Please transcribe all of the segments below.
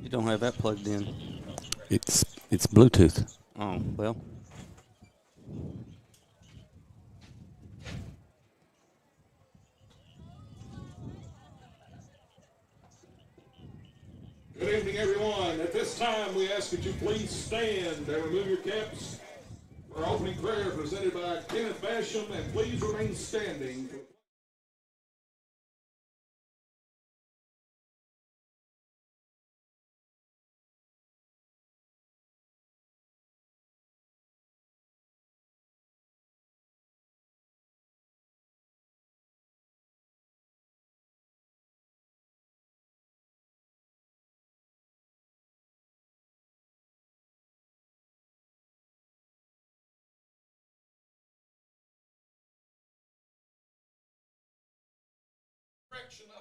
You don't have that plugged in. It's Bluetooth. Oh, well. Good evening, everyone. At this time, we ask that you please stand and remove your caps for our opening prayer presented by Kenneth Basham, and please remain standing.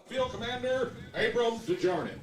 Field Commander Abram DeJarnett.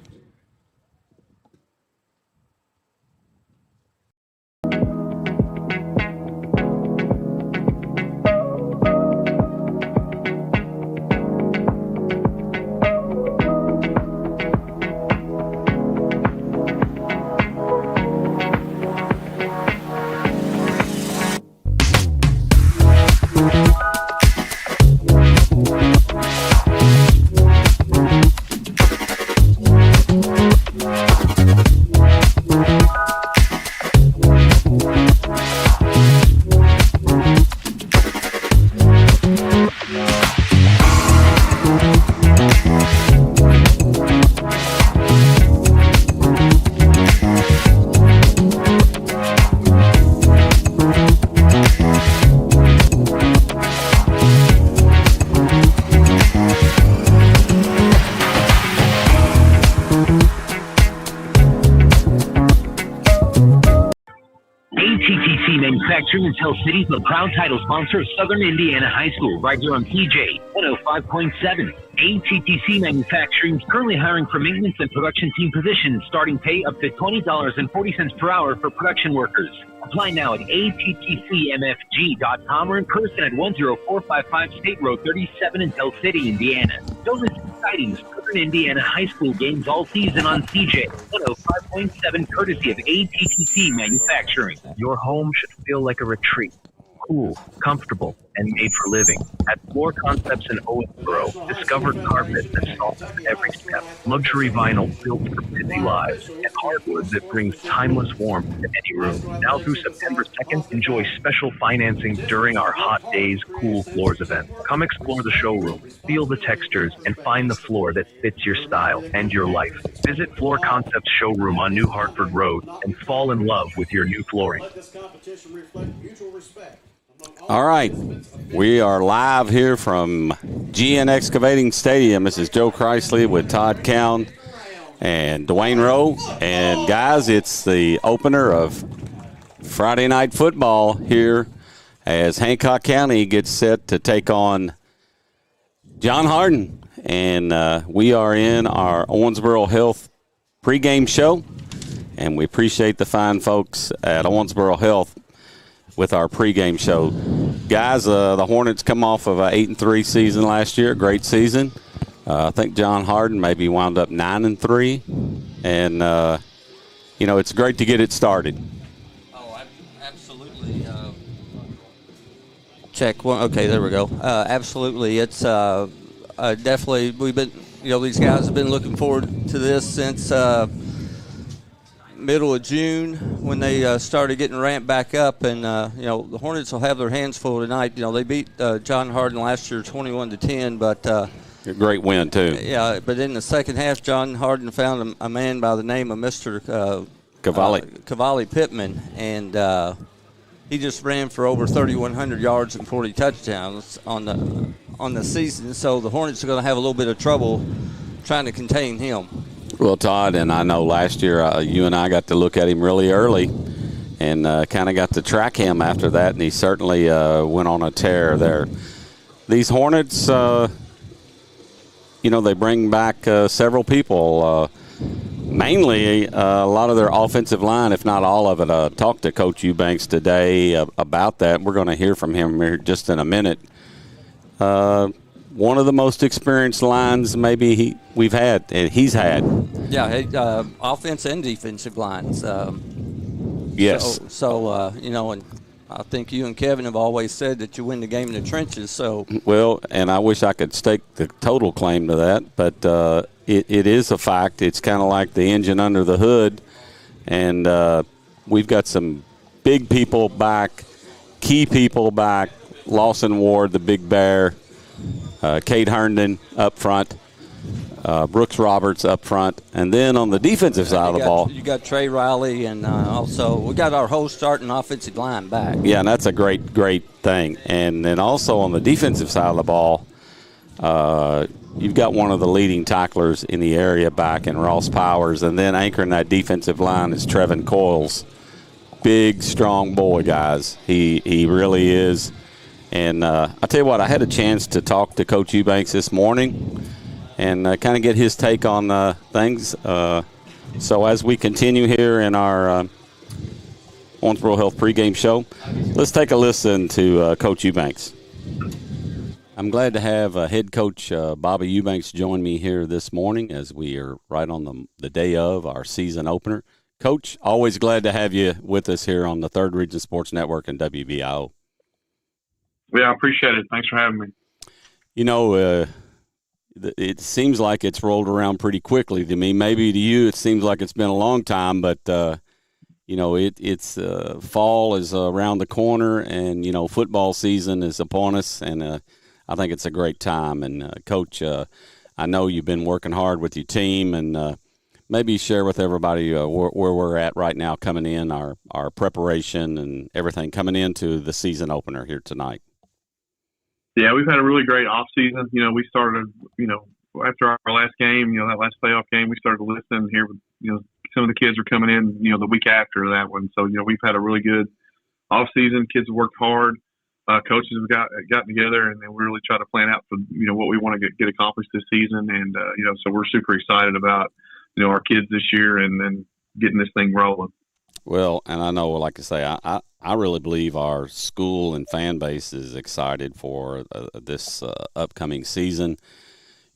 ATTC Manufacturing in Tell City, the proud title sponsor of Southern Indiana High School, right here on PJ 105.7. ATTC Manufacturing is currently hiring for maintenance and production team positions, starting pay up to $20.40 per hour for production workers. Apply now at attcmfg.com or in person at 10455 State Road 37 in Tell City, Indiana. Don't miss exciting Southern Indiana High School games all season on CJ 105.7, courtesy of ATTC Manufacturing. Your home should feel like a retreat. Cool, comfortable, and made for living. At Floor Concepts in Owensboro, discover carpet that softens every step, luxury vinyl built for busy lives, and hardwood that brings timeless warmth to any room. Now through September 2nd, enjoy special financing during our Hot Days Cool Floors event. Come explore the showroom, feel the textures, and find the floor that fits your style and your life. Visit Floor Concepts Showroom on New Hartford Road and fall in love with your new flooring. Let this competition reflect mutual respect. All right, we are live here from GN Excavating Stadium. This is Joe Chrisley with Todd Cowan and Dwayne Rowe. And, guys, it's the opener of Friday Night Football here as Hancock County gets set to take on John Hardin. And we are in our Owensboro Health pregame show, and we appreciate the fine folks at Owensboro Health with our pregame show. Guys, the Hornets come off of an 8-3 season last year, a great season. I think John Hardin maybe wound up 9-3. And, it's great to get it started. Oh, absolutely. Check one. Okay, there we go. Absolutely. It's definitely, we've been, these guys have been looking forward to this since middle of June when they started getting ramped back up, and the Hornets will have their hands full tonight. They beat John Hardin last year 21-10, but A great win, too. yeah. But in the second half, John Hardin found a man by the name of Mr. Cavalli Pittman, and he just ran for over 3,100 yards and 40 touchdowns on the season. So the Hornets are going to have a little bit of trouble trying to contain him. Well, Todd, and I know last year you and I got to look at him really early and kind of got to track him after that, and he certainly went on a tear there. These Hornets, they bring back several people, mainly a lot of their offensive line, if not all of it. Talked to Coach Eubanks today about that. We're going to hear from him here just in a minute. one of the most experienced lines maybe we've had, and he's had. Yeah, offense and defensive lines. Yes. So you know, and I think you and Kevin have always said that you win the game in the trenches. So well, and I wish I could stake the total claim to that, but it is a fact. It's kind of like the engine under the hood, and we've got some big people back, key people back. Lawson Ward, the big bear, Kate Herndon up front, Brooks Roberts up front, and then on the defensive side of the ball, you got Trey Riley, and also we got our whole starting offensive line back. Yeah, and that's a great thing. And then also on the defensive side of the ball, you've got one of the leading tacklers in the area back in Ross Powers, and then anchoring that defensive line is Trevin Coyles. Big, strong boy, guys. He really is. And I tell you what, I had a chance to talk to Coach Eubanks this morning and kind of get his take on things. So as we continue here in our Owensboro Health pregame show, let's take a listen to Coach Eubanks. I'm glad to have head coach Bobby Eubanks join me here this morning as we are right on the day of our season opener. Coach, always glad to have you with us here on the Third Region Sports Network and WBIO. Yeah, I appreciate it. Thanks for having me. You know, it seems like it's rolled around pretty quickly to me. Maybe to you it seems like it's been a long time, but, you know, it's fall is around the corner, and, you know, football season is upon us, and I think it's a great time. And, Coach, I know you've been working hard with your team, and maybe share with everybody where we're at right now coming in, our preparation and everything coming into the season opener here tonight. Yeah, we've had a really great off season. You know, we started, you know, after our last game, you know, that last playoff game, we started listening here. You know, some of the kids are coming in, you know, the week after that one. So, you know, we've had a really good off season. Kids have worked hard. Coaches have got together, and then we really try to plan out for, you know, what we want to get accomplished this season. And, you know, so we're super excited about, you know, our kids this year and then getting this thing rolling. Well, and I know, like I say, I really believe our school and fan base is excited for this upcoming season.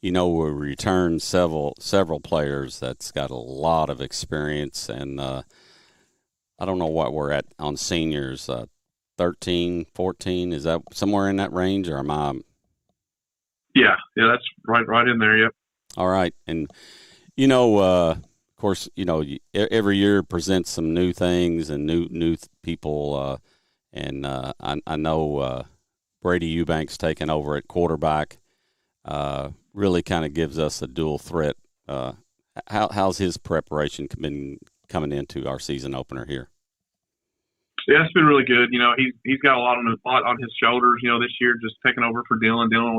You know, we returned several players that's got a lot of experience, and I don't know what we're at on seniors, 13, 14. Is that somewhere in that range, or am I? Yeah, that's right in there. Yep. All right, and you know, of course, you know, every year presents some new things and new people, and I know Brady Eubanks taking over at quarterback really kind of gives us a dual threat. How's his preparation been coming into our season opener here? Yeah, it's been really good. You know, he's got a lot on his shoulders. You know, this year just taking over for Dylan. Dylan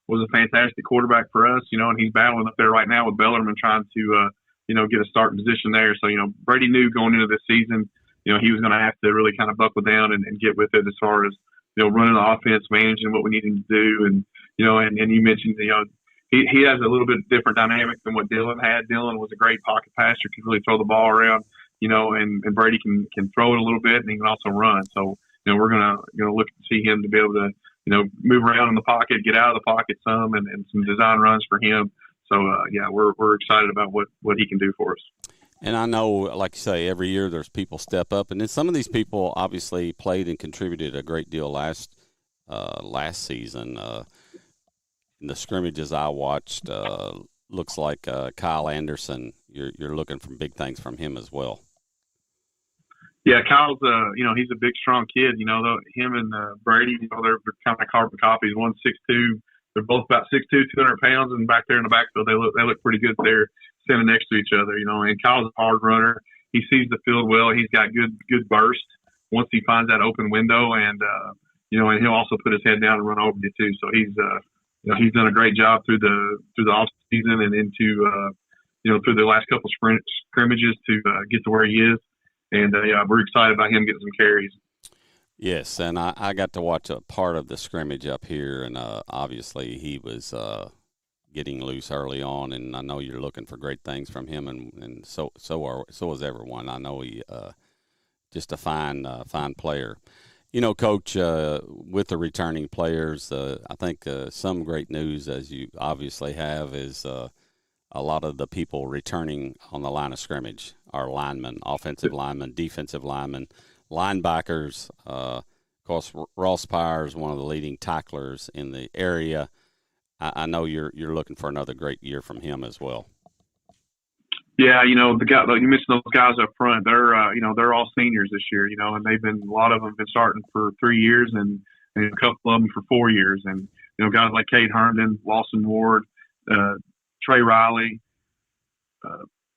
was a fantastic quarterback for us. You know, and he's battling up there right now with Bellarmine trying to you know, get a starting position there. So, you know, Brady knew going into this season, you know, he was going to have to really kind of buckle down and get with it as far as, you know, running the offense, managing what we need him to do. And, you know, and you mentioned, you know, he has a little bit different dynamic than what Dylan had. Dylan was a great pocket passer, could really throw the ball around, you know, and Brady can throw it a little bit, and he can also run. So, you know, we're going to look to see him to be able to, you know, move around in the pocket, get out of the pocket some, and some design runs for him. So, yeah, we're excited about what he can do for us. And I know, like you say, every year there's people step up. And then some of these people obviously played and contributed a great deal last season. In the scrimmages I watched, looks like Kyle Anderson, you're looking for big things from him as well. Yeah, Kyle's, you know, he's a big, strong kid. You know, him and Brady, you know, they're kind of carbon copies, 1'6'2". They're both about 6'2", 200 pounds, and back there in the backfield, they look pretty good there, standing next to each other. You know, and Kyle's a hard runner. He sees the field well. He's got good burst once he finds that open window, and you know, and he'll also put his head down and run over you too. So he's you know, he's done a great job through the off season and into you know, through the last couple scrimmages to get to where he is, and yeah, we're excited about him getting some carries. Yes, and I got to watch a part of the scrimmage up here, and obviously he was getting loose early on, and I know you're looking for great things from him, and so is everyone. I know he just a fine player. You know, Coach, with the returning players, I think some great news, as you obviously have, is a lot of the people returning on the line of scrimmage are linemen, offensive linemen, defensive linemen, linebackers. Of course, Ross Pyer is one of the leading tacklers in the area. I know you're looking for another great year from him as well. Yeah, you know, the guy you mentioned, those guys up front. They're all seniors this year. You know, and a lot of them have been starting for 3 years, and a couple of them for 4 years. And you know, guys like Cade Herndon, Lawson Ward, Trey Riley,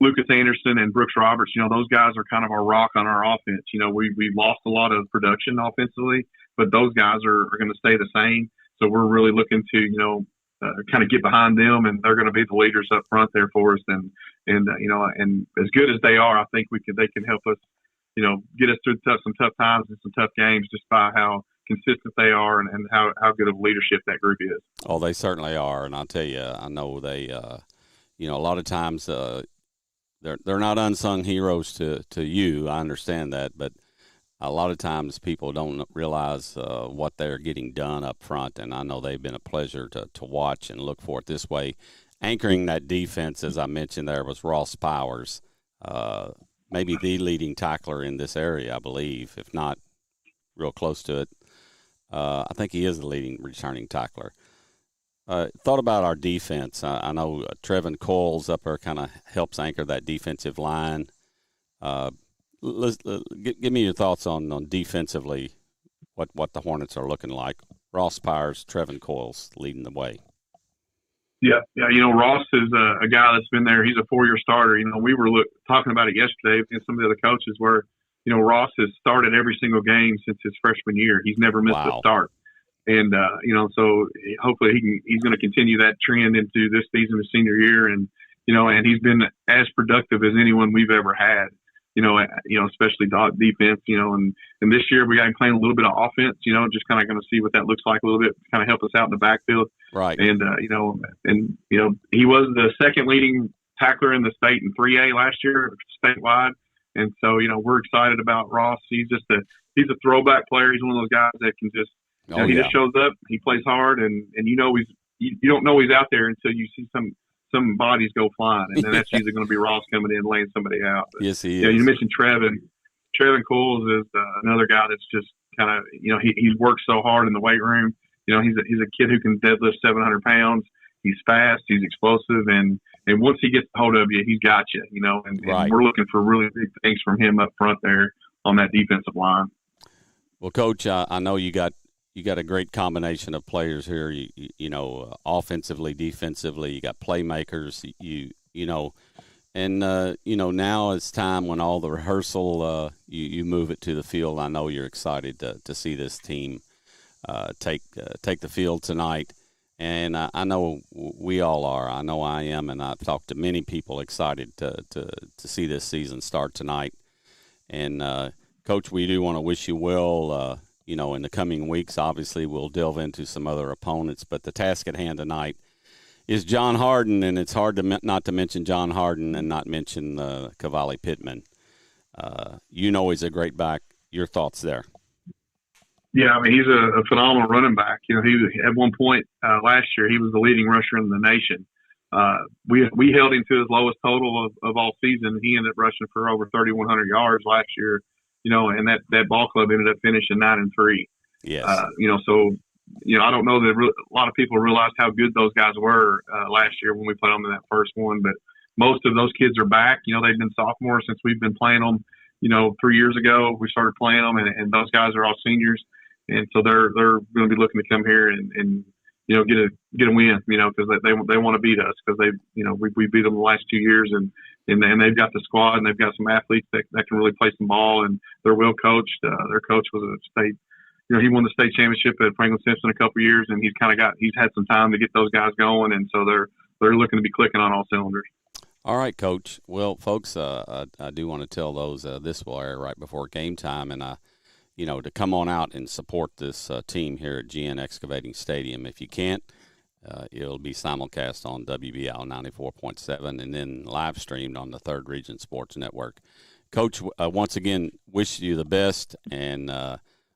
Lucas Anderson, and Brooks Roberts. You know, those guys are kind of our rock on our offense. You know, we lost a lot of production offensively, but those guys are going to stay the same. So we're really looking to kind of get behind them, and they're going to be the leaders up front there for us. And as good as they are, I think they can help us, you know, get us through some tough times and some tough games just by how consistent they are and how good of leadership that group is. Oh, they certainly are, and I'll tell you, I know they, you know, a lot of times they're not unsung heroes to you. I understand that, but a lot of times people don't realize what they're getting done up front, and I know they've been a pleasure to watch and look for it this way. Anchoring that defense, as I mentioned there, was Ross Powers, maybe the leading tackler in this area, I believe, if not real close to it. I think he is the leading returning tackler. Thought about our defense. I know Trevin Coles up there kind of helps anchor that defensive line. Give me your thoughts on defensively, what the Hornets are looking like. Ross Pires, Trevin Coles leading the way. Yeah. You know, Ross is a guy that's been there. He's a 4-year starter. You know, we were talking about it yesterday and some of the other coaches where, you know, Ross has started every single game since his freshman year. He's never missed a start. And, you know, so hopefully he's going to continue that trend into this season, his senior year. And, you know, and he's been as productive as anyone we've ever had. You know, especially defense, you know, and this year we got him playing a little bit of offense, you know, just kind of going to see what that looks like a little bit, kind of help us out in the backfield. Right. And, he was the second leading tackler in the state in 3A last year, statewide. And so, you know, we're excited about Ross. He's a throwback player. He's one of those guys that can just, he just shows up, he plays hard, and you know, you don't know he's out there until you see some bodies go flying, and then that's usually going to be Ross coming in, laying somebody out. But, yes, he is. Yeah, you mentioned Trevin. Trevin Coles is another guy that's just kind of, you know, he's worked so hard in the weight room. You know, he's a kid who can deadlift 700 pounds. He's fast. He's explosive, and once he gets a hold of you, he's got you. You know, and we're looking for really big things from him up front there on that defensive line. Well, Coach, I know you got a great combination of players here. You know, offensively, defensively, you got playmakers. You know, and you know, now it's time when all the rehearsal, you move it to the field. I know you're excited to see this team take the field tonight, and I know we all are. I know I am, and I've talked to many people excited to see this season start tonight. And Coach, we do want to wish you well. You know, in the coming weeks, obviously, we'll delve into some other opponents. But the task at hand tonight is John Hardin, and it's hard not to mention John Hardin and not mention Cavalli Pittman. You know he's a great back. Your thoughts there? Yeah, I mean, he's a phenomenal running back. You know, he at one point last year, he was the leading rusher in the nation. We held him to his lowest total of all season. He ended up rushing for over 3,100 yards last year. You know, and that ball club ended up finishing 9-3. Yes. You know, so, you know, I don't know that a lot of people realized how good those guys were last year when we played them in that first one. But most of those kids are back. You know, they've been sophomores since we've been playing them. You know, 3 years ago we started playing them, and those guys are all seniors, and so they're going to be looking to come here and you know, get a win. You know, because they want to beat us because we beat them the last 2 years and they've got the squad, and they've got some athletes that can really play some ball, and they're well coached. Their coach was a state, you know, he won the state championship at Franklin Simpson a couple of years, and he's had some time to get those guys going, and so they're looking to be clicking on all cylinders. All right, Coach. Well, folks, I do want to tell those this will air right before game time, and you know, to come on out and support this team here at GN Excavating Stadium. If you can't, it'll be simulcast on WBL 94.7 and then live streamed on the Third Region Sports Network. Coach, once again, wish you the best, and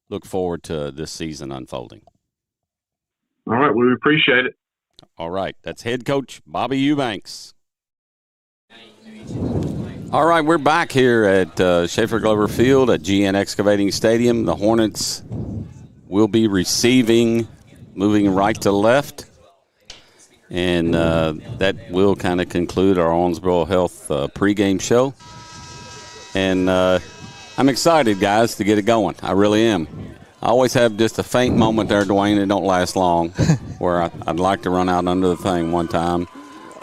look forward to this season unfolding. All right, we appreciate it. All right, that's head coach Bobby Eubanks. All right, we're back here at Schaefer Glover Field at GN Excavating Stadium. The Hornets will be receiving, moving right to left. And that will kind of conclude our Owensboro Health pregame show. And I'm excited, guys, to get it going. I really am. I always have just a faint moment there, Dwayne. It don't last long, where I'd like to run out under the thing one time,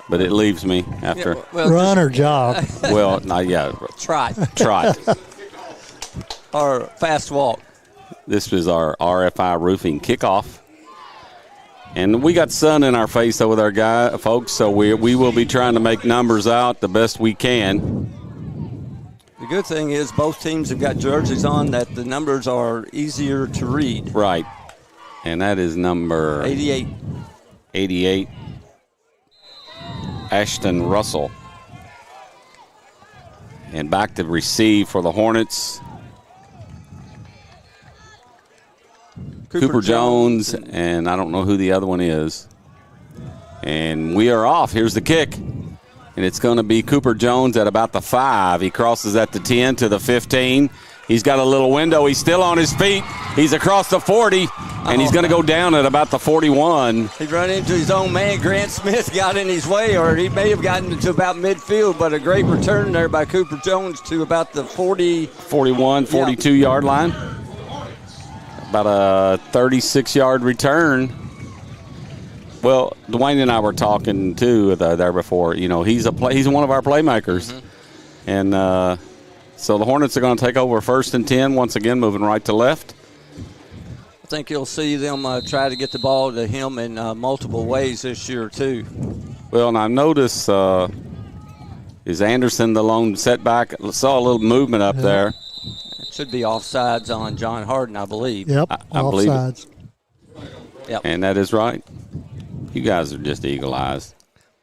but it leaves me after. Run or jog. Well, not yet. Trot. Or fast walk. This is our RFI roofing kickoff. And we got sun in our face over there, folks, so we will be trying to make numbers out the best we can. The good thing is both teams have got jerseys on that the numbers are easier to read. Right. And that is number 88. 88, Ashton Russell. And back to receive for the Hornets. Cooper Jones, and I don't know who the other one is. And we are off. Here's the kick. And it's going to be Cooper Jones at about the 5. He crosses at the 10 to the 15. He's got a little window. He's still on his feet. He's across the 40, and he's going to go down at about the 41. He run into his own man. Grant Smith got in his way, or he may have gotten to about midfield, but a great return there by Cooper Jones to about the 41, 42-yard line. About a 36-yard return. Well, Dwayne and I were talking, too, there before. You know, he's one of our playmakers. Mm-hmm. And so the Hornets are going to take over 1st and 10, once again, moving right to left. I think you'll see them try to get the ball to him in multiple ways this year, too. Well, and I noticed, is Anderson the lone setback? I saw a little movement up there. It should be offsides on John Hardin, I believe. Yep, I believe offsides. Yep. And that is right. You guys are just eagle-eyed.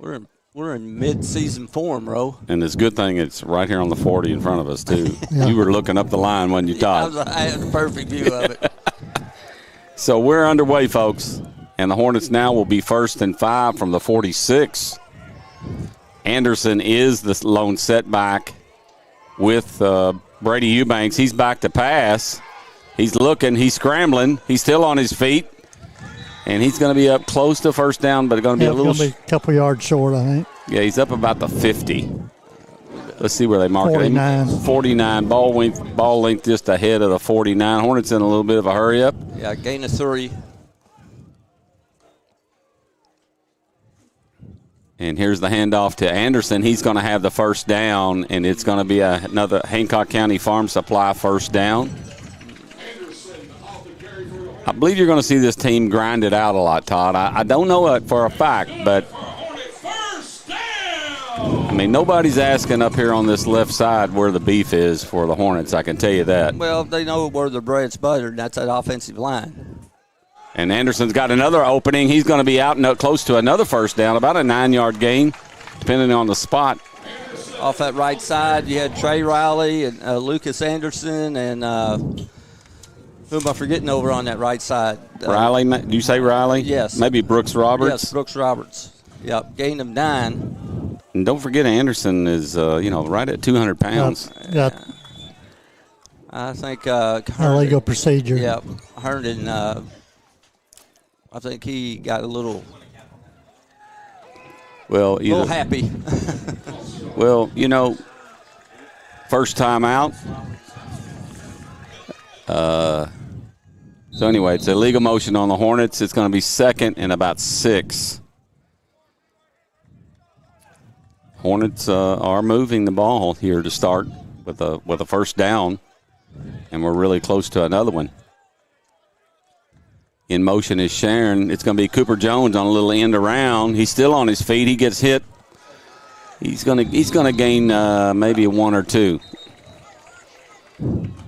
We're in mid-season form, Ro. And it's a good thing it's right here on the 40 in front of us, too. Yeah. You were looking up the line when you Todd. I had a perfect view of it. So we're underway, folks. And the Hornets now will be 1st and 5 from the 46. Anderson is the lone setback with Brady Eubanks. He's back to pass. He's looking. He's scrambling. He's still on his feet. And he's going to be up close to first down, but going to be a little. Going to be a couple yards short, I think. Yeah, he's up about the 50. Let's see where they mark 49. it. 49. Ball length just ahead of the 49. Hornets in a little bit of a hurry up. Yeah, gain of 3. And here's the handoff to Anderson. He's going to have the first down, and it's going to be another Hancock County Farm Supply first down. I believe you're going to see this team grind it out a lot, Todd. I don't know it for a fact, but I mean, nobody's asking up here on this left side where the beef is for the Hornets, I can tell you that. Well, they know where the bread's buttered, and that's that offensive line. And Anderson's got another opening. He's going to be out close to another first down, about a 9-yard gain, depending on the spot. Off that right side, you had Trey Riley and Lucas Anderson and who am I forgetting over on that right side? Riley, do you say Riley? Yes. Maybe Brooks Roberts? Yes, Brooks Roberts. Yep, gain of 9. And don't forget Anderson is, right at 200 pounds. Yep. I think illegal procedure. Yep, Herndon, I think he got a little happy. Well, first time out. So anyway, it's a legal motion on the Hornets. It's going to be 2nd and about 6. Hornets are moving the ball here to start with a first down, and we're really close to another one. In motion is Sharon. It's going to be Cooper Jones on a little end around. He's still on his feet. He gets hit. He's going to gain maybe 1 or 2.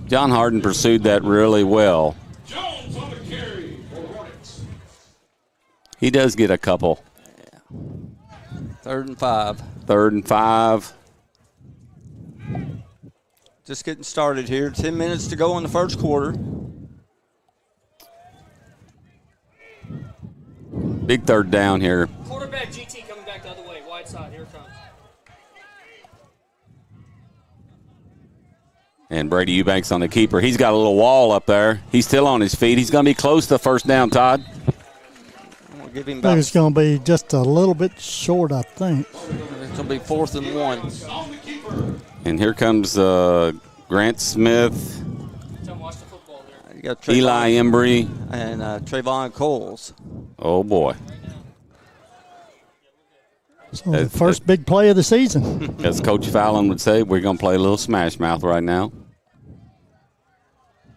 John Hardin pursued that really well. Jones on the carry for Hornets. He does get a couple. Yeah. 3rd and 5. 3rd and 5. Just getting started here. 10 minutes to go in the first quarter. Big third down here. Quarterback GT coming back the other way. Wide side. Here it comes. And Brady Eubanks on the keeper. He's got a little wall up there. He's still on his feet. He's going to be close to first down, Todd. We'll give him I think it's going to be just a little bit short, I think. It's going to be 4th and 1. And here comes Grant Smith, Watch the football there. You got Eli Embry, and Trayvon Coles. Oh, boy. So the first big play of the season. As Coach Fallon would say, we're going to play a little smash mouth right now.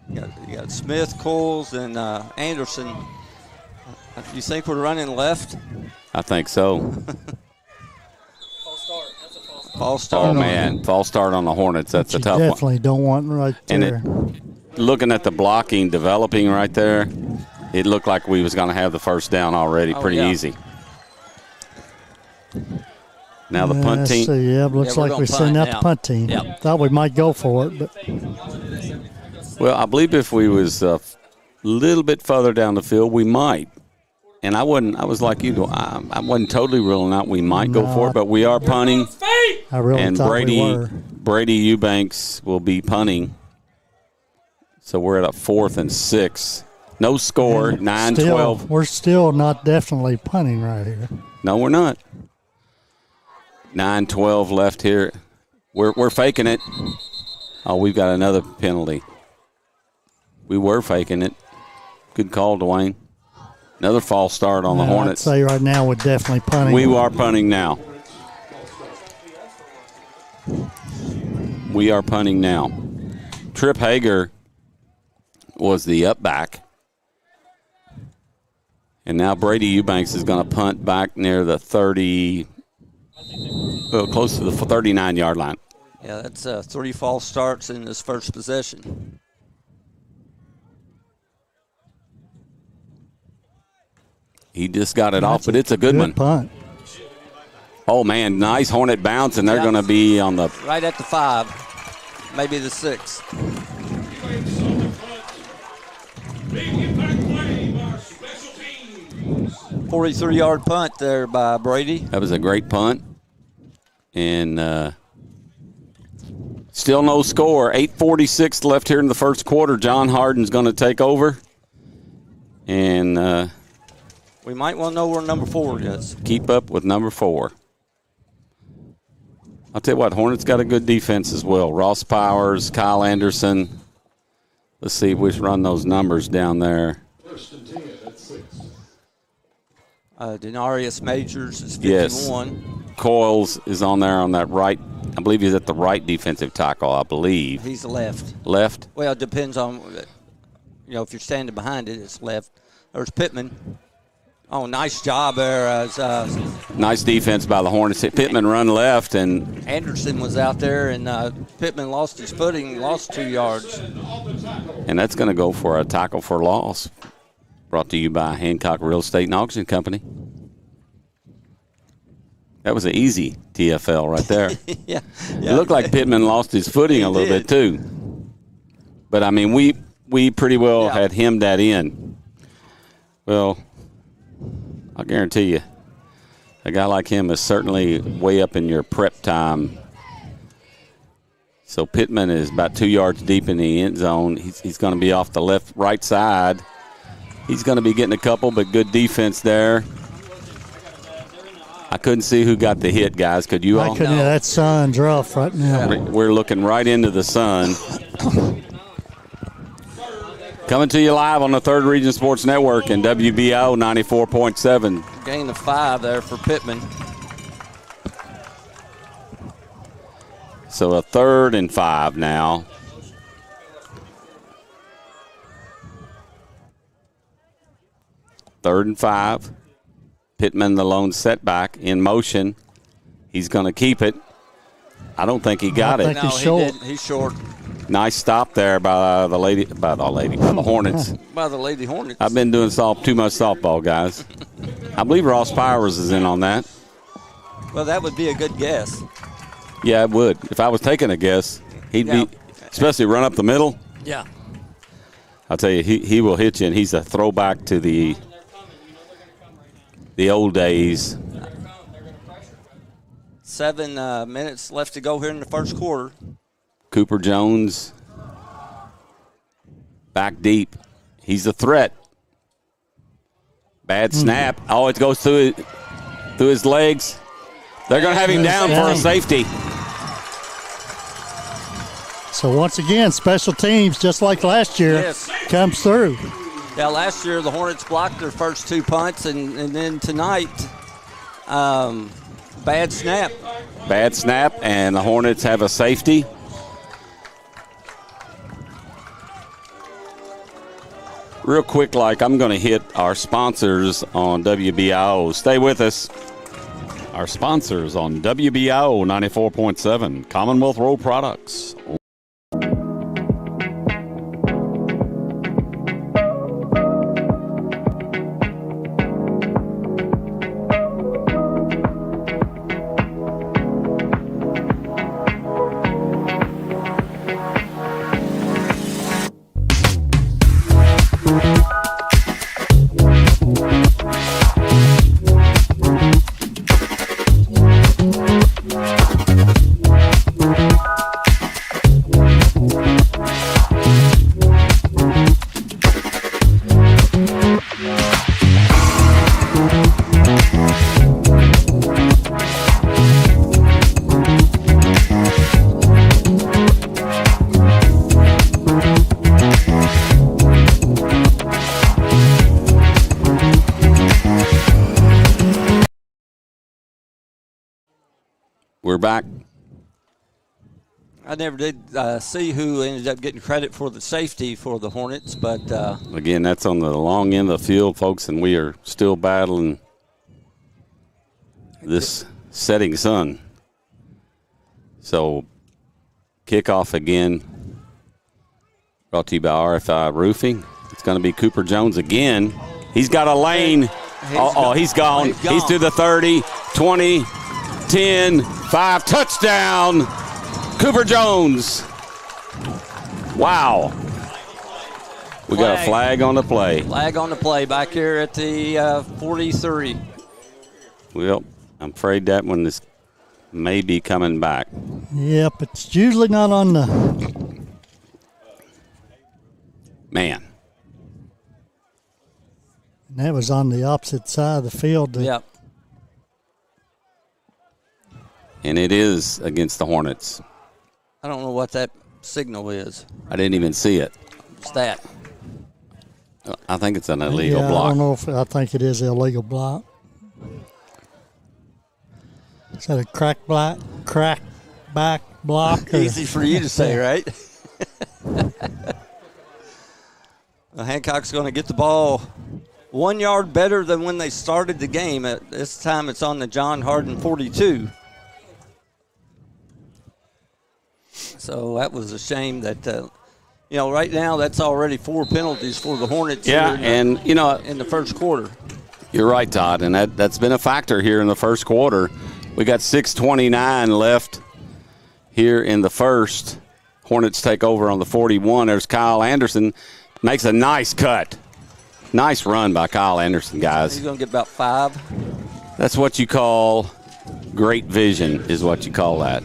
You got Smith, Coles, and Anderson. You think we're running left? I think so. False start. That's a false start. False start. Oh, man. False start on the Hornets. That's a You tough one. definitely don't want right And there. looking at the blocking developing right there, it looked like we was going to have the first down already. Pretty easy. Now the punt Let's team. see, looks we're like gonna we send out punt the now. punt team. Yep. Thought we might go for it, but Well, I believe if we was a little bit further down the field, we might. And I was like you. I wasn't totally ruling out we might go for it, but we are punting. I really And thought we were. Brady Eubanks will be punting. So we're at a 4th and 6. No score, 9-12. We're still not definitely punting right here. No, we're not. 9-12 left here. We're faking it. Oh, we've got another penalty. We were faking it. Good call, Dwayne. Another false start on the Hornets. I'd say right now we're definitely punting. We are punting now. We are punting now. Trip Hager was the up back. And now Brady Eubanks is going to punt back near the 30, close to the 39-yard line. Yeah, that's 3 false starts in his first possession. He just got it off, but it's a good one. Punt. Oh, man, nice Hornet bounce, and they're going to be on the Right at the 5, maybe the 6. Big impact play by special teams. 43-yard punt there by Brady. That was a great punt. And still no score. 8:46 left here in the first quarter. John Hardin's going to take over. And We might want to know where number 4 is. keep up with number 4. I'll tell you what, Hornets got a good defense as well. Ross Powers, Kyle Anderson. Let's see if we run those numbers down there. 1st and 10 at 6. Denarius Majors is 51. Yes. Coils is on there on that right. I believe he's at the right defensive tackle, I believe. He's left. Left? Well, it depends on, if you're standing behind it, it's left. There's Pittman. Oh, nice job there. Nice defense by the Hornets. Pittman run left, and Anderson was out there, and Pittman lost his footing, lost 2 yards. that's going to go for a tackle for loss. Brought to you by Hancock Real Estate and Auction Company. That was an easy TFL right there. yeah. It looked like Pittman lost his footing a little bit too. But, I mean, we pretty well had hemmed that in. Well, I'll guarantee you, a guy like him is certainly way up in your prep time. So Pittman is about 2 yards deep in the end zone. He's going to be off the right side. He's going to be getting a couple, but good defense there. I couldn't see who got the hit, guys. Could you all? I couldn't. That sun's rough right now. We're looking right into the sun. Coming to you live on the 3rd Region Sports Network and WBO 94.7. Gain of 5 there for Pittman. So a 3rd and 5 now. Third and 5. Pittman, the lone setback, in motion. He's going to keep it. I don't think he got it. think he's short. He's short. Nice stop there by the Hornets. By the Lady Hornets. I've been doing too much softball, guys. I believe Ross Powers is in on that. Well, that would be a good guess. Yeah, it would. If I was taking a guess, he'd be, especially run up the middle. Yeah. I'll tell you, he will hit you, and he's a throwback to the the old days. 7 minutes left to go here in the first quarter. Cooper Jones back deep. He's a threat. Bad snap. Oh, it goes through his legs. They're going to have him down for a safety. So once again, special teams, just like last year, comes through. Yeah, last year the Hornets blocked their first 2 punts, and then tonight, bad snap. Bad snap, and the Hornets have a safety. Real quick, I'm going to hit our sponsors on WBIO. Stay with us. Our sponsors on WBIO 94.7, Commonwealth Road Products. We're back. I never did see who ended up getting credit for the safety for the Hornets, but again, that's on the long end of the field, folks, and we are still battling this setting sun. So, kickoff again, brought to you by RFI Roofing. It's going to be Cooper Jones again. He's got a lane. He's gone. He's to the 30, 20, 10, 5, touchdown. Cooper Jones. Wow. We got a flag on the play. Flag on the play back here at the 43. Well, I'm afraid that one is maybe coming back. Yep, it's usually not on the... Man. And that was on the opposite side of the field. Yep. And it is against the Hornets. I don't know what that signal is. I didn't even see it. What's that? I think it's an illegal block. I don't know if I think it is an illegal block. Is that a crack back block? Easy for you to say, right? Hancock's going to get the ball 1 yard better than when they started the game. At this time, it's on the John Hardin 42. So that was a shame that, right now that's already 4 penalties for the Hornets. Yeah, in the first quarter. You're right, Todd, and that's been a factor here in the first quarter. We got 6:29 left here in the first. Hornets take over on the 41. There's Kyle Anderson. Makes a nice cut. Nice run by Kyle Anderson, guys. He's going to get about 5. That's what you call great vision, is what you call that.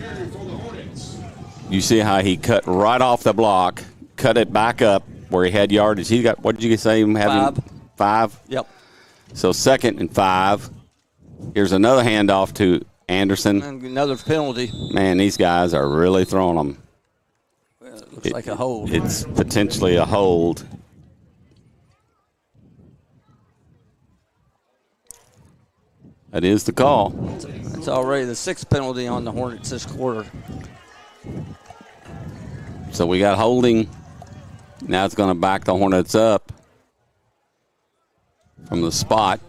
You see how he cut right off the block, cut it back up where he had yardage. He got, what did you say? 5? Yep. So 2nd and 5. Here's another handoff to Anderson. And another penalty. Man, these guys are really throwing them. Well, it looks like a hold. It's potentially a hold. That is the call. It's already the 6th penalty on the Hornets this quarter. So we got holding. Now it's going to back the Hornets up from the spot.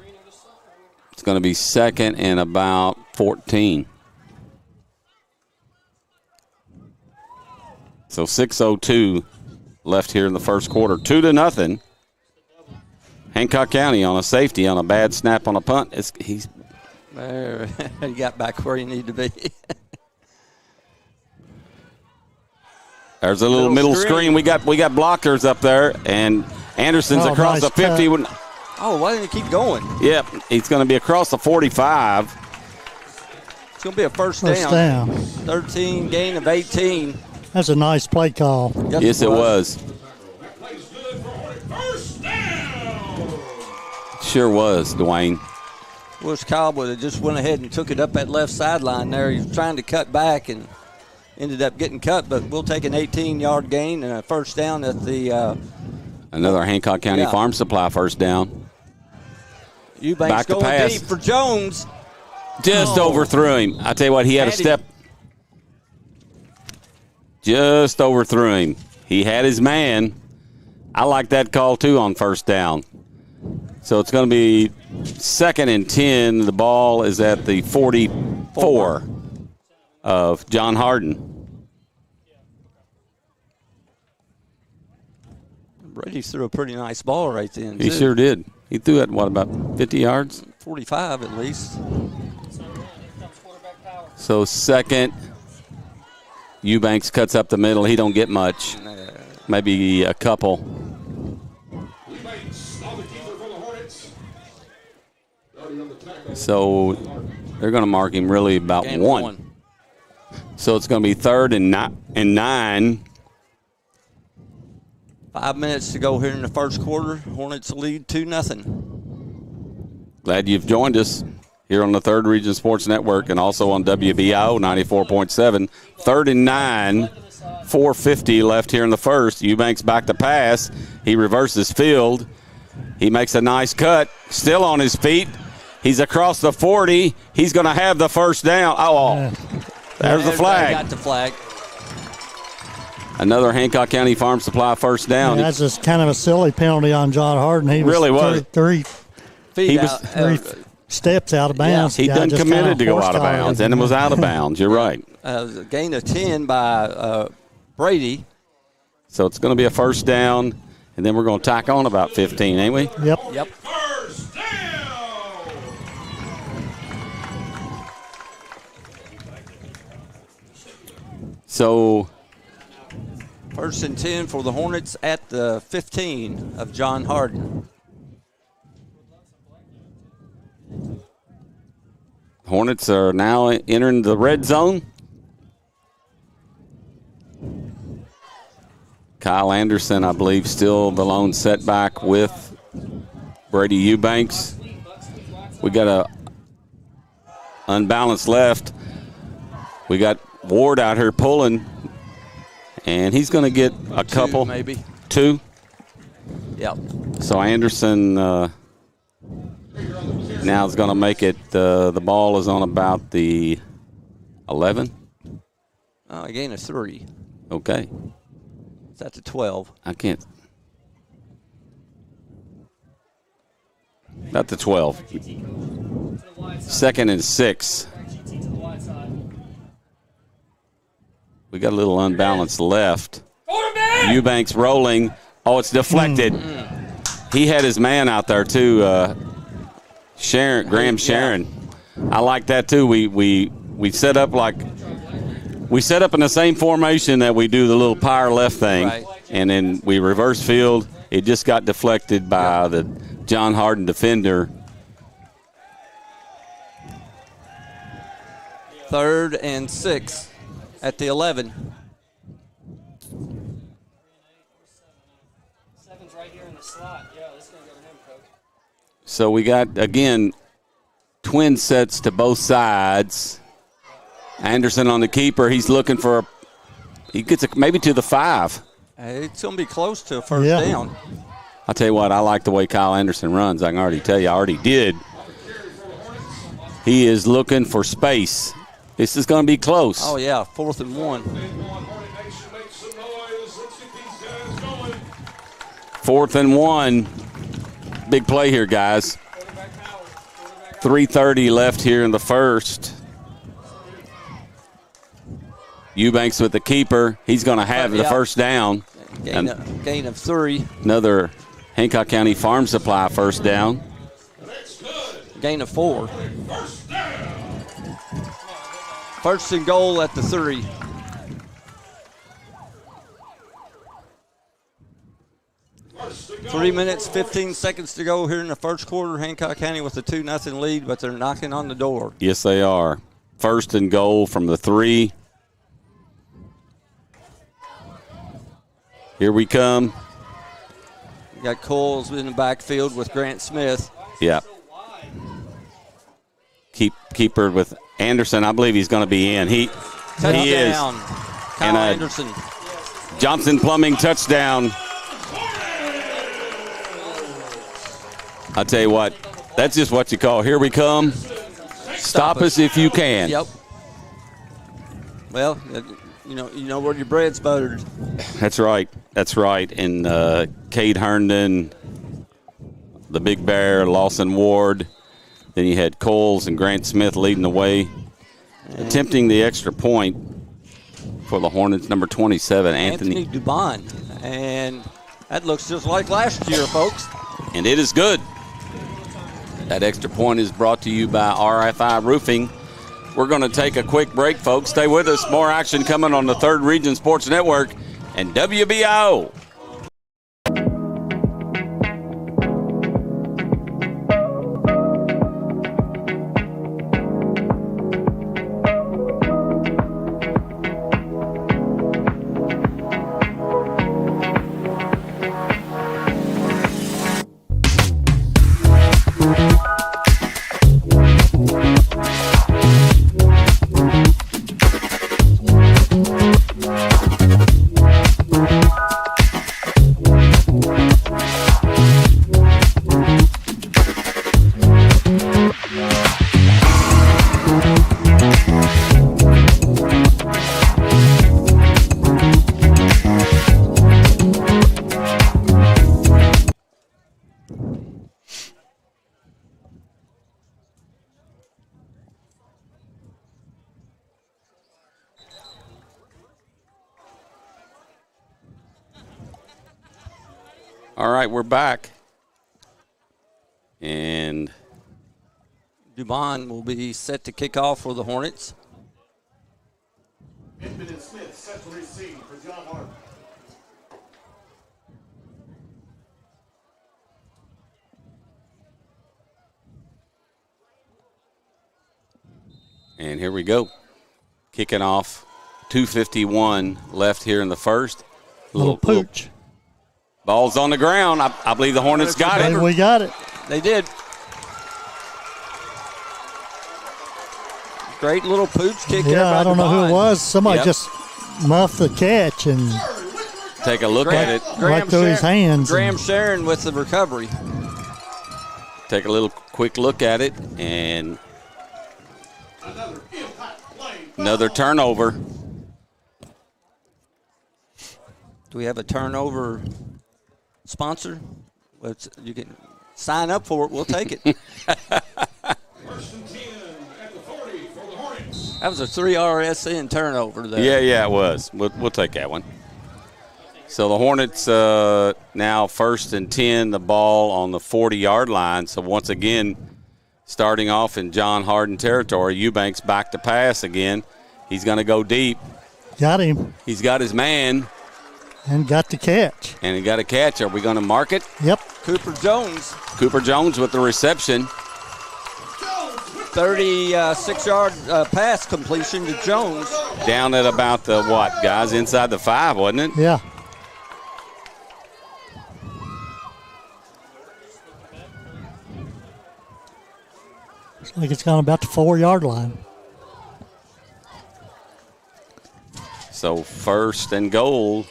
It's going to be 2nd and about 14. So 6:02 left here in the first quarter. 2-0. Hancock County on a safety on a bad snap on a punt. He's there. He got back where he needed to be. There's a little middle screen. We got blockers up there, and Anderson's across nice the 50. Oh, why didn't he keep going? Yep, he's going to be across the 45. It's going to be a first First down. 13, gain of 18. That's a nice play call. Yes, it was. Sure was, Dwayne. Wish Cobb would have just went ahead and took it up that left sideline there. He was trying to cut back and ended up getting cut, but we'll take an 18-yard gain and a first down at the another Hancock County Farm Supply first down. Eubanks going deep for Jones. Just overthrew him. I tell you what, he had a step. Just overthrew him. He had his man. I like that call, too, on first down. So it's going to be 2nd and 10. The ball is at the 44 of John Hardin. Brady threw a pretty nice ball right then, He sure did. He threw it, what, about 50 yards? 45 at least. So 2nd. Eubanks cuts up the middle. He don't get much. Maybe a couple. So they're going to mark him really about one. So it's going to be 3rd and 9. 5 minutes to go here in the first quarter. Hornets lead 2-0. Glad you've joined us here on the 3rd Region Sports Network and also on WBIO 94.7. 3rd and 9. 4:50 left here in the first. Eubanks back to pass. He reverses field. He makes a nice cut. Still on his feet. He's across the 40. He's going to have the first down. There's the flag. Got the flag. Another Hancock County Farm Supply first down. Yeah, that's just kind of a silly penalty on John Hardin. He was really was. Three steps out of bounds. He done committed to go out of bounds, and it was out of bounds. You're right. A gain of 10 by Brady. So it's going to be a first down, and then we're going to tack on about 15, ain't we? Yep. First down. So 1st and 10 for the Hornets at the 15 of John Hardin. Hornets are now entering the red zone. Kyle Anderson, I believe, still the lone setback with Brady Eubanks. We got a unbalanced left. We got Ward out here pulling, and he's going to get a couple. Maybe. 2. Yep. So Anderson now is going to make it. The ball is on about the 11. A gain of 3. Okay. It's at the 12. I can't. Not the 12. 2nd and 6. We got a little unbalanced left. Eubanks rolling. Oh, it's deflected. He had his man out there too. Graham Sharon. I like that too. We set up like we set up in the same formation that we do the little power left thing, and then we reverse field. It just got deflected by the John Hardin defender. 3rd and 6 at the 11. 7's right here in the slot. Yeah, this is going to go to him, Coach. So we got, again, twin sets to both sides. Anderson on the keeper. He's looking for he gets maybe to the 5. It's going to be close to a first down. I'll tell you what, I like the way Kyle Anderson runs. I can already tell you, I already did. He is looking for space. This is going to be close. Oh, yeah, 4th and 1. 4th and 1. Big play here, guys. 3:30 left here in the first. Eubanks with the keeper. He's going to have the first down. Gain of 3. Another Hancock County Farm Supply first down. Gain of 4. 1st and goal at the 3. 3 minutes, 15 seconds to go here in the first quarter. Hancock County with a 2-0 lead, but they're knocking on the door. Yes, they are. First and goal from the 3. Here we come. You got Coles in the backfield with Grant Smith. Yeah. Keeper with Anderson. I believe he's going to be in. He is. Kyle Anderson. Johnson Plumbing touchdown. I tell you what, that's just what you call here we come. Stop us if you can. Yep. Well, you know where your bread's buttered. That's right. That's right. And Cade Herndon, the Big Bear, Lawson Ward. Then you had Coles and Grant Smith leading the way. Attempting the extra point for the Hornets, number 27, Anthony Dubon. And that looks just like last year, folks. And it is good. That extra point is brought to you by RFI Roofing. We're going to take a quick break, folks. Stay with us. More action coming on the Third Region Sports Network and WBIO. All right, we're back. And Dubon will be set to kick off for the Hornets. Edmund and Smith set to receive for John Hardin. And here we go. Kicking off. 2:51 left here in the first. Little pooch. Ball's on the ground. I believe the Hornets got it. And we got it. They did. Great little pooch kick there by I don't know who it was. Somebody just muffed the catch and take a look at it. Right through his hands. Graham Sharon with the recovery. Take a little quick look at it, and another turnover. Do we have a turnover sponsor? You can sign up for it. We'll take it. First and 10 at the 40 for the Hornets. That was a 3 RSN turnover there. Yeah, it was. We'll take that one. So the Hornets now first and 10, the ball on the 40-yard line. So once again, starting off in John Hardin territory, Eubanks back to pass again. He's going to go deep. Got him. He's got his man. And got the catch. And he got a catch. Are we going to mark it? Yep. Cooper Jones. Cooper Jones with the reception. 36-yard pass completion to Jones. Down at about the what, guys? Inside the 5, wasn't it? Yeah. Looks like it's gone about the 4-yard line. So first and goal.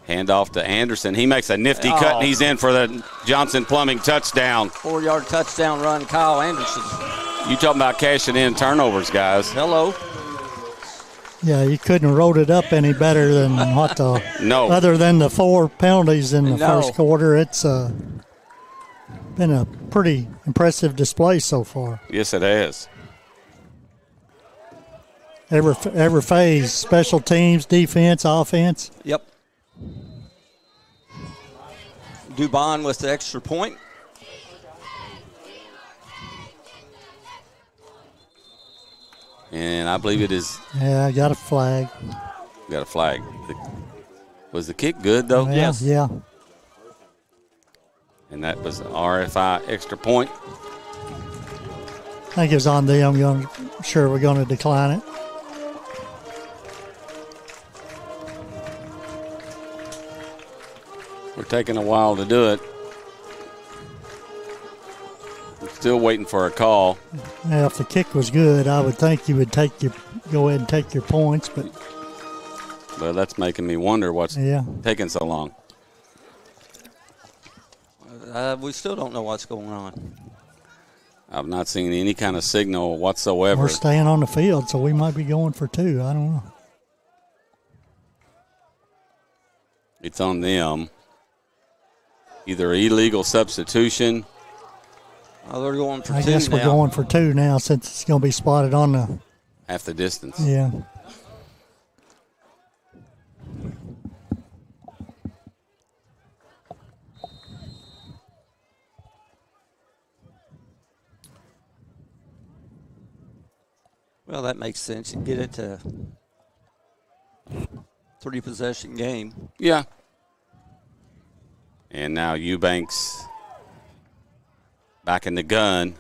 Hand off to Anderson. He makes a nifty cut, and he's in for the Johnson Plumbing touchdown. 4-yard touchdown run, Kyle Anderson. You talking about cashing in turnovers, guys. Hello. Yeah, you couldn't have wrote it up any better than what the no. Other than the 4 penalties in the first quarter, it's been a pretty impressive display so far. Yes, it has. Every phase, special teams, defense, offense. Yep. Dubon with the extra point. And I believe it is. Yeah, I got a flag. Got a flag. Was the kick good, though? Well, yes. Yeah. And that was RFI extra point. I think it's on them. I'm sure we're going to decline it. We're taking a while to do it. Still waiting for a call. Yeah, if the kick was good, I would think you would go ahead and take your points, but Well, that's making me wonder what's taking so long. We still don't know what's going on. I've not seen any kind of signal whatsoever. we're staying on the field, so we might be going for 2. I don't know. It's on them. Either illegal substitution. Oh, they're going for 2 I guess we're going for 2 now since it's going to be spotted on the Half the distance. Yeah. Well, that makes sense. You get it to 3-possession game. Yeah. And now Eubanks back in the gun.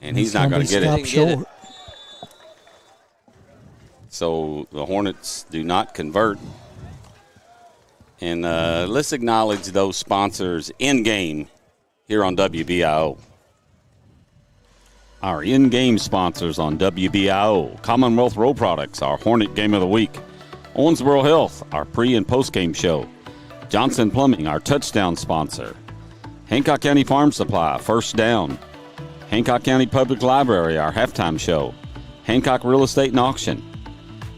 And he's not going to get it. Short. So the Hornets do not convert. And let's acknowledge those sponsors in-game here on WBIO. Our in-game sponsors on WBIO: Commonwealth Road Products, our Hornet Game of the Week; Owensboro Health, our pre- and post-game show; Johnson Plumbing, our touchdown sponsor; Hancock County Farm Supply, First Down; Hancock County Public Library, our halftime show; Hancock Real Estate and Auction;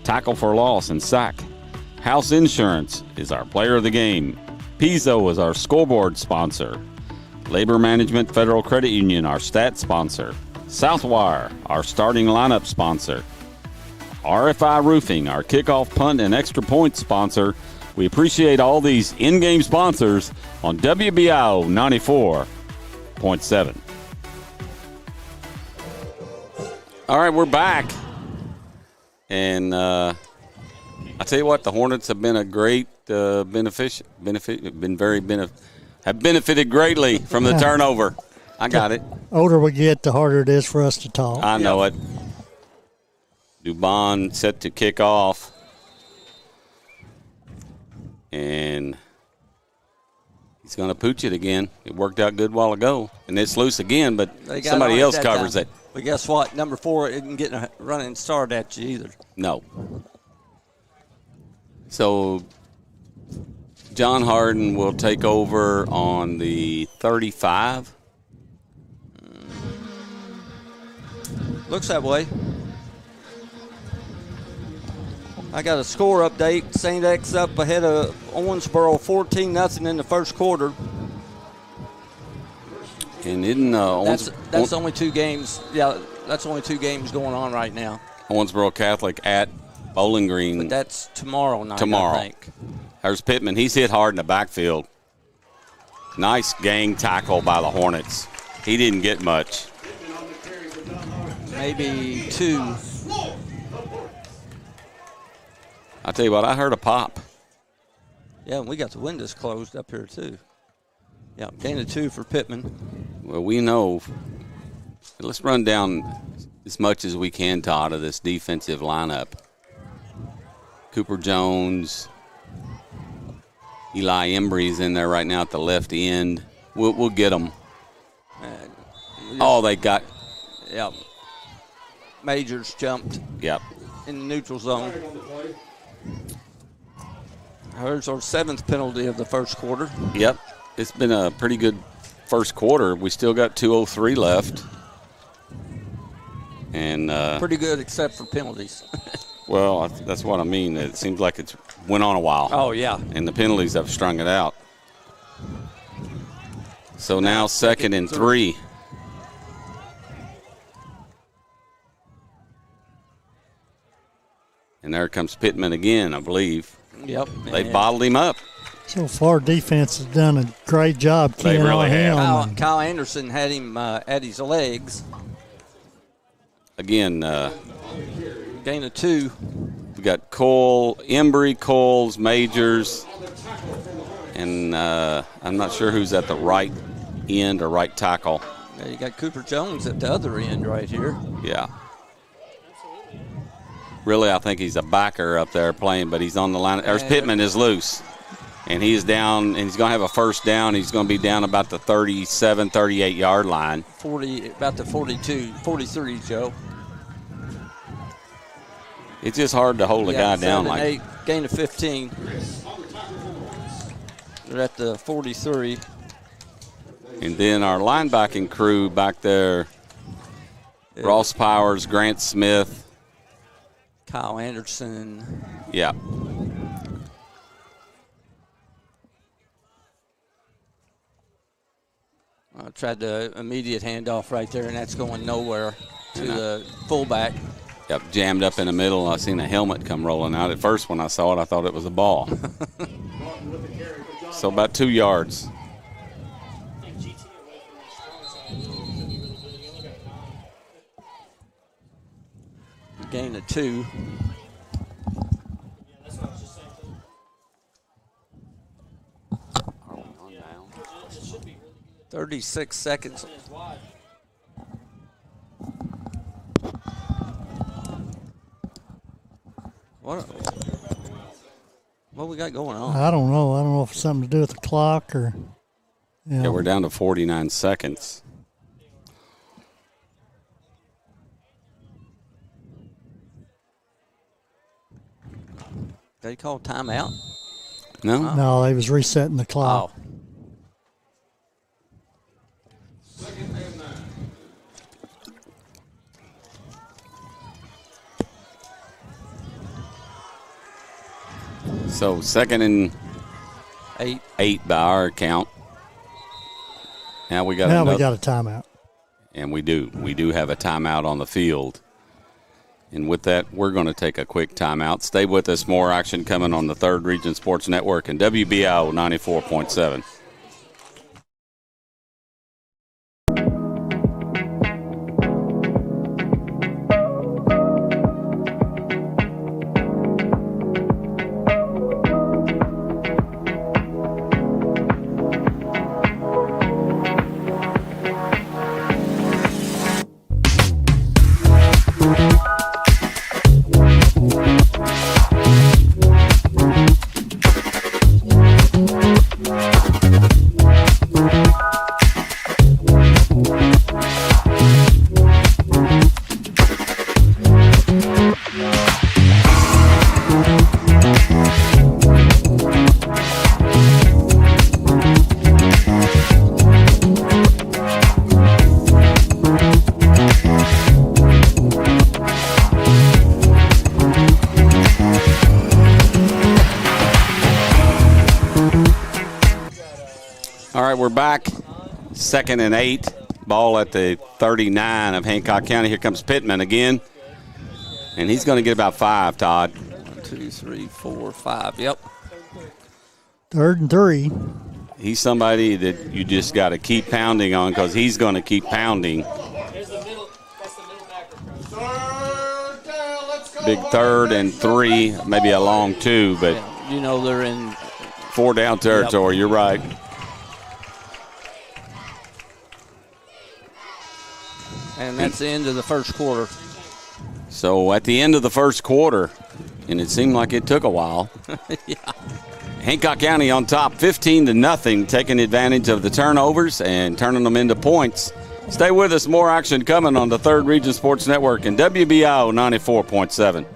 Tackle for Loss and Sack; House Insurance is our player of the game; Pizzo is our scoreboard sponsor; Labor Management Federal Credit Union, our stat sponsor; Southwire, our starting lineup sponsor; RFI Roofing, our kickoff, punt, and extra point sponsor. We appreciate all these in-game sponsors on WBIO 94.7. All right, we're back. And I tell you what, the Hornets have been a great have benefited greatly from the turnover. I got it. Older we get, the harder it is for us to talk. I know it. Dubon set to kick off. And he's going to pooch it again. It worked out good a while ago. And it's loose again, but somebody else covers it. But guess what? Number 4 isn't getting a running start at you either. No. So John Hardin will take over on the 35. Looks that way. I got a score update. St. X up ahead of Owensboro 14-0 in the first quarter. And isn't that's only 2 games. Yeah, that's only 2 games going on right now. Owensboro Catholic at Bowling Green. But that's tomorrow night, tomorrow. I think. There's Pittman. He's hit hard in the backfield. Nice gang tackle by the Hornets. He didn't get much. Maybe 2. I'll tell you what, I heard a pop. Yeah, we got the windows closed up here, too. Yeah, gain of 2 for Pittman. Well, we know. Let's run down as much as we can, Todd, of this defensive lineup. Cooper Jones, Eli Embry's in there right now at the left end. We'll get them. They got. Yeah. Majors jumped. Yep. In the neutral zone. There's our 7th penalty of the first quarter. Yep. It's been a pretty good first quarter. We still got 2:03 left. And pretty good except for penalties. Well, that's what I mean. It seems like it's went on a while. Oh, yeah. And the penalties have strung it out. So now 2nd and 3. And there comes Pittman again, I believe. Yep. They bottled him up. So far, defense has done a great job. They really have. Kyle Anderson had him at his legs. Again, gain of 2. We got Cole, Embry, Coles, Majors, And I'm not sure who's at the right end or right tackle. Yeah, you got Cooper Jones at the other end right here. Yeah. Really, I think he's a backer up there playing, but he's on the line. There's Pittman is loose. And he's down, and he's going to have a first down. He's going to be down about the 37, 38-yard line. About the 42, 43, Joe. It's just hard to hold a guy down like 8, gain of 15. They're at the 43. And then our linebacking crew back there, Ross Powers, Grant Smith. Kyle Anderson. Yeah. I tried the immediate handoff right there, and that's going nowhere to the fullback. Yep, jammed up in the middle. I seen a helmet come rolling out. At first, when I saw it, I thought it was a ball. So about 2 yards. Gain of 2. 36 seconds. What we got going on? I don't know. I don't know if it's something to do with the clock or. Yeah, we're down to 49 seconds. They call timeout? No? No, they was resetting the clock. Oh. So 2nd and 8 by our count. Now we got we got a timeout. And we do. We do have a timeout on the field. And with that, we're going to take a quick timeout. Stay with us. More action coming on the 3rd Region Sports Network and WBIO 94.7. We're back. 2nd and 8. Ball at the 39 of Hancock County. Here comes Pittman again. And he's going to get about 5, Todd. 1, 2, 3, 4, 5. Yep. 3rd and 3. He's somebody that you just got to keep pounding on because he's going to keep pounding. There's the middle. That's the middle backer. Big 3rd and 3. Maybe a long 2, but you know they're in 4 down territory. Yep. You're right. And that's the end of the first quarter. So at the end of the first quarter, and it seemed like it took a while. Yeah. Hancock County on top, 15-0, taking advantage of the turnovers and turning them into points. Stay with us. More action coming on the 3rd Region Sports Network and WBIO 94.7.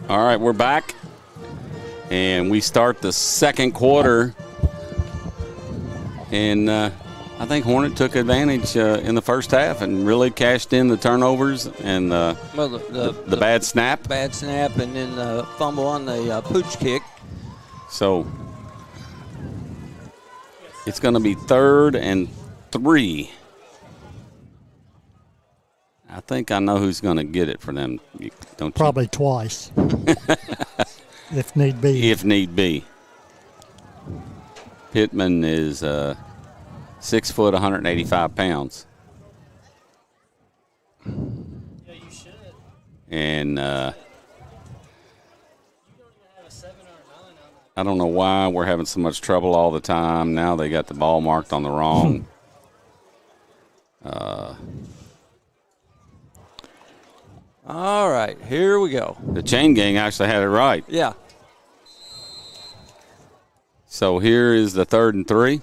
All right, we're back. And we start the second quarter. And I think Hornet took advantage in the first half and really cashed in the turnovers and the bad snap. Bad snap and then the fumble on the pooch kick. So it's going to be 3rd and 3. I think I know who's going to get it for them. Don't Probably twice, if need be. If need be. Pittman is 6 foot, 185 pounds. Yeah, you should. And You don't even have a 7 or a 9 on that. I don't know why we're having so much trouble all the time. Now they got the ball marked on the wrong. All right, here we go. The chain gang actually had it right. Yeah. So here is the 3rd and 3.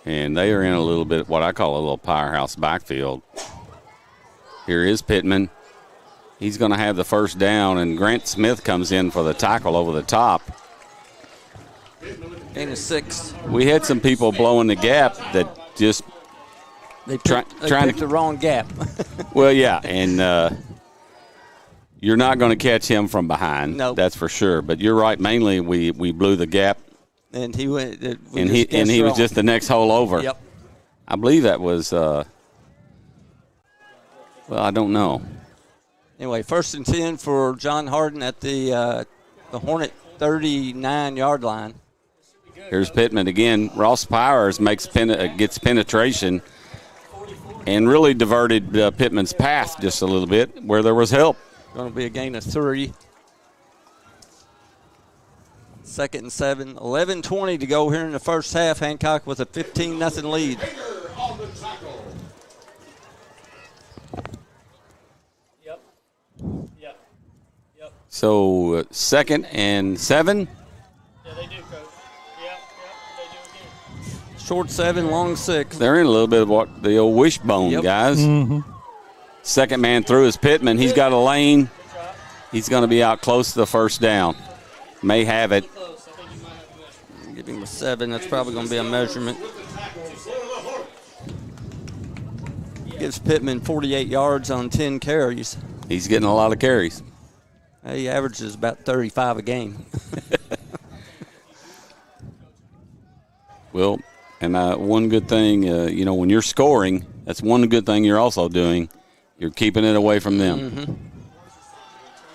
And they are in a little bit, what I call a little powerhouse backfield. Here is Pittman. He's going to have the first down, and Grant Smith comes in for the tackle over the top. Gain of 6. We had some people blowing the gap that just They picked the wrong gap. Well, yeah, and you're not going to catch him from behind. Nope. That's for sure. But you're right. Mainly, we blew the gap, And he went. he was just the next hole over. Yep. I believe that was. Well, I don't know. Anyway, 1st and 10 for John Hardin at the Hornet 39-yard line. Here's Pittman again. Ross Powers gets penetration and really diverted Pittman's path just a little bit where there was help. Going to be a gain of 3. 2nd and 7. 11:20 to go here in the first half. Hancock with a 15-0 lead. Yep. Yep. Yep. So 2nd and 7. Yeah, they do, Coach. Yep. They do again. Short 7, long 6. They're in a little bit of what the old wishbone, Yep. guys. Mm-hmm. Second man through is Pittman. He's got a lane. He's going to be out close to the first down. May have it. Close. I think you might have to measure. Give him a 7. That's probably going to be a measurement. Gives Pittman 48 yards on 10 carries. He's getting a lot of carries. He averages about 35 a game. Well, and one good thing, when you're scoring, that's one good thing you're also doing. You're keeping it away from them. Mm-hmm.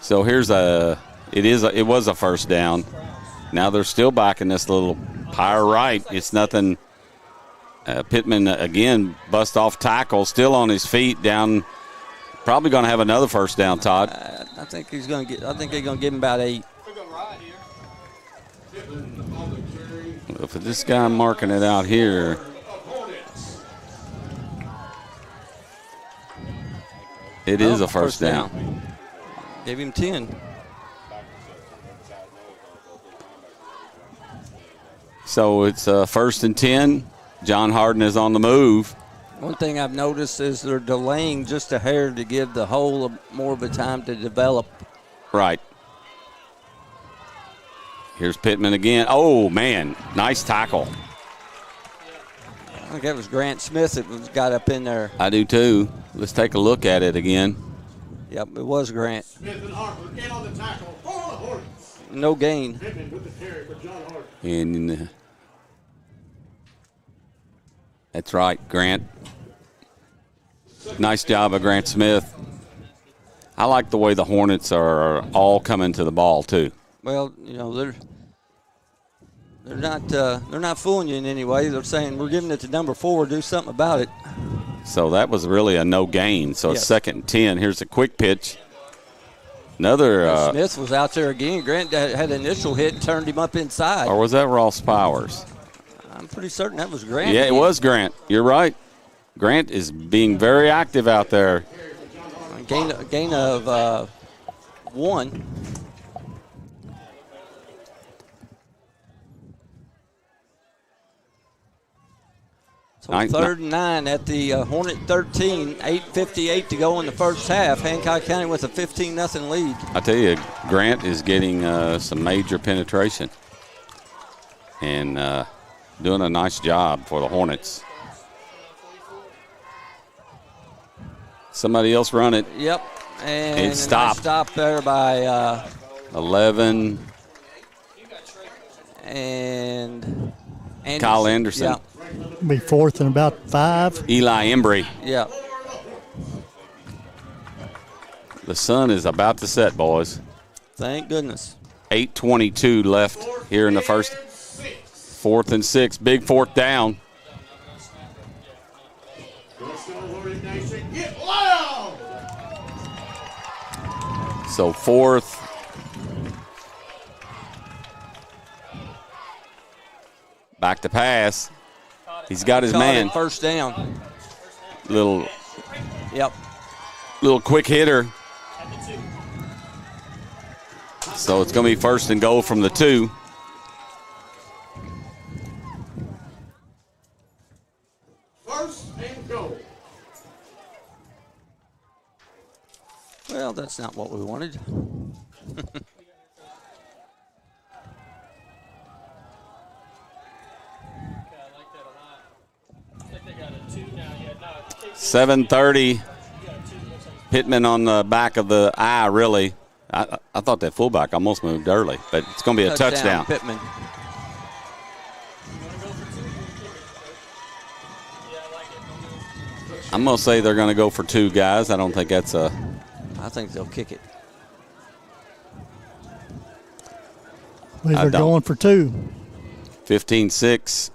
So here's it was a first down. Now they're still back in this little power right. It's nothing. Pittman again bust off tackle, still on his feet down. Probably going to have another first down, Todd. I think he's going to get. I think they're going to give him about 8. If this guy marking it out here, it is a first down. Gave him 10. So it's 1st and 10. John Hardin is on the move. One thing I've noticed is they're delaying just a hair to give the hole more of a time to develop. Right. Here's Pittman again. Oh, man. Nice tackle. I think that was Grant Smith that got up in there. I do, too. Let's take a look at it again. Yep, it was Grant. Smith and Harper in on the tackle for the Hornets. No gain. Pittman with the carry for John Hardin. And that's right, Grant. Nice job of Grant Smith. I like the way the Hornets are all coming to the ball, too. Well, they're not fooling you in any way. They're saying we're giving it to number 4. Do something about it. So that was really a no gain. So Yes. it's 2nd and 10. Here's a quick pitch. Another. Smith was out there again. Grant had an initial hit and turned him up inside. Or was that Ross Powers? I'm pretty certain that was Grant. Yeah, it was Grant. You're right. Grant is being very active out there. Gain of 1. So 3rd and 9 at the Hornet 13, 8:58 to go in the first half. Hancock County with a 15-0 lead. I tell you, Grant is getting some major penetration and doing a nice job for the Hornets. Somebody else run it. Yep. And it stopped. Stop there by 11. And Kyle Anderson. Yeah. Be 4th and about 5. Eli Embry. Yeah. The sun is about to set, boys. Thank goodness. 8:22 left here in the first. 4th and 6. Big 4th down. So 4th. Back to pass. He's got his man. First down. Little quick hitter. So it's going to be 1st and goal from the 2. First and goal. Well, that's not what we wanted. $7:30. Pittman on the back of the eye, really. I thought that fullback almost moved early, but it's going to be a touchdown. Pittman. I'm going to say they're going to go for 2 guys. I don't think that's a. I think they'll kick it. They're going for 2. 15-6.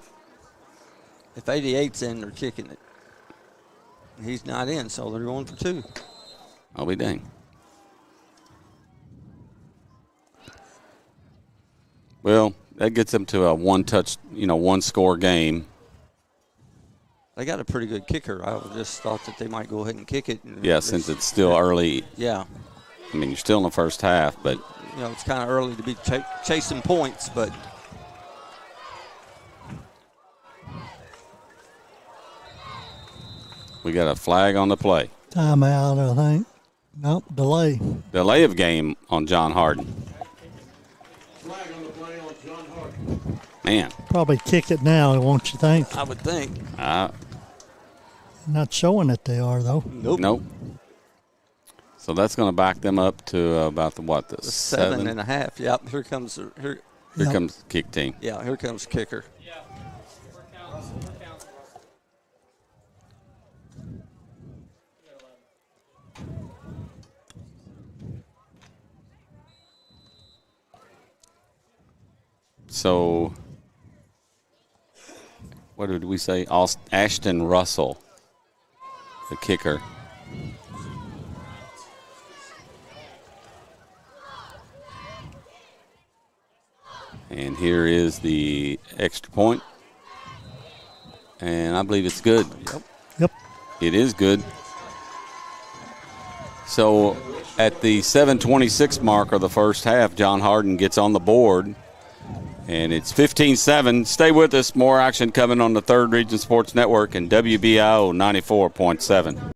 If 88's in, they're kicking it. He's not in, so they're going for 2. I'll be dang. Well, that gets them to a one-score game. They got a pretty good kicker. I just thought that they might go ahead and kick it. Yeah, since it's still early. Yeah. I mean, you're still in the first half, but. It's kind of early to be chasing points, but. We got a flag on the play. Timeout, I think. Nope, delay. Delay of game on John Hardin. Flag on the play on John Hardin. Man. Probably kick it now, won't you think? I would think. Not showing that they are, though. Nope. So that's going to back them up to about the 7.5. Yep. Here comes Here comes the kick team. Yeah, here comes kicker. So, what did we say? Ashton Russell, the kicker. And here is the extra point. And I believe it's good. Yep. It is good. So, at the 7:26 mark of the first half, John Hardin gets on the board. And it's 15-7. Stay with us. More action coming on the 3rd Region Sports Network and WBIO 94.7.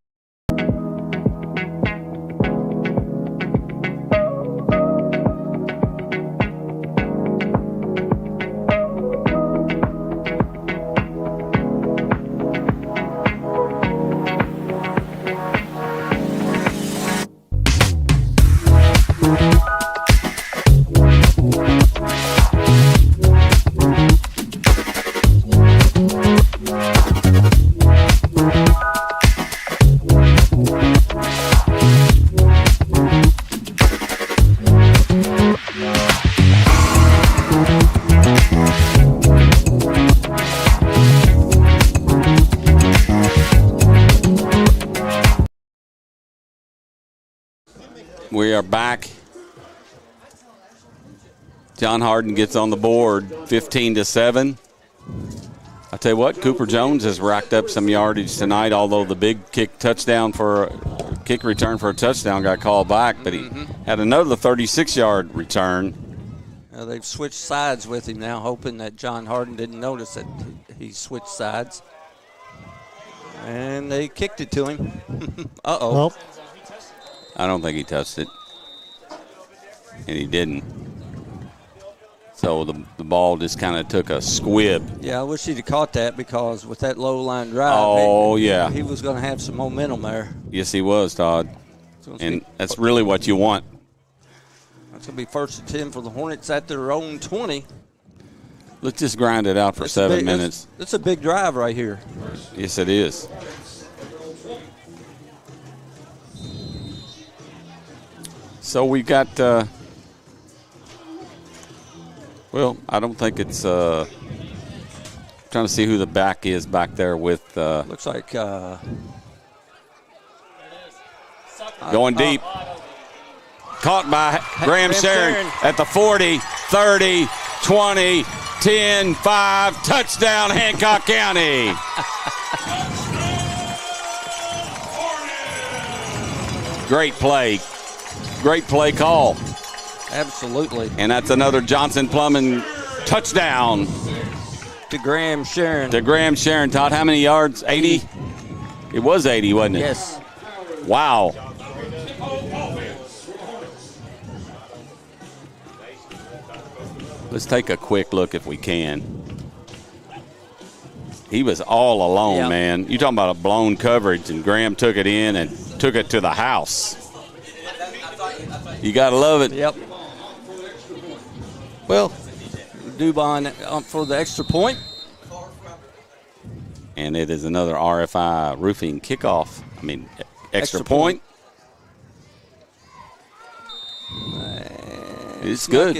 We are back. John Hardin gets on the board 15-7. I tell you what, Cooper Jones has racked up some yardage tonight, although the big kick return for a touchdown got called back, but he had another 36-yard return. They've switched sides with him now, hoping that John Hardin didn't notice that he switched sides. And they kicked it to him. Uh-oh. Well, I don't think he touched it. And he didn't. So the ball just kind of took a squib. Yeah, I wish he'd have caught that because with that low line drive, he was going to have some momentum there. Yes, he was, Todd. And that's really what you want. That's going to be 1st and 10 for the Hornets at their own 20. Let's just grind it out for 7 minutes. That's a big drive right here. Yes, it is. So we've got, well, I don't think it's, trying to see who the back is back there with. Looks like. Going deep. Caught by Graham Sharon at the 40, 30, 20, 10, 5. Touchdown, Hancock County. Great play. Great play call. Absolutely. And that's another Johnson Plumbing touchdown. To Graham Sharon. To Graham Sharon. Todd, how many yards? 80? It was 80, wasn't it? Yes. Wow. Let's take a quick look if we can. He was all alone, man. You talking about a blown coverage, and Graham took it in and took it to the house. You got to love it. Yep. Well, Dubon for the extra point. And it is another RFI roofing kickoff. Extra point. It's good.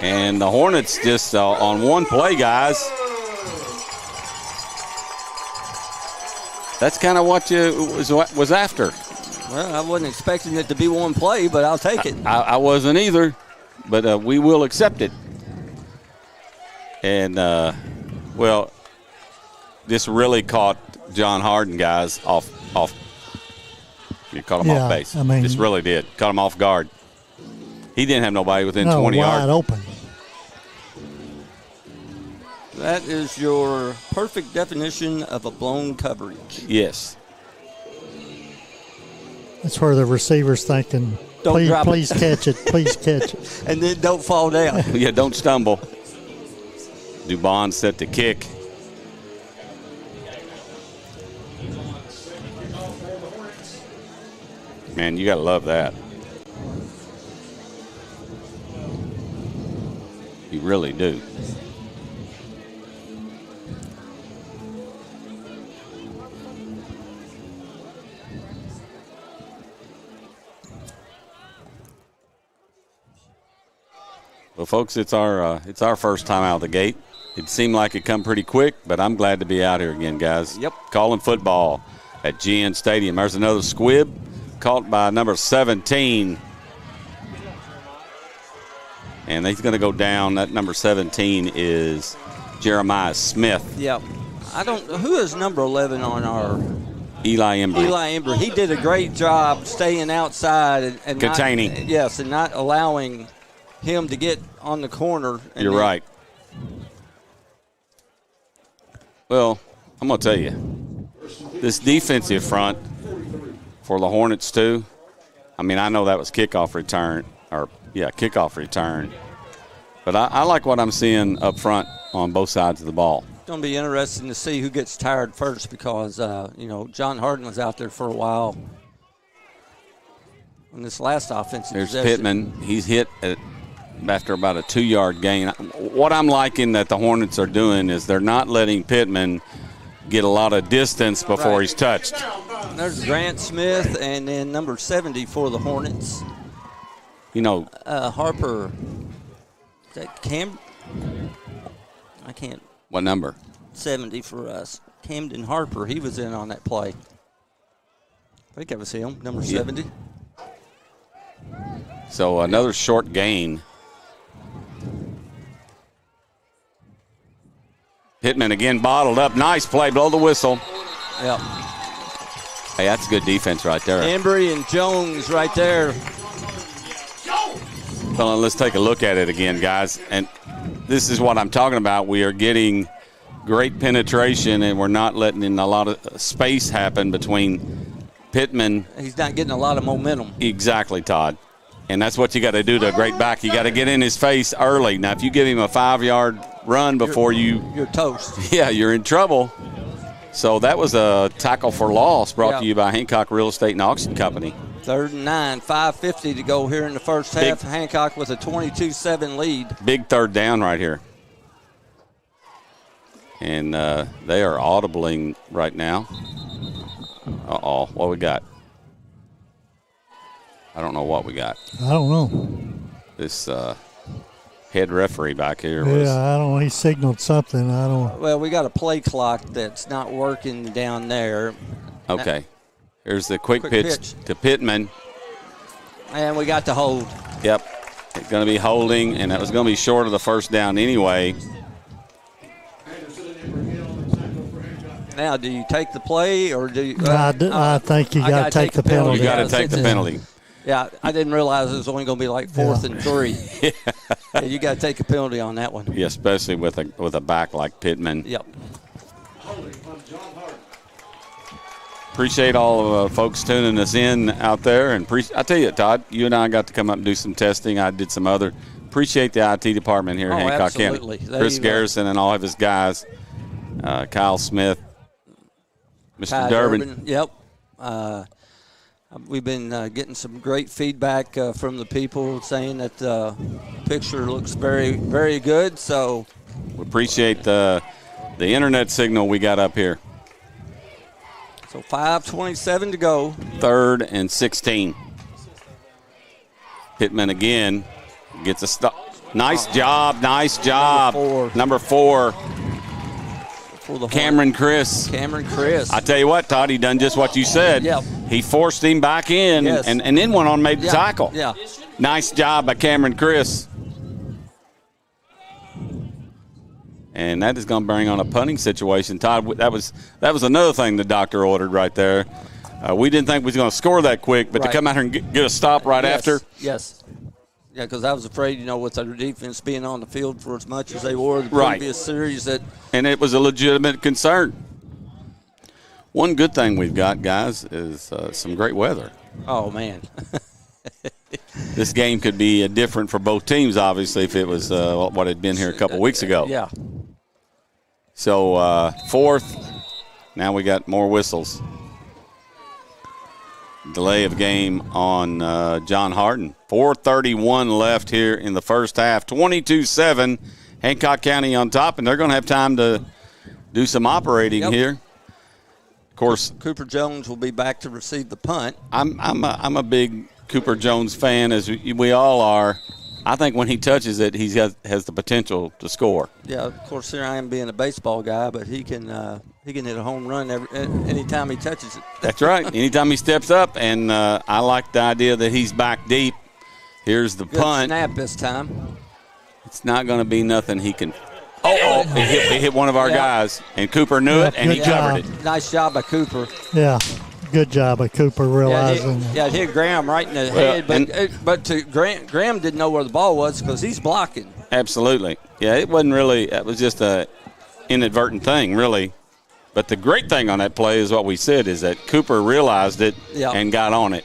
And the Hornets just on one play, guys. That's kind of what you was after. Well, I wasn't expecting it to be one play, but I'll take it. I wasn't either, but we will accept it. And, well, this really caught John Hardin, guys, off. You caught him off base. This really did. Caught him off guard. He didn't have nobody within 20 yards. Wide open. That is your perfect definition of a blown coverage. Yes. That's where the receiver's thinking, please catch it, please catch it. And then don't fall down. Yeah, don't stumble. Dubon set to kick. Man, you got to love that. You really do. Well, folks, it's our first time out of the gate. It seemed like it come pretty quick, but I'm glad to be out here again, guys. Yep. Calling football at GN Stadium. There's another squib caught by number 17. And he's going to go down. That number 17 is Jeremiah Smith. Yep. Who is number 11 on our? Eli Embry. Eli Embry. He did a great job staying outside and containing. And not allowing him to get on the corner. You're right. Well, I'm going to tell you, this defensive front for the Hornets too, I know that was kickoff return. But I like what I'm seeing up front on both sides of the ball. It's going to be interesting to see who gets tired first because, John Hardin was out there for a while on this last offensive There's possession. Pittman. He's hit after about a 2-yard gain. What I'm liking that the Hornets are doing is they're not letting Pittman get a lot of distance before he's touched. There's Grant Smith and then number 70 for the Hornets. Harper. Is that Cam? I can't. What number? 70 for us. Camden Harper. He was in on that play. I think that was him, number 70. So another short gain. Pittman again bottled up. Nice play. Blow the whistle. Yep. Hey, that's good defense right there. Embry and Jones right there. Well, let's take a look at it again, guys. And this is what I'm talking about. We are getting great penetration, and we're not letting a lot of space happen between Pittman. He's not getting a lot of momentum. Exactly, Todd. And that's what you got to do to a great back. You got to get in his face early. Now, if you give him a 5-yard run before you're toast. Yeah, you're in trouble. So that was a tackle for loss brought to you by Hancock Real Estate and Auction Company. 3rd and 9, 5:50 to go here in the first half. Hancock with a 22-7 lead. Big 3rd down right here. And they are audibling right now. Uh-oh, what we got? I don't know what we got. I don't know. This head referee back here I don't know. He signaled something. I don't. Well, we got a play clock that's not working down there. Okay. Here's the quick pitch to Pittman. And we got the hold. Yep. It's going to be holding, and that was going to be short of the first down anyway. Now, do you take the play or do you? I think you got to take the penalty. You got to take the penalty. Yeah, I didn't realize it was only going to be like 4th and 3. Yeah, you got to take a penalty on that one. Yeah, especially with a back like Pittman. Yep. Appreciate all of folks tuning us in out there. And I tell you, Todd, you and I got to come up and do some testing. I did some other. Appreciate the IT department here in Hancock absolutely. County. Chris Garrison and all of his guys. Kyle Smith. Mr. Durbin. Yep. We've been getting some great feedback from the people saying that the picture looks very, very good. So we appreciate the internet signal we got up here. So 5:27 to go. 3rd and 16. Pittman again gets a stop. Nice job. Number 4. Cameron Chris. I tell you what, Todd, he done just what you said. Yep. He forced him back in and then went on and made the tackle. Yeah. Nice job by Cameron Chris. And that is going to bring on a punting situation. Todd, that was another thing the doctor ordered right there. We didn't think we was going to score that quick, but to come out here and get a stop right after. Yes. Yeah, because I was afraid, with their defense being on the field for as much as they were the previous series. And it was a legitimate concern. One good thing we've got, guys, is some great weather. Oh, man. This game could be different for both teams, obviously, if it was what had been here a couple weeks ago. Yeah. So, 4th, now we got more whistles. Delay of game on John Hardin. 4:31 left here in the first half. 22-7, Hancock County on top, and they're going to have time to do some operating here. Of course, Cooper Jones will be back to receive the punt. I'm a big Cooper Jones fan, as we all are. I think when he touches it, he has the potential to score. Yeah, of course, here I am being a baseball guy, but he can hit a home run anytime he touches it. That's right. Anytime he steps up, and I like the idea that he's back deep. Here's the punt. Snap this time. It's not going to be nothing he can. It hit one of our guys, and Cooper knew it, and he covered it. Nice job by Cooper. Yeah, good job by Cooper realizing. It hit Graham right in the head, but Graham didn't know where the ball was because he's blocking. Absolutely. Yeah, it wasn't really. That was just a inadvertent thing, really. But the great thing on that play is what we said is that Cooper realized it and got on it.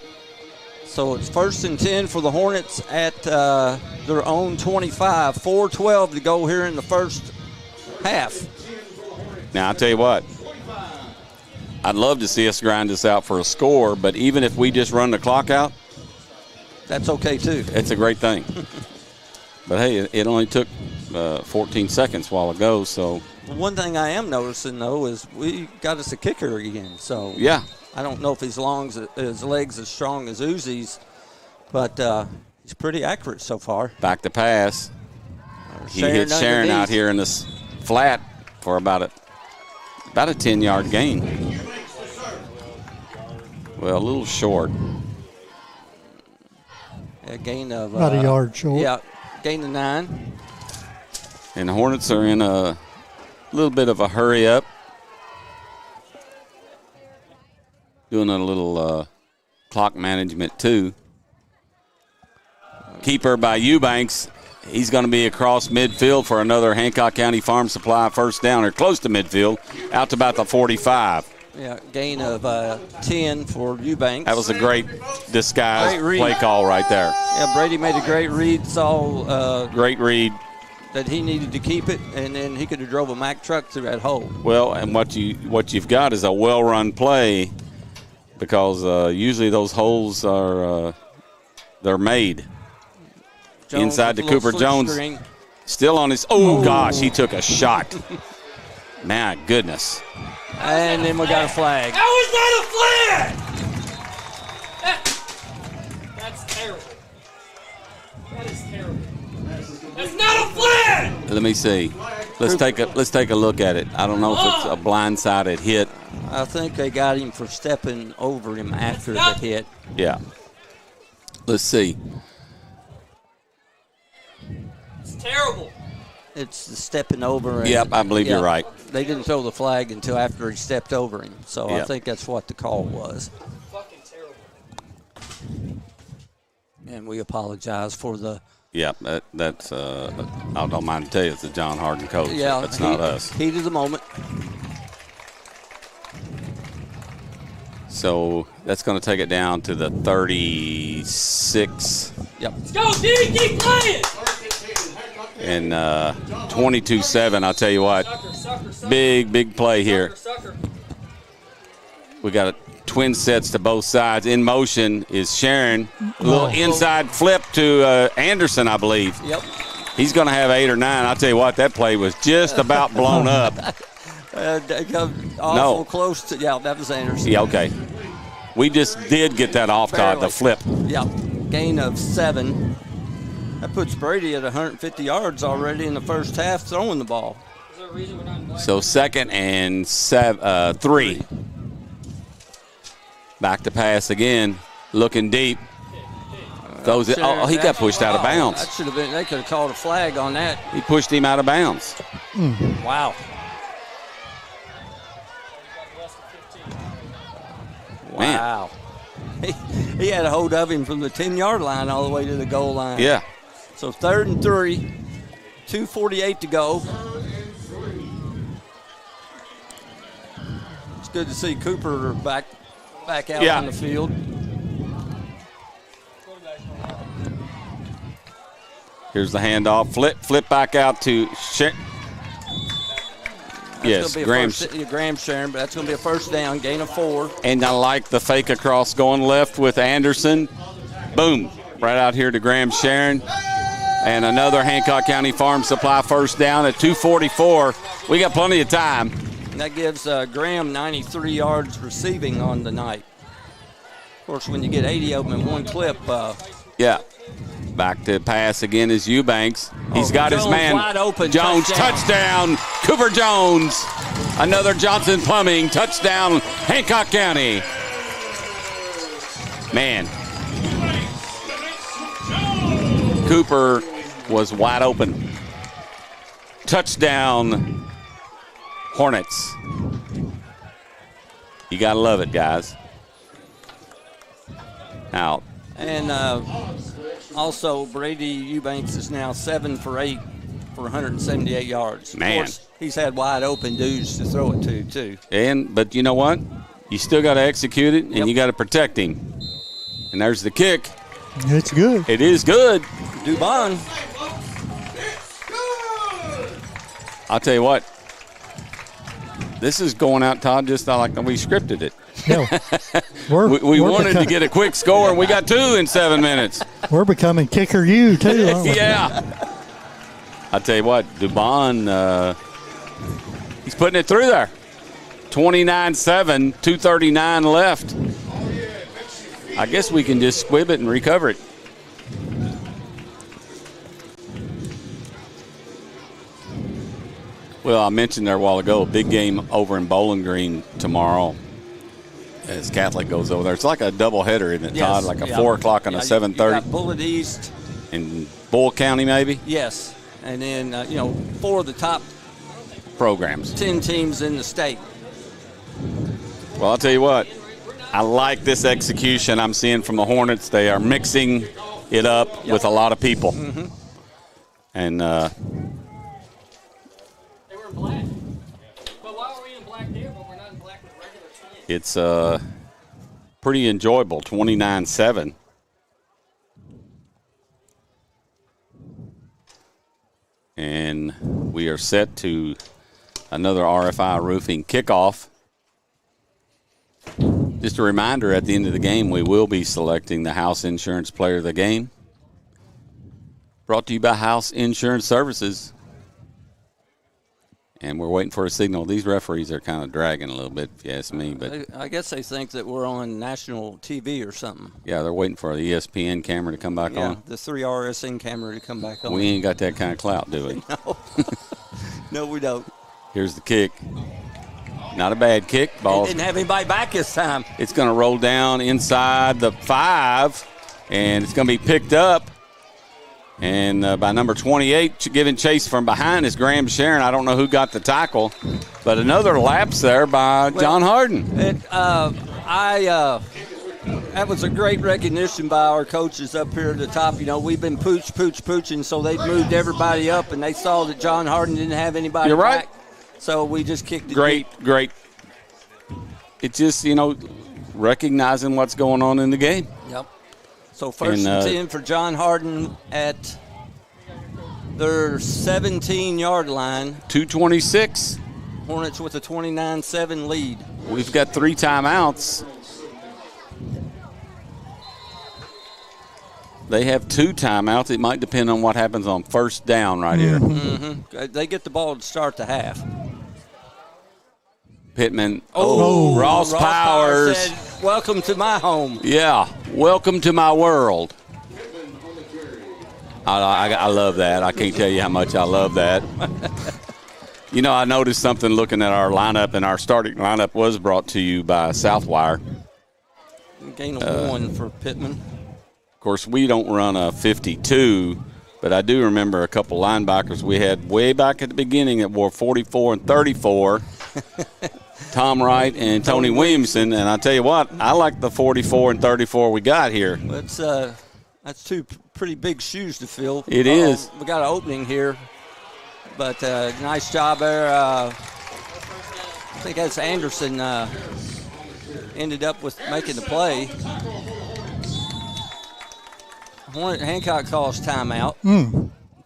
So it's 1st and 10 for the Hornets at their own 25. 4:12 to go here in the first half. Now, I'll tell you what. I'd love to see us grind this out for a score, but even if we just run the clock out, that's okay too. It's a great thing. But, hey, it only took 14 seconds a while ago, so. One thing I am noticing, though, is we got us a kicker again. So yeah, I don't know if his legs as strong as Uzi's, but he's pretty accurate so far. Back to pass. He hit Sharon out here in this flat for about a 10-yard gain. Well, a little short. A gain of about a yard short. Yeah, gain of 9. And the Hornets are in a little bit of a hurry up. Doing a little clock management, too. Keeper by Eubanks. He's going to be across midfield for another Hancock County Farm Supply first down, or close to midfield, out to about the 45. Yeah, gain of 10 for Eubanks. That was a great disguised play call right there. Yeah, Brady made a great read, saw great read that he needed to keep it, and then he could have drove a Mack truck through that hole. Well, and what you've got is a well-run play, because usually those holes are they're made inside the Cooper Jones. Screen. Still on his. Oh gosh, he took a shot. My goodness. And then we got a flag. That was not a flag! That's terrible. That is terrible. That's not a flag! Let me see. Let's take a look at it. I don't know if it's a blindsided hit. I think they got him for stepping over him after the hit. Yeah. Let's see. It's terrible. It's the stepping over. Yep, I believe you're right. They didn't throw the flag until after he stepped over him. So Yep. I think that's what the call was. Fucking terrible. And we apologize for the. Yeah, that's. I don't mind to tell you, it's the John Hardin coach. Yeah, that's not us. Heat of the moment. So that's going to take it down to the 36. Yep. Let's go, D. Keep playing. And 22-7. I'll tell you what. Sucker. Big play here. Sucker. We got twin sets to both sides. In motion is Sharon. A little inside flip to Anderson, I believe. Yep. He's going to have 8 or 9. I'll tell you what, that play was just about blown up. Awful close to. Yeah, that was Anderson. Yeah, okay. We just did get that off, Todd, the flip. Yeah, gain of 7. That puts Brady at 150 yards already in the first half throwing the ball. Is there a reason we're not So 2nd and 3. Back to pass again, looking deep. Throws it. Oh, he got pushed out of bounds. That should have been. They could have called a flag on that. He pushed him out of bounds. Wow. Man. Wow. He had a hold of him from the 10-yard line all the way to the goal line. Yeah. So 3rd and 3, 2:48 to go. It's good to see Cooper back out on the field. Here's the handoff. Flip back out to Graham Sharon, but that's going to be a first down, gain of 4. And I like the fake across going left with Anderson. Boom. Right out here to Graham Sharon. And another Hancock County Farm Supply first down at 2:44. We got plenty of time. And that gives Graham 93 yards receiving on the night. Of course, when you get 80 of them in one clip. Yeah. Back to pass again is Eubanks. He's got Jones his man. Wide open. Jones, touchdown. Cooper Jones. Another Johnson Plumbing. Touchdown, Hancock County. Man. Cooper was wide open. Touchdown, Hornets. You got to love it, guys. Out. And also, Brady Eubanks is now 7 for 8 for 178 yards. Man. Of course, he's had wide open dudes to throw it to, too. But you know what? You still got to execute it, and you got to protect him. And there's the kick. It's good. It is good. Dubon. I'll tell you what. This is going out, Todd, just like we scripted it. No, we wanted to get a quick score, and we got 2 in 7 minutes. We're becoming kicker you, too, aren't we? Yeah. I'll tell you what, Dubon, he's putting it through there. 29-7, 2:39 left. I guess we can just squib it and recover it. Well, I mentioned there a while ago, a big game over in Bowling Green tomorrow as Catholic goes over there. It's like a doubleheader, isn't it, Todd? Like a 4 o'clock and a 7:30. You got Bullitt East. In Bull County, maybe? Yes. And then, 4 of the top programs. 10 teams in the state. Well, I'll tell you what. I like this execution I'm seeing from the Hornets. They are mixing it up with a lot of people. Mm-hmm. And They were in black. But why are we in black there when we're not in black with regular twins? it's pretty enjoyable, 29-7. And we are set to another RFI Roofing kickoff. Just a reminder, at the end of the game, we will be selecting the House Insurance Player of the Game. Brought to you by House Insurance Services. And we're waiting for a signal. These referees are kind of dragging a little bit, if you ask me. But I guess they think that we're on national TV or something. yeah, they're waiting for the ESPN camera to come back on. The 3RSN camera to come back on. We ain't got that kind of clout, do we? No. No, we don't. Here's the kick. Not a bad kick. Ball. Didn't have anybody back this time. It's going to roll down inside the 5, and it's going to be picked up. And by number 28, giving chase from behind is Graham Sharon. I don't know who got the tackle, but another lapse there by John Hardin. That was a great recognition by our coaches up here at the top. You know, we've been pooching, so they moved everybody up, and they saw that John Hardin didn't have anybody You're right. back. So we just kicked it. Great. It's just, recognizing what's going on in the game. Yep. So first and 10 for John Hardin at their 17-yard line. 2:26. Hornets with a 29-7 lead. We've got 3 timeouts. They have 2 timeouts. It might depend on what happens on first down right here. Mm-hmm. They get the ball to start the half. Pittman. Ross Powers. Said, welcome to my home. Yeah, welcome to my world. I love that. I can't tell you how much I love that. I noticed something looking at our lineup, and our starting lineup was brought to you by Southwire. Gain of 1 for Pittman. Of course, we don't run a 52, but I do remember a couple linebackers we had way back at the beginning that wore 44 and 34. Tom Wright and Tony Williamson, and I tell you what, I like the 44 and 34 we got here. That's 2 pretty big shoes to fill. It is. We got an opening here, but nice job there. I think that's Anderson ended up with making the play. Hancock calls timeout.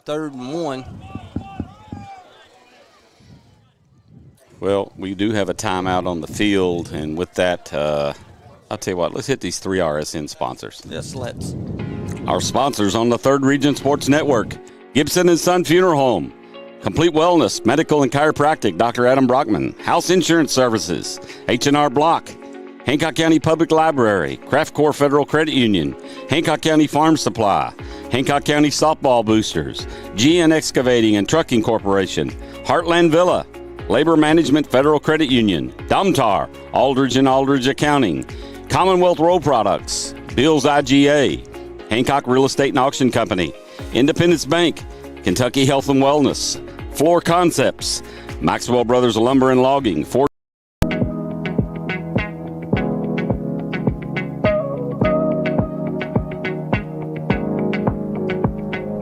3rd and 1. Well, we do have a timeout on the field, and with that, I'll tell you what, let's hit these 3 RSN sponsors. Yes, let's. Our sponsors on the 3rd Region Sports Network: Gibson & Son Funeral Home, Complete Wellness, Medical and Chiropractic, Dr. Adam Brockman, House Insurance Services, H&R Block, Hancock County Public Library, Kraft Corps Federal Credit Union, Hancock County Farm Supply, Hancock County Softball Boosters, GN Excavating and Trucking Corporation, Heartland Villa, Labor Management Federal Credit Union, Domtar, Aldridge and Aldridge Accounting, Commonwealth Road Products, Bills IGA, Hancock Real Estate and Auction Company, Independence Bank, Kentucky Health and Wellness, Floor Concepts, Maxwell Brothers Lumber and Logging, Ford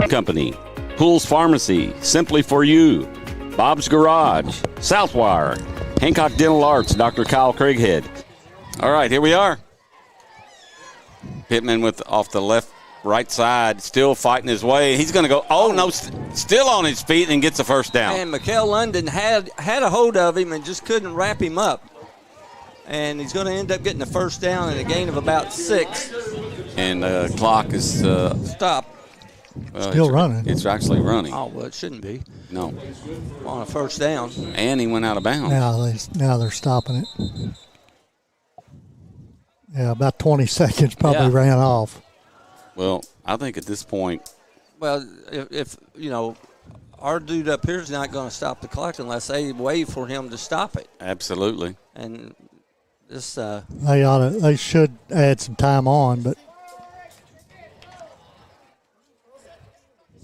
Company, Pools Pharmacy, Simply For You, Bob's Garage, Southwire, Hancock Dental Arts, Dr. Kyle Craighead. All right, here we are. Pittman with off the right side, still fighting his way. He's going to go, still on his feet and gets a first down. And Mikael London had a hold of him and just couldn't wrap him up. And he's going to end up getting a first down and a gain of about 6. And the clock is Stop. Well, Still running. It's actually running. Oh, well, it shouldn't be. No. On a first down. And he went out of bounds. Now they're stopping it. Yeah, about 20 seconds probably ran off. Well, I think at this point. Well, if our dude up here is not going to stop the clock unless they wait for him to stop it. Absolutely. And this. They should add some time on, but.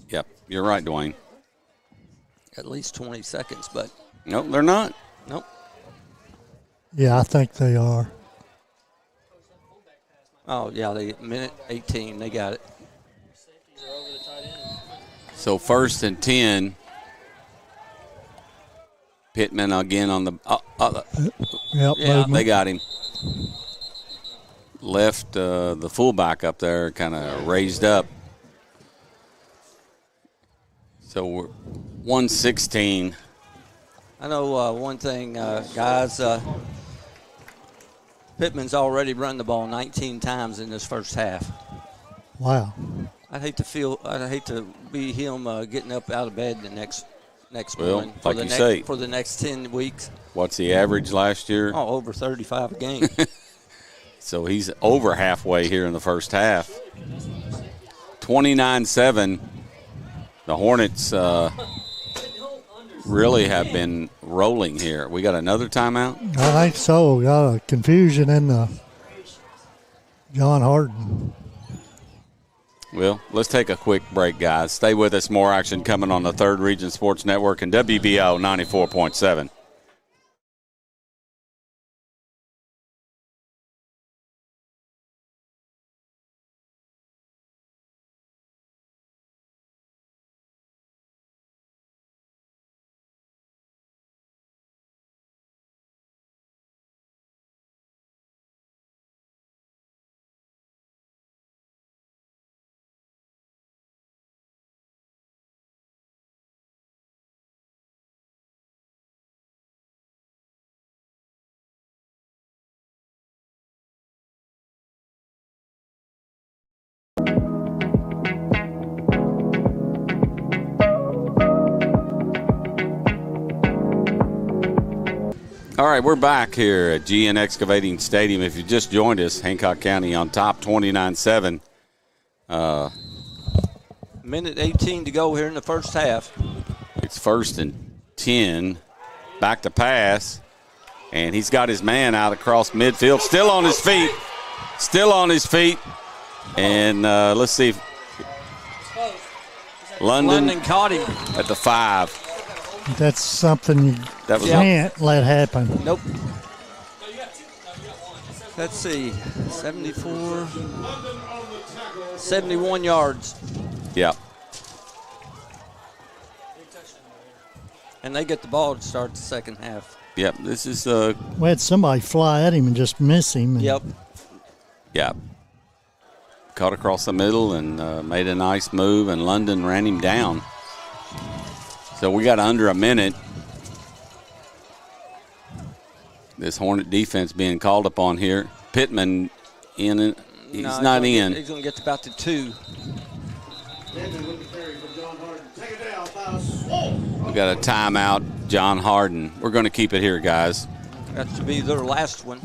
Yep, you're right, Dwayne. At least 20 seconds, but. Nope, they're not. Nope. Yeah, I think they are. Oh, yeah, minute 18. They got it. So 1st and 10. Pittman again on the. Yep, they got him. Left the fullback up there, kind of raised up. So we're 116. I know one thing, guys. Pittman's already run the ball 19 times in this first half. Wow. I'd hate to be him getting up out of bed the next well, morning like you say, for the next 10 weeks. What's the average last year? Oh, over 35 a game. So he's over halfway here in the first half. 29-7. The Hornets really have been rolling here. We got another timeout? I think so. We got a confusion in the John Hardin. Well, let's take a quick break, guys. Stay with us. More action coming on the Third Region Sports Network and WBO 94.7. All right, we're back here at GN Excavating Stadium. If you just joined us, Hancock County on top, 29-7. Minute 18 to go here in the first half. It's 1st and 10. Back to pass. And he's got his man out across midfield. Still on his feet. Still on his feet. And let's see if London caught him at the 5. That's something you can't let happen. Nope. Let's see. 74, 71 yards. Yeah. And they get the ball to start the second half. Yep, this is We had somebody fly at him and just miss him. Yep. Yeah. Caught across the middle and made a nice move, and London ran him down. So we got under a minute. This Hornet defense being called upon here. Pittman in it. He's not in. He's going to get about the 2. We got a timeout, John Hardin. We're going to keep it here, guys. That should be their last one.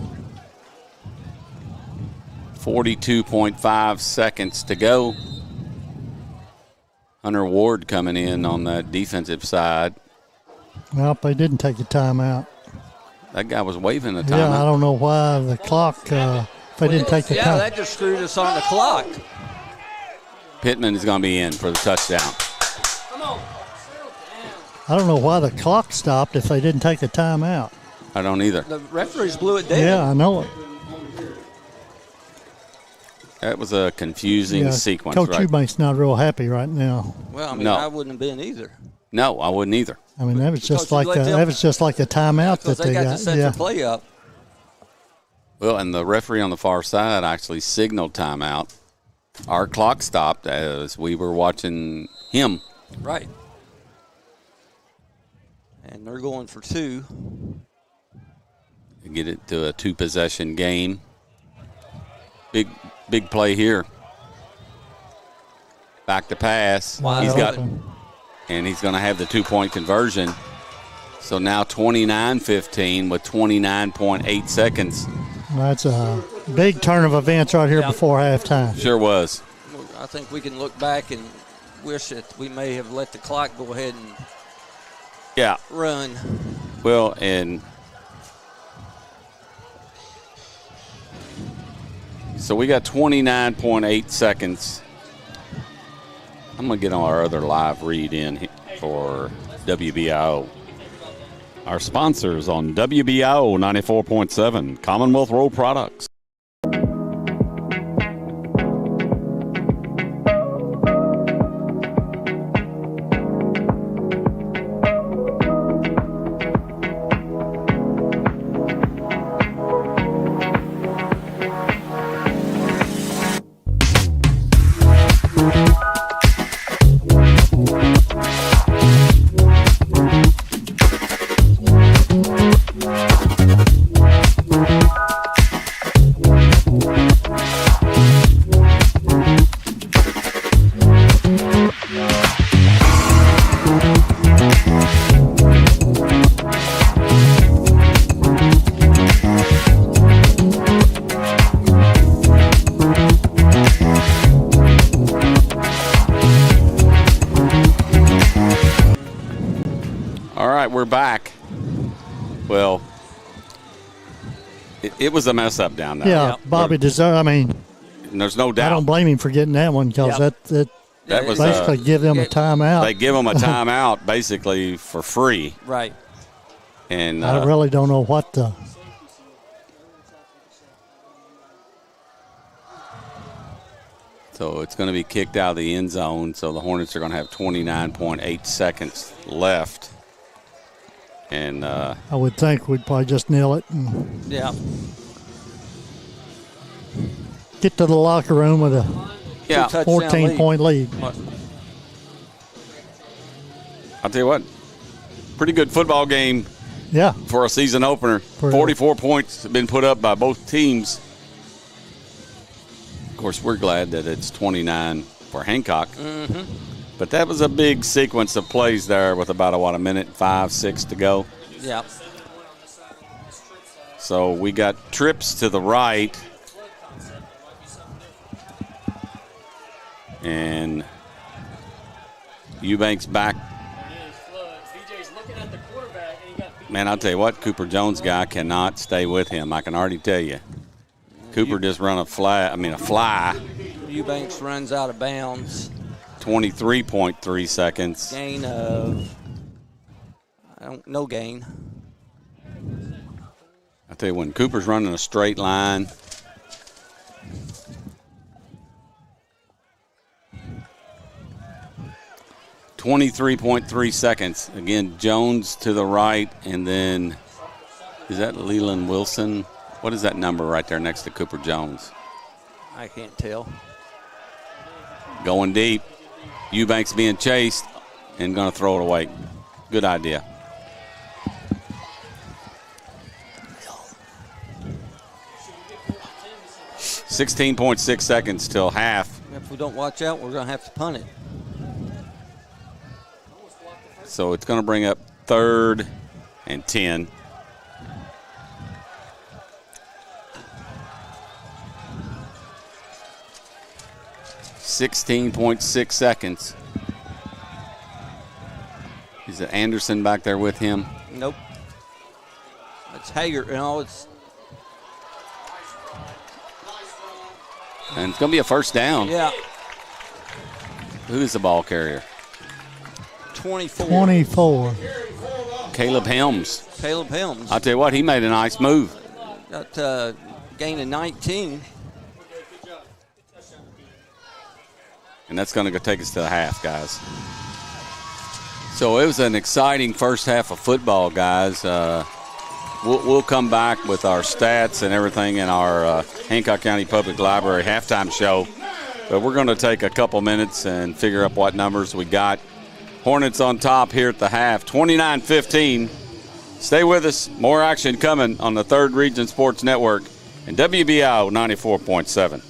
42.5 seconds to go. Hunter Ward coming in on that defensive side. Well, they didn't take a timeout. That guy was waving a timeout. Yeah, I don't know why the clock, if they didn't take the time. Yeah, that just screwed us on the clock. Pittman is going to be in for the touchdown. Come on. I don't know why the clock stopped if they didn't take a timeout. I don't either. The referees blew it down. Yeah, I know it. That was a confusing sequence, Coach right? Eubank's not real happy right now. Well, I mean, No. I wouldn't have been either. No, I wouldn't either. I mean, that was just Coach, like you let them- a timeout Because that they got got. to set Yeah, the play up. Well, and the referee on the far side actually signaled timeout. Our clock stopped as we were watching him. Right. And they're going for 2. Get it to a 2-possession game. Big play here. Back to pass. Wide He's got, open. and he's going to have the 2-point conversion. So now 29-15 with 29.8 seconds. that's a big turn of events right here before halftime. Sure was. I think we can look back and wish that we may have let the clock go ahead and run. Well, and so we got 29.8 seconds. I'm going to get on our other live read in for WBIO. Our sponsors on WBIO 94.7, Commonwealth Road Products. back. Well, it was a mess up down there. Yeah, Bobby deserved. I mean, there's no doubt. I don't blame him for getting that one because that was basically give them a timeout. They give them a timeout basically for free. Right. And I really don't know what the. So it's going to be kicked out of the end zone. So the Hornets are going to have 29.8 seconds left. And I would think we'd probably just nail it. And yeah. Get to the locker room with a 14-point lead. I'll tell you what, pretty good football game. Yeah. For a season opener. 44 points have been put up by both teams. Of course, we're glad that it's 29 for Hancock. Mm-hmm. But that was a big sequence of plays there with about, a minute 5-6 to go. Yeah. So we got trips to the right. And Eubanks back. Man, I'll tell you what, Cooper Jones guy cannot stay with him. I can already tell you. Cooper just run a fly. Eubanks runs out of bounds. 23.3 seconds. Gain of, no gain. I tell you, when Cooper's running a straight line, .3 seconds. Again, Jones to the right, and then is that Leland Wilson? What is that number right there next to Cooper Jones? I can't tell. Going deep. Eubanks being chased and going to throw it away. Good idea. .6 seconds till half. If we don't watch out, we're going to have to punt it. So it's going to bring up 3rd and 10. .6 seconds. Is it Anderson back there with him? Nope. It's Hager. It's. And it's going to be a first down. Yeah. Who's the ball carrier? 24. Caleb Helms. Helms. I'll tell you what, he made a nice move. Got gain of 19. And that's going to take us to the half, guys. So it was an exciting first half of football, guys. We'll come back with our stats and everything in our Hancock County Public Library halftime show. But we're going to take a couple minutes and figure out what numbers we got. Hornets on top here at the half, 29-15. Stay with us. More action coming on the 3rd Region Sports Network and WBIO 94.7.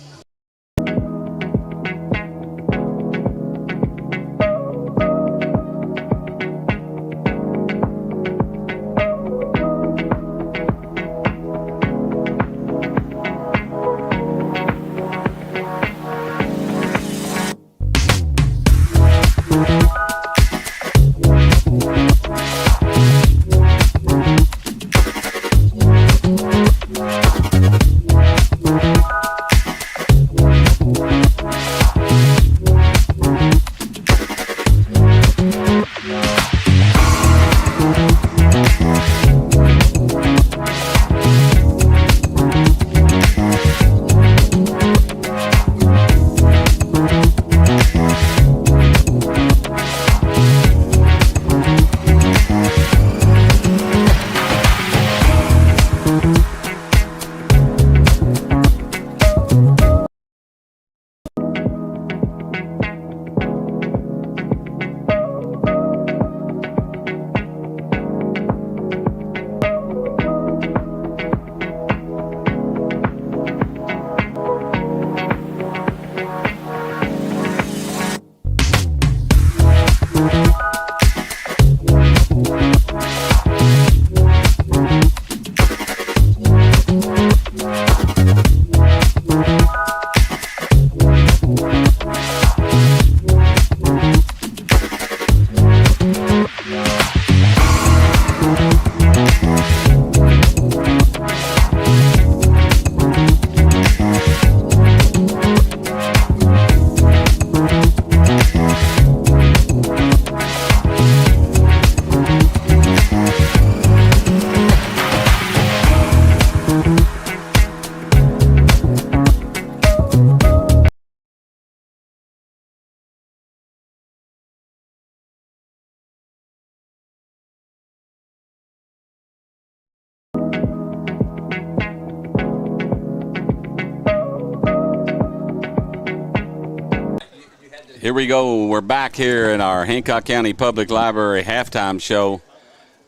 here we go. We're back here in our Hancock County Public Library halftime show.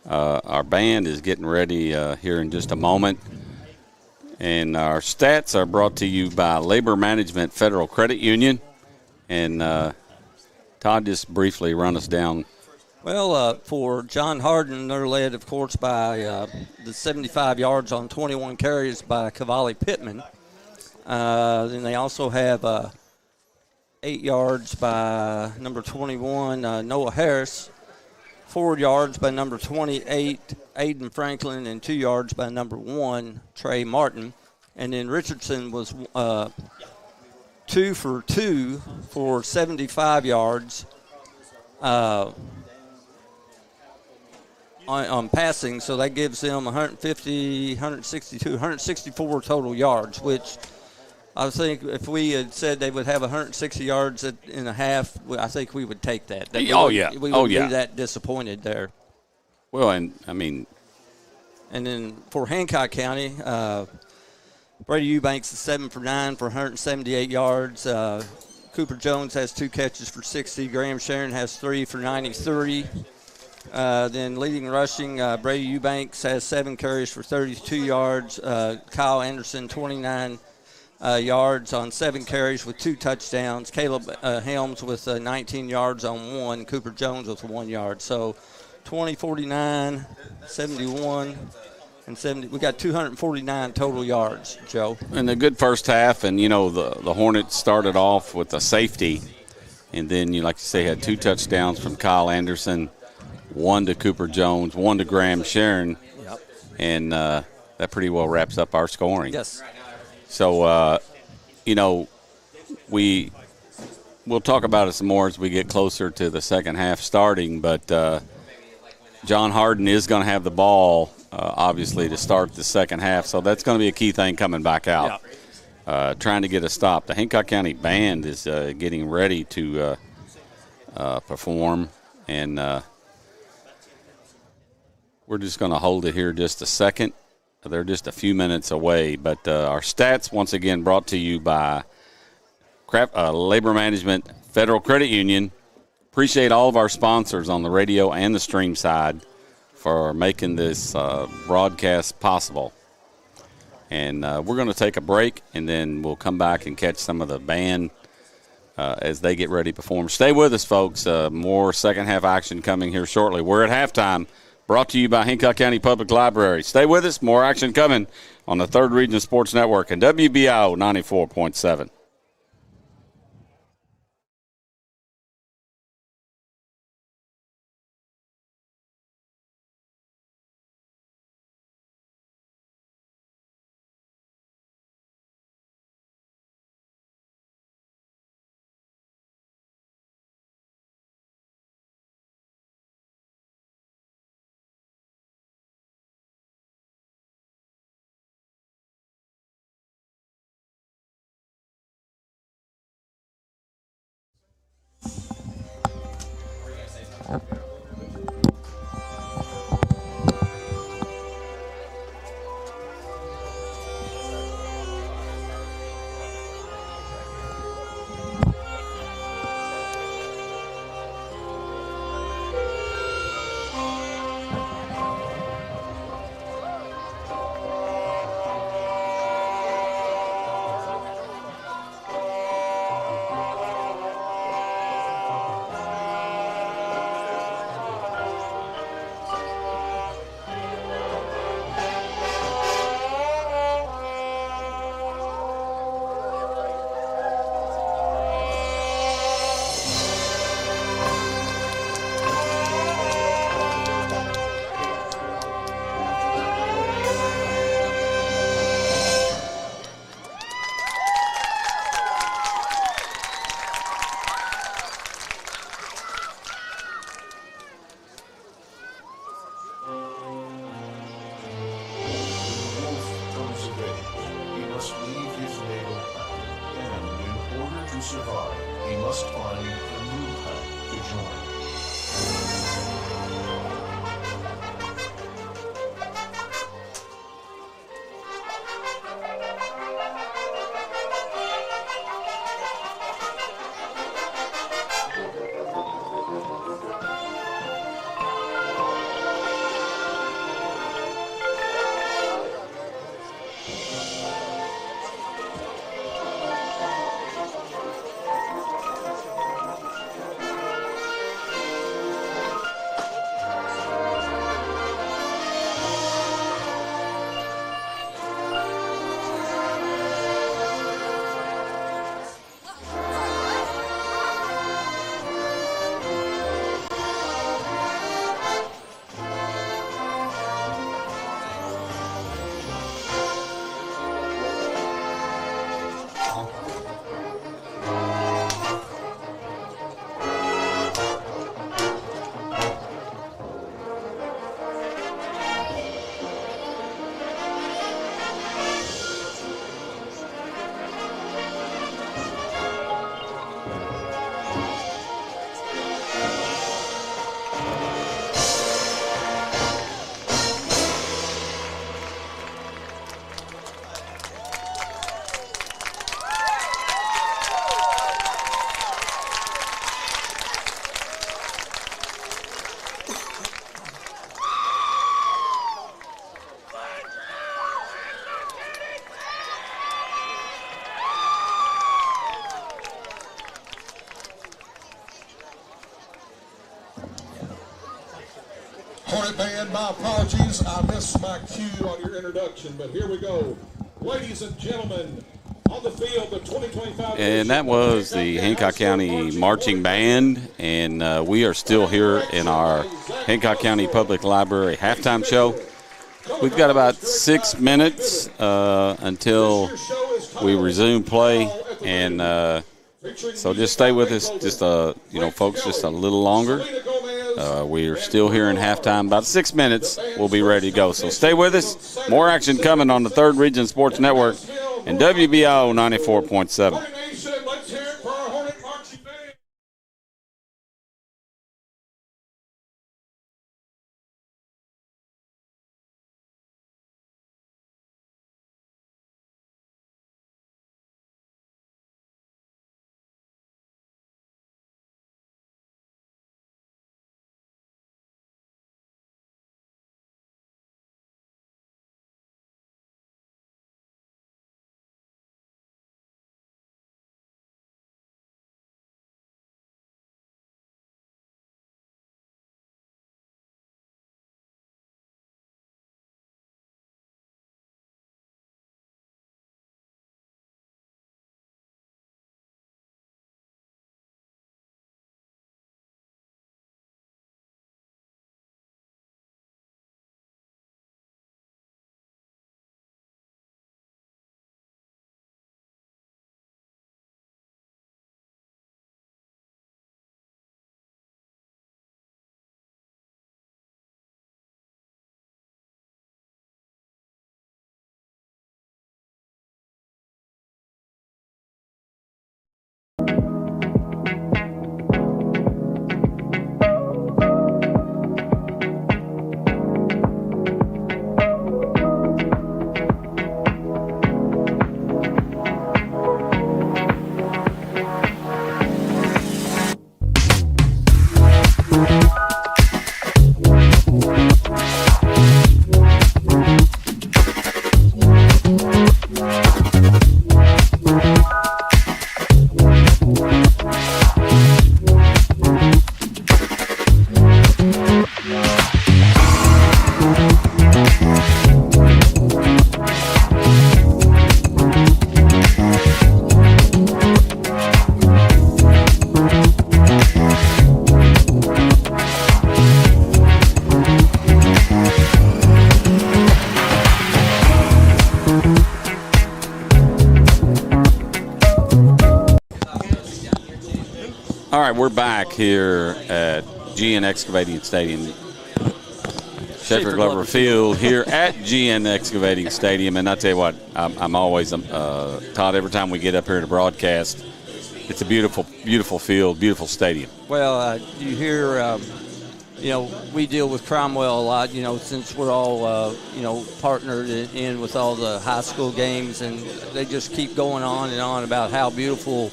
Our band is getting ready here in just a moment. And our stats are brought to you by Labor Management Federal Credit Union. And Todd, just briefly run us down. Well, for John Hardin, they're led, of course, by the 75 yards on 21 carries by Cavalli Pittman. Then they also have 8 yards by number 21, Noah Harris, 4 yards by number 28, Aiden Franklin, and 2 yards by number 1, Trey Martin. And then Richardson was 2 for 2 for 75 yards on passing, so that gives them 150, 162, 164 total yards, which I think if we had said they would have 160 yards in a half, I think we would take that. We wouldn't be that disappointed there. Well, and I mean. And then for Hancock County, Brady Eubanks is 7 for 9 for 178 yards. Cooper Jones has 2 catches for 60. Graham Sharon has 3 for 93. Then leading rushing, Brady Eubanks has 7 carries for 32 yards. Kyle Anderson, 29 yards on 7 carries with 2 touchdowns. Caleb Helms with 19 yards on 1. Cooper Jones with 1 yard. So 20, 49, 71, and 70. We got 249 total yards, Joe. And a good first half, and, the Hornets started off with a safety. And then, like you say, had 2 touchdowns from Kyle Anderson, 1 to Cooper Jones, 1 to Graham Sharon. Yep. And that pretty well wraps up our scoring. Yes. So, we'll talk about it some more as we get closer to the second half starting. But John Hardin is going to have the ball, obviously, to start the second half. So that's going to be a key thing coming back out, trying to get a stop. The Hancock County Band is getting ready to perform. And we're just going to hold it here just a second. They're just a few minutes away. But our stats, once again, brought to you by Labor Management Federal Credit Union. Appreciate all of our sponsors on the radio and the stream side for making this broadcast possible. And we're going to take a break, and then we'll come back and catch some of the band as they get ready to perform. Stay with us, folks. More second half action coming here shortly. We're at halftime. Brought to you by Hancock County Public Library. Stay with us. More action coming on the 3rd Region Sports Network and WBIO 94.7. my apologies. I missed my cue on your introduction, but here we go. Ladies and gentlemen, on the field, the 2025. And that was the Hancock County Marching Band, and we are still here in our Hancock County Public Library halftime show. We've got about 6 minutes until we resume play, and so just stay with us, just folks, just a little longer. We are still here in halftime. About 6 minutes, we'll be ready to go. So stay with us. More action coming on the Third Region Sports Network and WBIO 94.7. All right, we're back here at GN Excavating Stadium, Schaefer Glover Field here at GN Excavating Stadium. And I tell you what, I'm always, Todd, every time we get up here to broadcast, it's a beautiful, beautiful field, beautiful stadium. Well, you hear, we deal with Cromwell a lot, since we're all, partnered in with all the high school games, and they just keep going on and on about how beautiful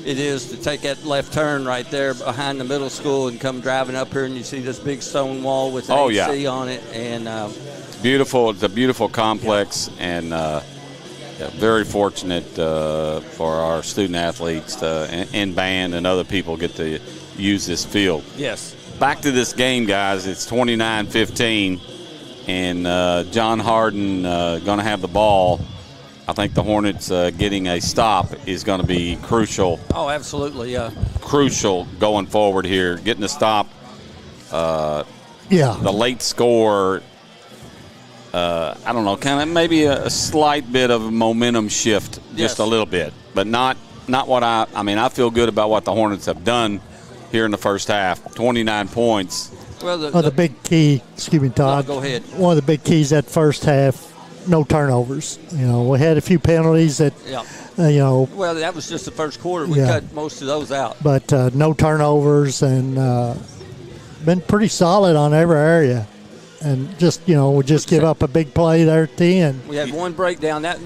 it is to take that left turn right there behind the middle school and come driving up here, and you see this big stone wall with AC on it. And beautiful. It's a beautiful complex, and very fortunate for our student athletes in band and other people get to use this field. Yes. Back to this game, guys. It's 29-15, and John Hardin going to have the ball. I think the Hornets getting a stop is going to be crucial. Oh, absolutely, yeah. Crucial going forward here. Getting a stop. The late score, I don't know, kind of maybe a slight bit of a momentum shift, just a little bit. But not what I feel good about what the Hornets have done here in the first half. 29 points. Well, the big key, excuse me, Todd. No, go ahead. One of the big keys that first half, no turnovers. We had a few penalties that, Well, that was just the first quarter. We cut most of those out. But no turnovers, and been pretty solid on every area. And just, we just give up a big play there at the end. We had one breakdown. That,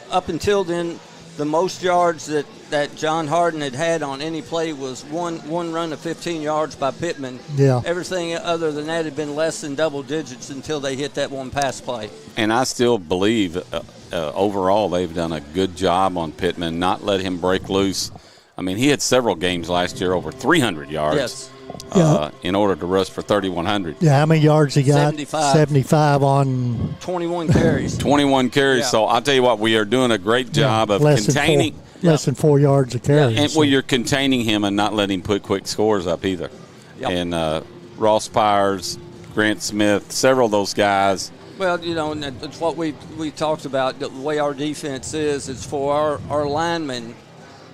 up until then, the most yards that John Hardin had on any play was one run of 15 yards by Pittman. Yeah. Everything other than that had been less than double digits until they hit that one pass play. And I still believe overall they've done a good job on Pittman, not let him break loose. I mean, he had several games last year over 300 yards. Yes. in order to rush for 3,100. Yeah, how many yards he got? 75 on 21 carries. 21 carries. Yeah. So I'll tell you what, we are doing a great job of containing. Less than 4 yards a carry. And, well, you're containing him and not letting him put quick scores up either. Yep. And Ross Pyers, Grant Smith, several of those guys. Well, and it's what we talked about. The way our defense is, it's for our linemen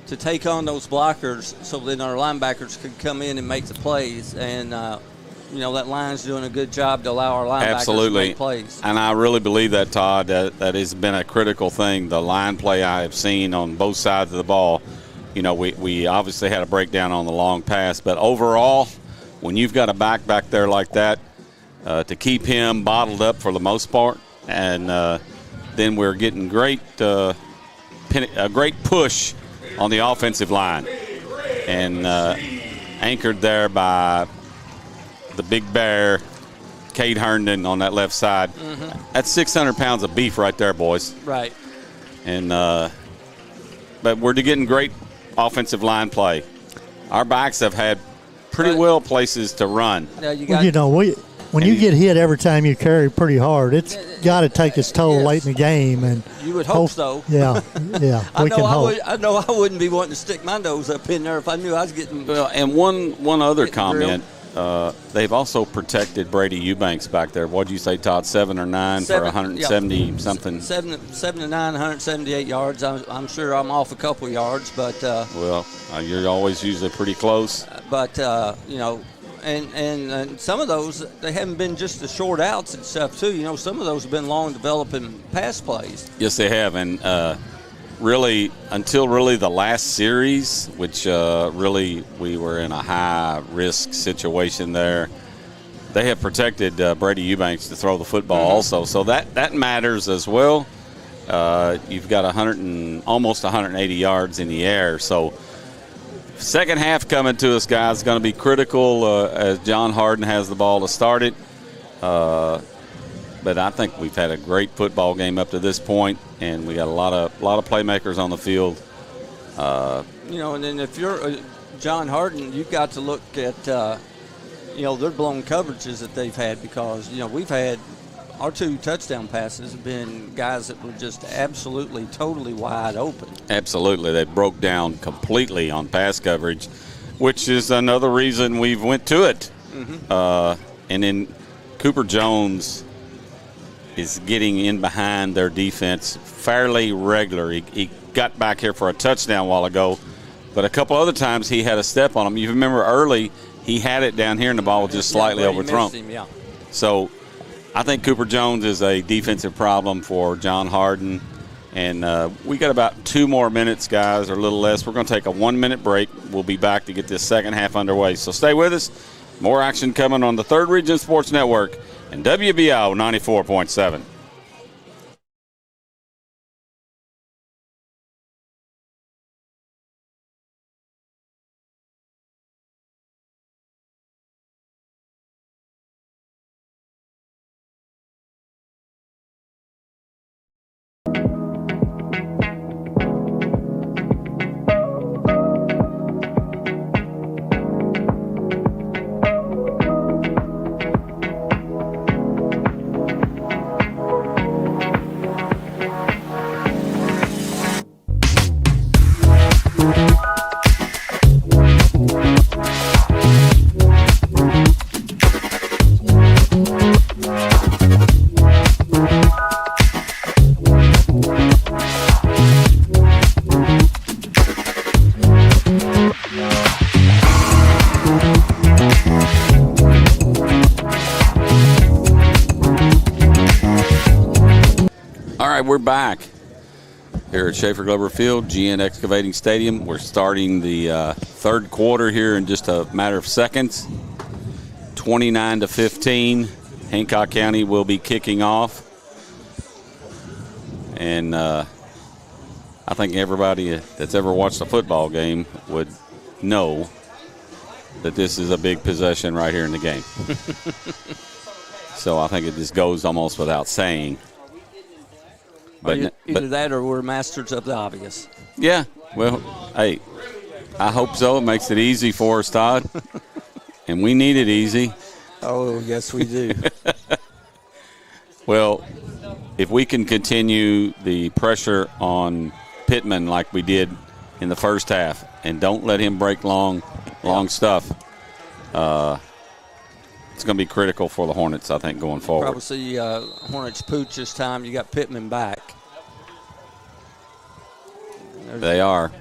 to take on those blockers so then our linebackers can come in and make the plays. And, that line's doing a good job to allow our linebackers to make plays. And I really believe that, Todd, that has been a critical thing. The line play I have seen on both sides of the ball, we obviously had a breakdown on the long pass. But overall, when you've got a back there like that, to keep him bottled up for the most part, and then we're getting a great push on the offensive line, and anchored there by the big bear, Cade Herndon on that left side. Mm-hmm. That's 600 pounds of beef right there, boys. Right. And but we're getting great offensive line play. Our backs have had pretty well places to run. When you get hit every time you carry pretty hard, it's got to take its toll late in the game. And you would hope so. Yeah. I know I wouldn't be wanting to stick my nose up in there if I knew I was getting. Well, and one other comment. They've also protected Brady Eubanks back there. What did you say, Todd? 7 or 9 for 170 something? 7 to 9, 178 yards. I'm sure I'm off a couple yards, but you're always usually pretty close. But and some of those, they haven't been just the short outs and stuff too. Some of those have been long developing pass plays. Yes, they have, and really until the last series, which really we were in a high risk situation there. They have protected Brady Eubanks to throw the football also, so that matters as well. You've got almost 180 yards in the air, so. Second half coming to us, guys, going to be critical as John Hardin has the ball to start it. But I think we've had a great football game up to this point, and we got a lot of playmakers on the field. And then if you're John Hardin, you've got to look at their blown coverages that they've had because we've had our 2 touchdown passes have been guys that were just absolutely, totally wide open. Absolutely. They broke down completely on pass coverage, which is another reason we've went to it. Mm-hmm. And then Cooper Jones is getting in behind their defense fairly regular. He got back here for a touchdown a while ago, but a couple other times he had a step on him. You remember early he had it down here and the ball was just slightly overthrown. Missed him, yeah. So I think Cooper Jones is a defensive problem for John Hardin. And we got about 2 more minutes, guys, or a little less. We're going to take a 1-minute break. We'll be back to get this second half underway. So stay with us. More action coming on the 3rd Region Sports Network and WBO 94.7. We're back here at Schaefer Glover Field, GN Excavating Stadium. We're starting the 3rd quarter here in just a matter of seconds. 29-15. Hancock County will be kicking off. And I think everybody that's ever watched a football game would know that this is a big possession right here in the game. So I think it just goes almost without saying. But either that or we're masters of the obvious. Yeah. Well, hey, I hope so. It makes it easy for us, Todd. and we need it easy. Oh, yes, we do. Well, if we can continue the pressure on Pittman like we did in the first half and don't let him break long stuff, it's going to be critical for the Hornets, I think, going forward. Probably see Hornets pooch this time. You got Pittman back. They are.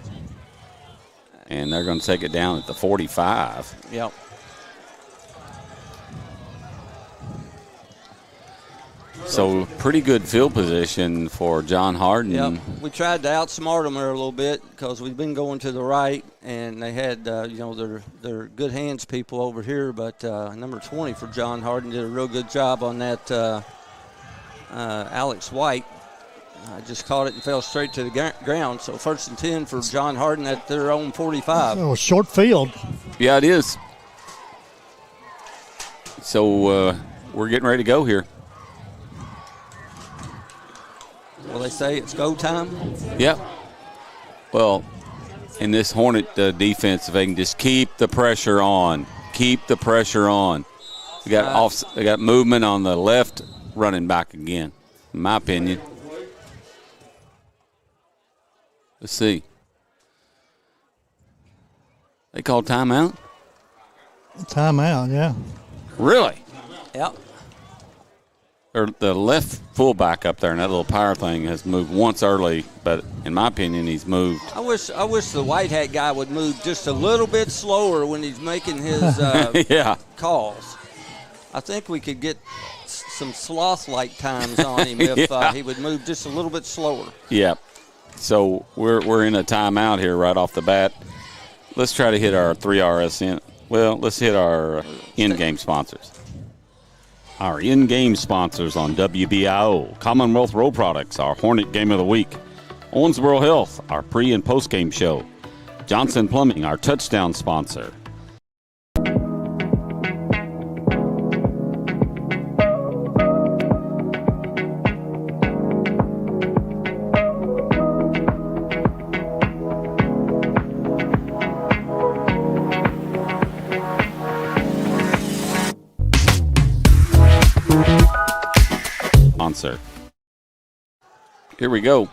And they're going to take it down at the 45. Yep. So pretty good field position for John Hardin. Yep. We tried to outsmart them there a little bit because we've been going to the right, and they had, their good hands people over here. But number 20 for John Hardin did a real good job on that Alex White. Just caught it and fell straight to the ground. So 1st and 10 for John Hardin at their own 45. Oh, short field. Yeah, it is. So we're getting ready to go here. Well, they say it's go time. Yep. Well, in this Hornet defense, if they can just keep the pressure on, They got movement on the left running back again, in my opinion. Let's see. They called timeout? Timeout, yeah. Really? Yep. Or the left fullback up there in that little power thing has moved once early, but in my opinion, he's moved. I wish the white hat guy would move just a little bit slower when he's making his calls. I think we could get some sloth-like times on him if he would move just a little bit slower. Yeah. So we're in a timeout here right off the bat. Let's try to hit our 3RS let's hit our in-game sponsors. Our in-game sponsors on WBIO, Commonwealth Road Products, our Hornet Game of the Week, Owensboro Health, our pre- and post-game show, Johnson Plumbing, our touchdown sponsor. Here we go.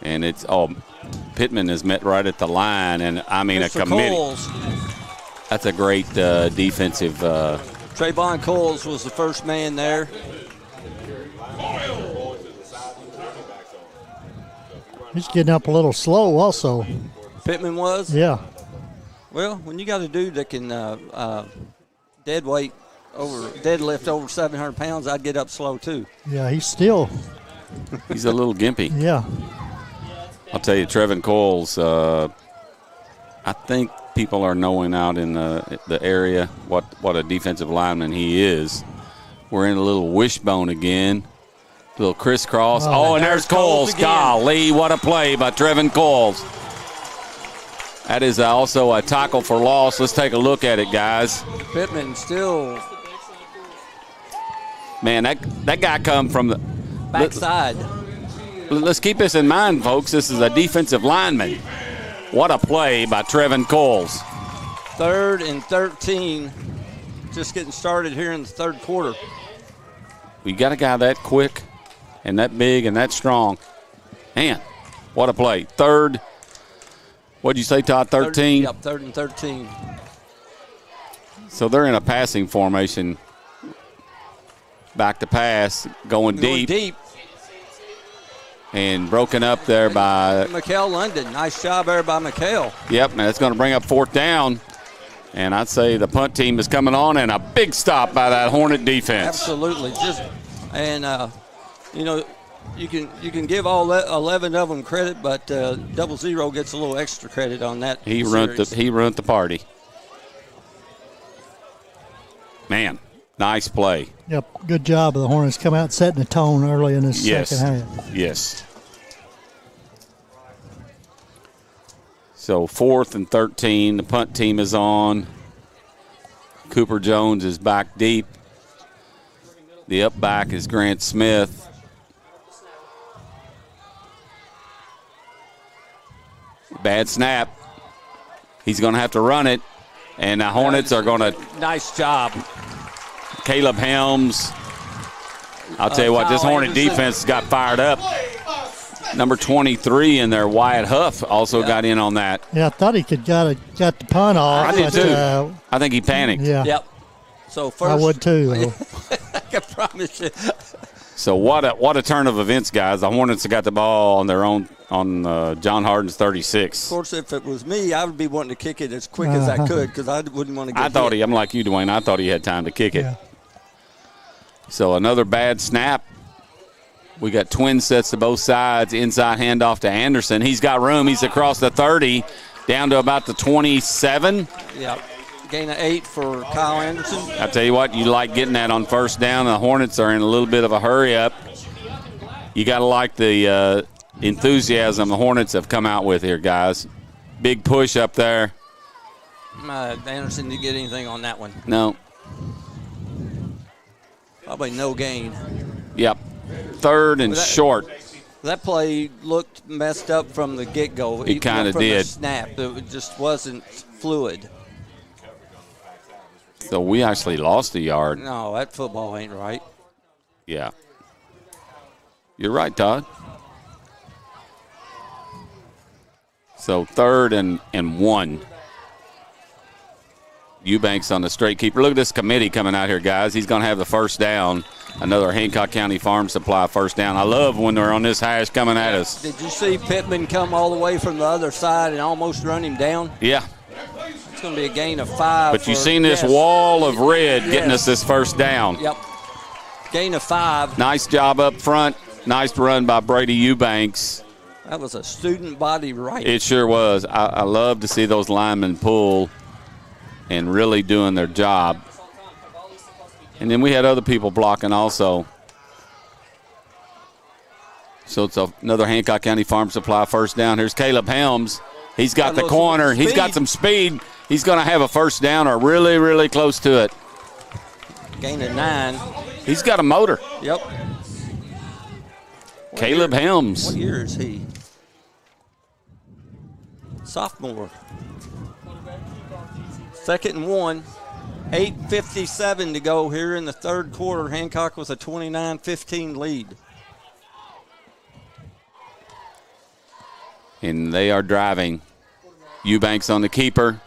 And it's Pittman is met right at the line, and I mean Mr. a committee. Coles. That's a great defensive. Trayvon Coles was the first man there. He's getting up a little slow also. Pittman was? Yeah. Well, when you got a dude that can deadlift over 700 pounds, I'd get up slow too. Yeah, he's a little gimpy. Yeah. I'll tell you, Trevin Coles, I think people are knowing out in the area what a defensive lineman he is. We're in a little wishbone again. Little crisscross. And there's Coles. Golly, what a play by Trevin Coles. That is also a tackle for loss. Let's take a look at it, guys. Pittman still. Man, that guy come from the backside. Let's keep this in mind, folks. This is a defensive lineman. What a play by Trevin Coles. 3rd and 13. Just getting started here in the third quarter. We got a guy that quick and that big and that strong. Man, what a play. What'd you say, Todd, 13? Yep, 3rd and 13. So they're in a passing formation. Back to pass, going deep. And broken up there by Mikael London. Nice job there by Mikael. Yep, and it's going to bring up 4th down. And I'd say the punt team is coming on, and a big stop by that Hornet defense. Absolutely. You can give all 11 of them credit, but 00 gets a little extra credit on that. He run the party. Man, nice play. Yep, good job of the Hornets come out setting the tone early in the second half. Yes. So 4th and 13, the punt team is on. Cooper Jones is back deep. The up back is Grant Smith. Bad snap. He's going to have to run it. And the Hornets are going to. Nice job. Caleb Helms. I'll tell you what, this Hornet defense got fired up. Number 23 in there, Wyatt Huff, also got in on that. Yeah, I thought he got the punt off. I did too. I think he panicked. Yeah. Yep. So first, I would too. I can promise you. So what a turn of events, guys. The Hornets got the ball on their own on John Hardin's 36. Of course, if it was me, I would be wanting to kick it as quick as I could because I wouldn't want to get hit. I'm like you, Dwayne. I thought he had time to kick it. Yeah. So another bad snap. We got twin sets to both sides. Inside handoff to Anderson. He's got room. He's across the 30, down to about the 27. Yep. Gain of 8 for Kyle Anderson. I tell you what, you like getting that on first down. The Hornets are in a little bit of a hurry up. You got to like the enthusiasm the Hornets have come out with here, guys. Big push up there. Anderson didn't get anything on that one. No. Probably no gain. Yep. Third and short. That play looked messed up from the get-go. It kind of did. The snap. It just wasn't fluid. So we actually lost a yard. No, that football ain't right. Yeah. You're right, Todd. So 3rd and 1. Eubanks on the straight keeper. Look at this committee coming out here, guys. He's going to have the first down. Another Hancock County Farm Supply first down. I love when they're on this hash coming at us. Did you see Pittman come all the way from the other side and almost run him down? Yeah. It's going to be a gain of 5. But you've seen this wall of red getting us this first down. Yep. Gain of 5. Nice job up front. Nice run by Brady Eubanks. That was a student body right. It sure was. I love to see those linemen pull and really doing their job. And then we had other people blocking also. So it's another Hancock County Farm Supply first down. Here's Caleb Helms. He's got the corner. He's got some speed. He's going to have a first down or really, really close to it. Gain of 9. He's got a motor. Yep. Caleb Helms. What year is he? Sophomore. 2nd and 1. 8:57 to go here in the third quarter. Hancock with a 29-15 lead. And they are driving. Eubanks on the keeper.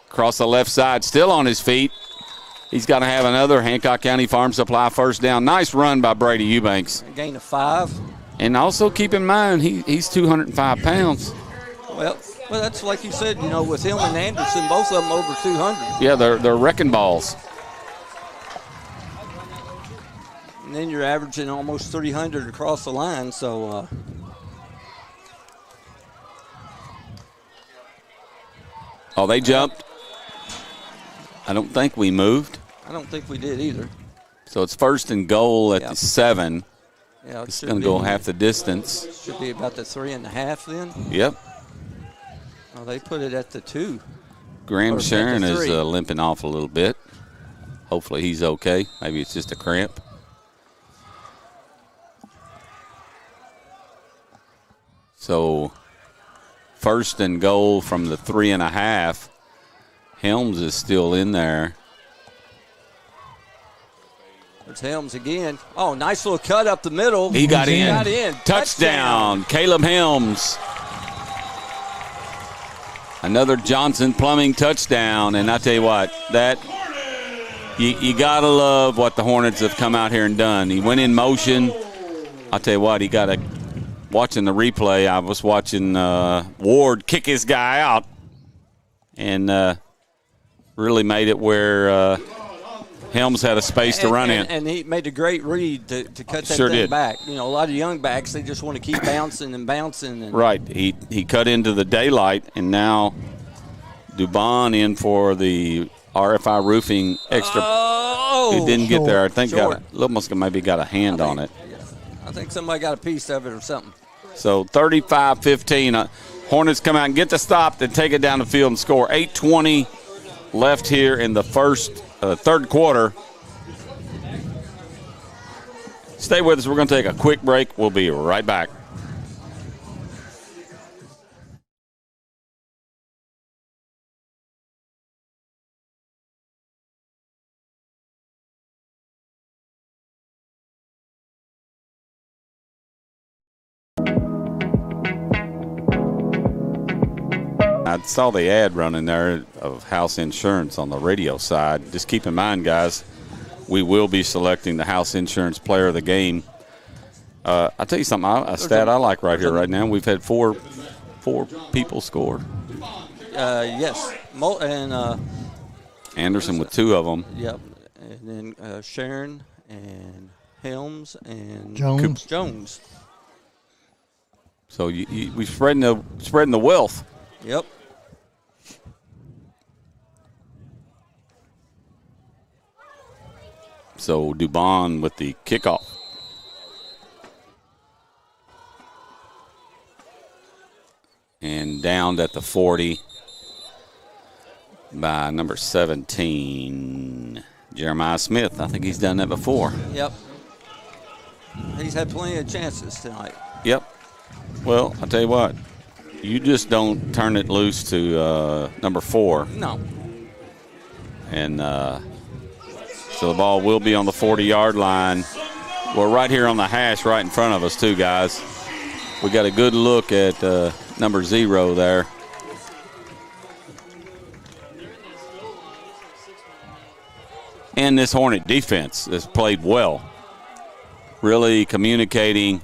Across the left side, still on his feet. He's got to have another Hancock County Farm Supply first down. Nice run by Brady Eubanks. A gain of 5. And also keep in mind, he's 205 pounds. Well, that's like you said, with him and Anderson, both of them over 200. Yeah, they're wrecking balls. And then you're averaging almost 300 across the line, so. Oh, they jumped. I don't think we moved. I don't think we did either. So it's 1st and goal at the 7. Yeah, it's going to go half the distance. Should be about the 3.5 then. Yep. Oh, they put it at the 2. Graham Sharon is limping off a little bit. Hopefully he's okay. Maybe it's just a cramp. So 1st and goal from the 3.5. Helms is still in there. There's Helms again. Oh, nice little cut up the middle. He got in. Got in. Touchdown. Caleb Helms. Another Johnson Plumbing touchdown. And I tell you what, that you got to love what the Hornets have come out here and done. He went in motion. I'll tell you what, watching the replay, I was watching Ward kick his guy out and really made it where Helms had a space to run in. And he made a great read to cut that Sure thing did. back. A lot of young backs, they just want to keep bouncing and bouncing. And Right. He cut into the daylight, and now Dubon in for the RFI Roofing extra. Oh! He didn't get there. I think Short. almost maybe got a hand on it. I think somebody got a piece of it or something. So 35-15. Hornets come out and get the stop, then take it down the field and score. 8:20 left here in the third quarter. Stay with us. We're going to take a quick break. We'll be right back. I saw the ad running there of House Insurance on the radio side. Just keep in mind, guys, we will be selecting the House Insurance Player of the Game. I'll tell you something, a stat I like right here, right now. We've had four people score. Yes. Anderson with 2 of them. Yep. And then Sharon and Helms and Jones. So we're spreading the wealth. Yep. So Dubon with the kickoff. And downed at the 40 by number 17, Jeremiah Smith. I think he's done that before. Yep. He's had plenty of chances tonight. Yep. Well, I'll tell you what. You just don't turn it loose to number 4. No. And so the ball will be on the 40-yard line. We're right here on the hash right in front of us, too, guys. We got a good look at number 0 there. And this Hornet defense has played well. Really communicating.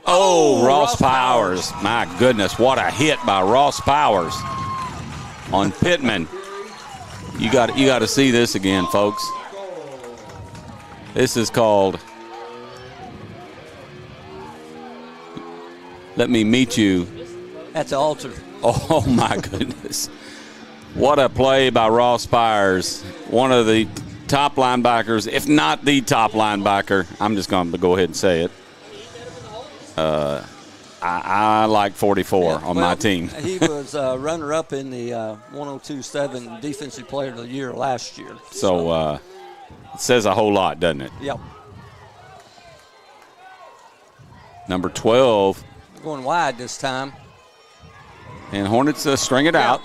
Oh, Ross Powers. My goodness, what a hit by Ross Powers on Pittman. You got to see this again, folks. This is called Let Me Meet You. That's an altar. Oh, my goodness. What a play by Ross Powers, one of the top linebackers, if not the top linebacker. I'm just going to go ahead and say it. I like 44 on my team. He was runner-up in the 1027 Defensive Player of the Year last year. So it says a whole lot, doesn't it? Yep. Number 12. Going wide this time. And Hornets string it out.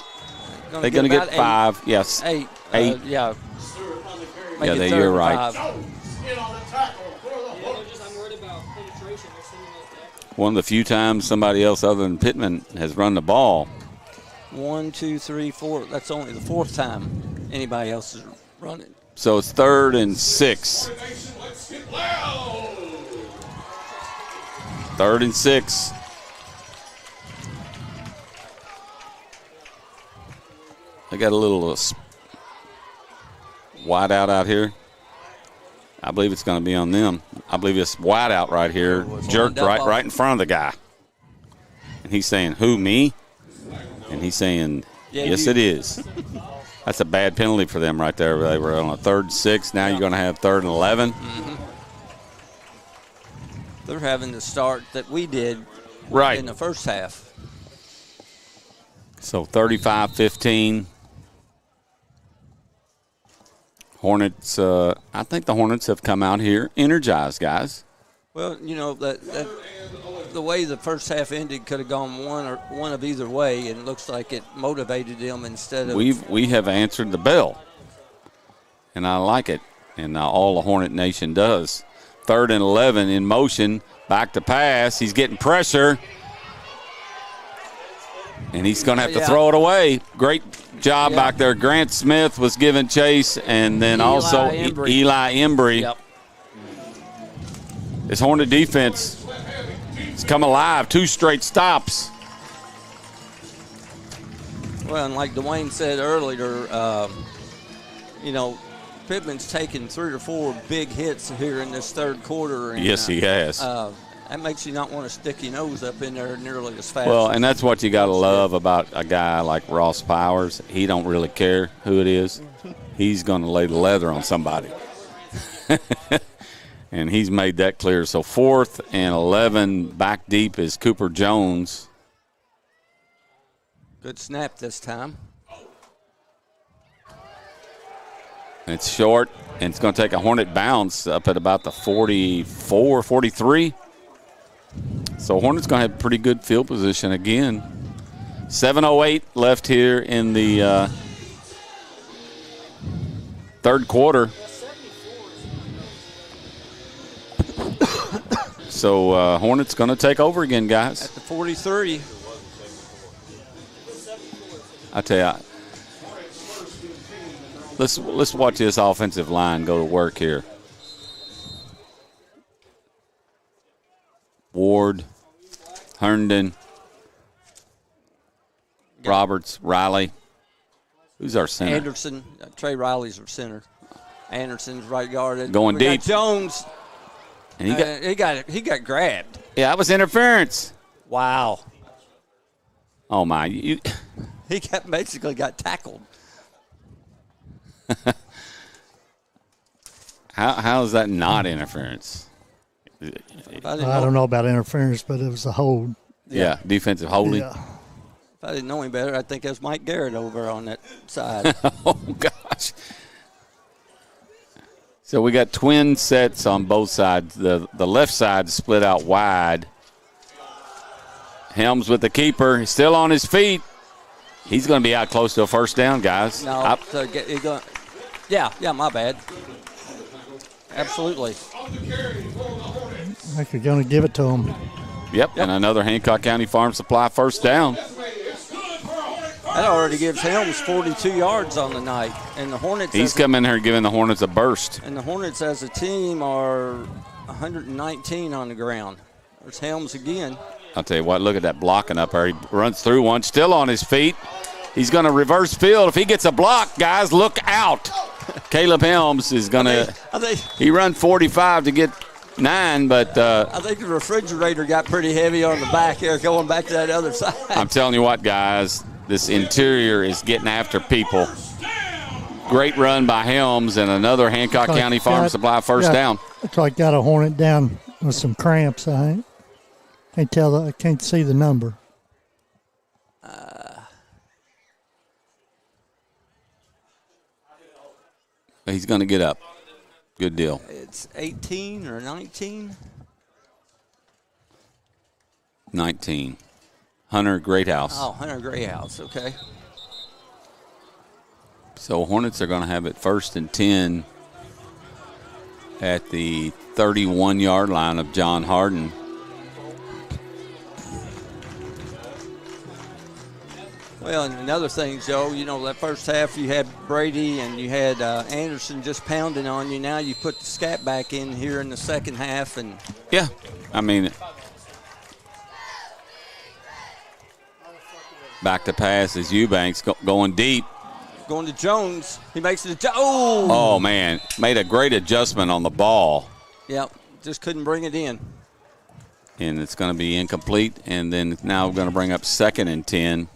They're going to get 5. Yes. 8. 8. Yeah. You're right. One of the few times somebody else other than Pittman has run the ball. 1, 2, 3, 4. That's only the 4th time anybody else is running. So it's 3rd and 6. 3rd and 6. They got a little wide out here. I believe it's going to be on them. I believe it's wide out right here, jerked right in front of the guy. And he's saying, who, me? And he's saying, yes, it is. That's a bad penalty for them right there. They were on a 3rd and 6. Now you're going to have 3rd and 11. Mm-hmm. They're having the start that we did in the first half. So 35-15. Hornets, I think the Hornets have come out here energized, guys. Well, you know, that the way the first half ended could have gone one of either way, and it looks like it motivated them instead of. We have answered the bell, and I like it, and all the Hornet Nation does. 3rd and 11 in motion, back to pass. He's getting pressure, and he's going to have to throw it away. Great job back there. Grant Smith was giving chase, and then also Eli Embry. Yep. This Hornet defense has come alive. 2 straight stops. Well, and like Dwayne said earlier, you know, Pittman's taken 3 or 4 big hits here in this 3rd quarter. And, yes, he has. That makes you not want to stick your nose up in there nearly as fast. Well, and that's what you got to love about a guy like Ross Powers. He don't really care who it is. He's going to lay the leather on somebody. And he's made that clear. So 4th and 11, back deep is Cooper Jones. Good snap this time. It's short, and it's going to take a Hornet bounce up at about the 44, 43. So Hornets going to have pretty good field position again. 7:08 left here in the 3rd quarter. So Hornets going to take over again, guys. At the 43. I tell you, let's watch this offensive line go to work here. Ward, Herndon, Roberts, Riley. Who's our center? Anderson. Trey Riley's our center. Anderson's right guard. Going deep. Jones. And he got grabbed. Yeah, that was interference. Wow. Oh my! He basically got tackled. How is that not interference? I don't know about interference, but it was a hold. Yeah, defensive holding. Yeah. If I didn't know any better, I'd think that's Mike Garrett over on that side. Oh gosh. So we got twin sets on both sides. The left side split out wide. Helms with the keeper. He's still on his feet. He's going to be out close to a first down, guys. No, yeah, my bad. Absolutely. Like you're going to give it to him. Yep, and another Hancock County Farm Supply first down. That already gives Helms 42 yards on the night. And the Hornets. He's coming here giving the Hornets a burst. And the Hornets as a team are 119 on the ground. There's Helms again. I'll tell you what, look at that blocking up there. He runs through one, still on his feet. He's going to reverse field. If he gets a block, guys, look out. Caleb Helms is going to – he run 45 to get 9, but I think the refrigerator got pretty heavy on the back there going back to that other side. I'm telling you what, guys, this interior is getting after people. Great run by Helms and another Hancock County Farm Supply first down. Looks like got a Hornet down with some cramps, I think. I can't see the number. He's going to get up. Good deal. It's 18 or 19? 19. Hunter Greathouse. Oh, Hunter Greathouse, okay. So Hornets are going to have it 1st and 10 at the 31-yard line of John Hardin. Well, and another thing, Joe, that first half you had Brady and you had Anderson just pounding on you. Now you put the scat back in here in the second half. And yeah, I mean, back to pass is Eubanks going deep. Going to Jones. He makes it Oh, man. Made a great adjustment on the ball. Yep, just couldn't bring it in. And it's going to be incomplete. And then now we're going to bring up 2nd and 10.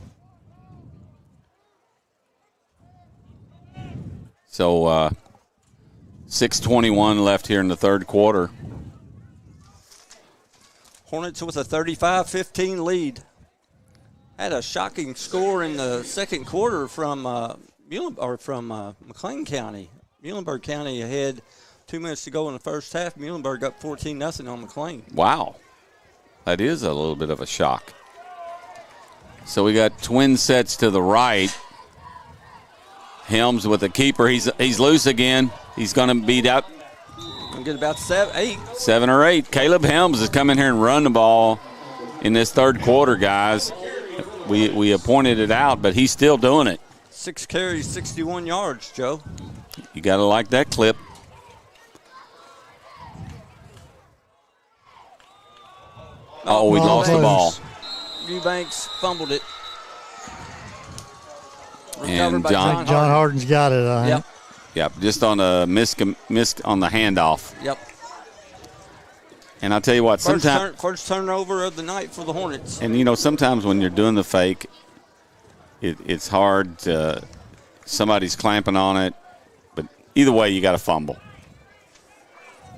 So 6:21 left here in the third quarter. Hornets with a 35-15 lead. Had a shocking score in the second quarter from McLean County. Muhlenberg County ahead 2 minutes to go in the first half. Muhlenberg up 14-0 on McLean. Wow. That is a little bit of a shock. So we got twin sets to the right. Helms with the keeper. He's loose again. He's going to beat out. Going to get about 7 or 8. Caleb Helms is coming here and run the ball in this third quarter, guys. We pointed it out, but he's still doing it. 6 carries, 61 yards, Joe. You got to like that clip. Oh, we lost the ball. Eubanks fumbled it. And John Hardin's got it, I think. Yep, just on a miss on the handoff. Yep. And I'll tell you what, sometimes first turnover of the night for the Hornets. And sometimes when you're doing the fake, it's hard. Somebody's clamping on it, but either way, you got to fumble.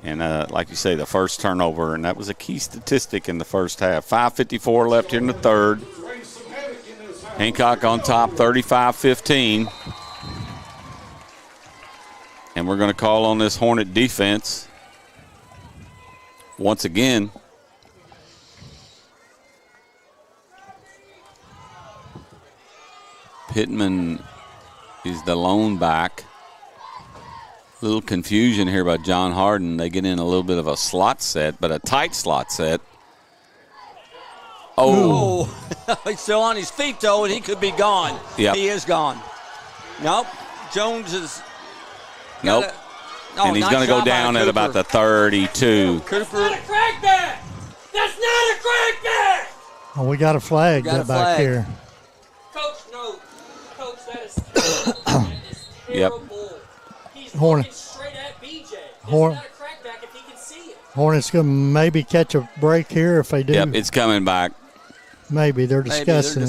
And like you say, the first turnover, and that was a key statistic in the first half. 5:54 left here in the third. Hancock on top, 35-15. And we're going to call on this Hornet defense once again. Pittman is the lone back. Little confusion here by John Hardin. They get in a little bit of a slot set, but a tight slot set. Oh. He's still on his feet, though, and he could be gone. Yep. He is gone. Nope. Jones is. Nope. And he's going to go down at about the 32. Cooper. That's not a crackback! That's not a crackback! Oh, we got a flag back here. Coach, no. Coach, that is terrible. He's Hornet. looking straight at BJ. It's Hornet. not a crackback if he can see it. Hornets going to maybe catch a break here if they do. Yep, it's coming back. Maybe they're discussing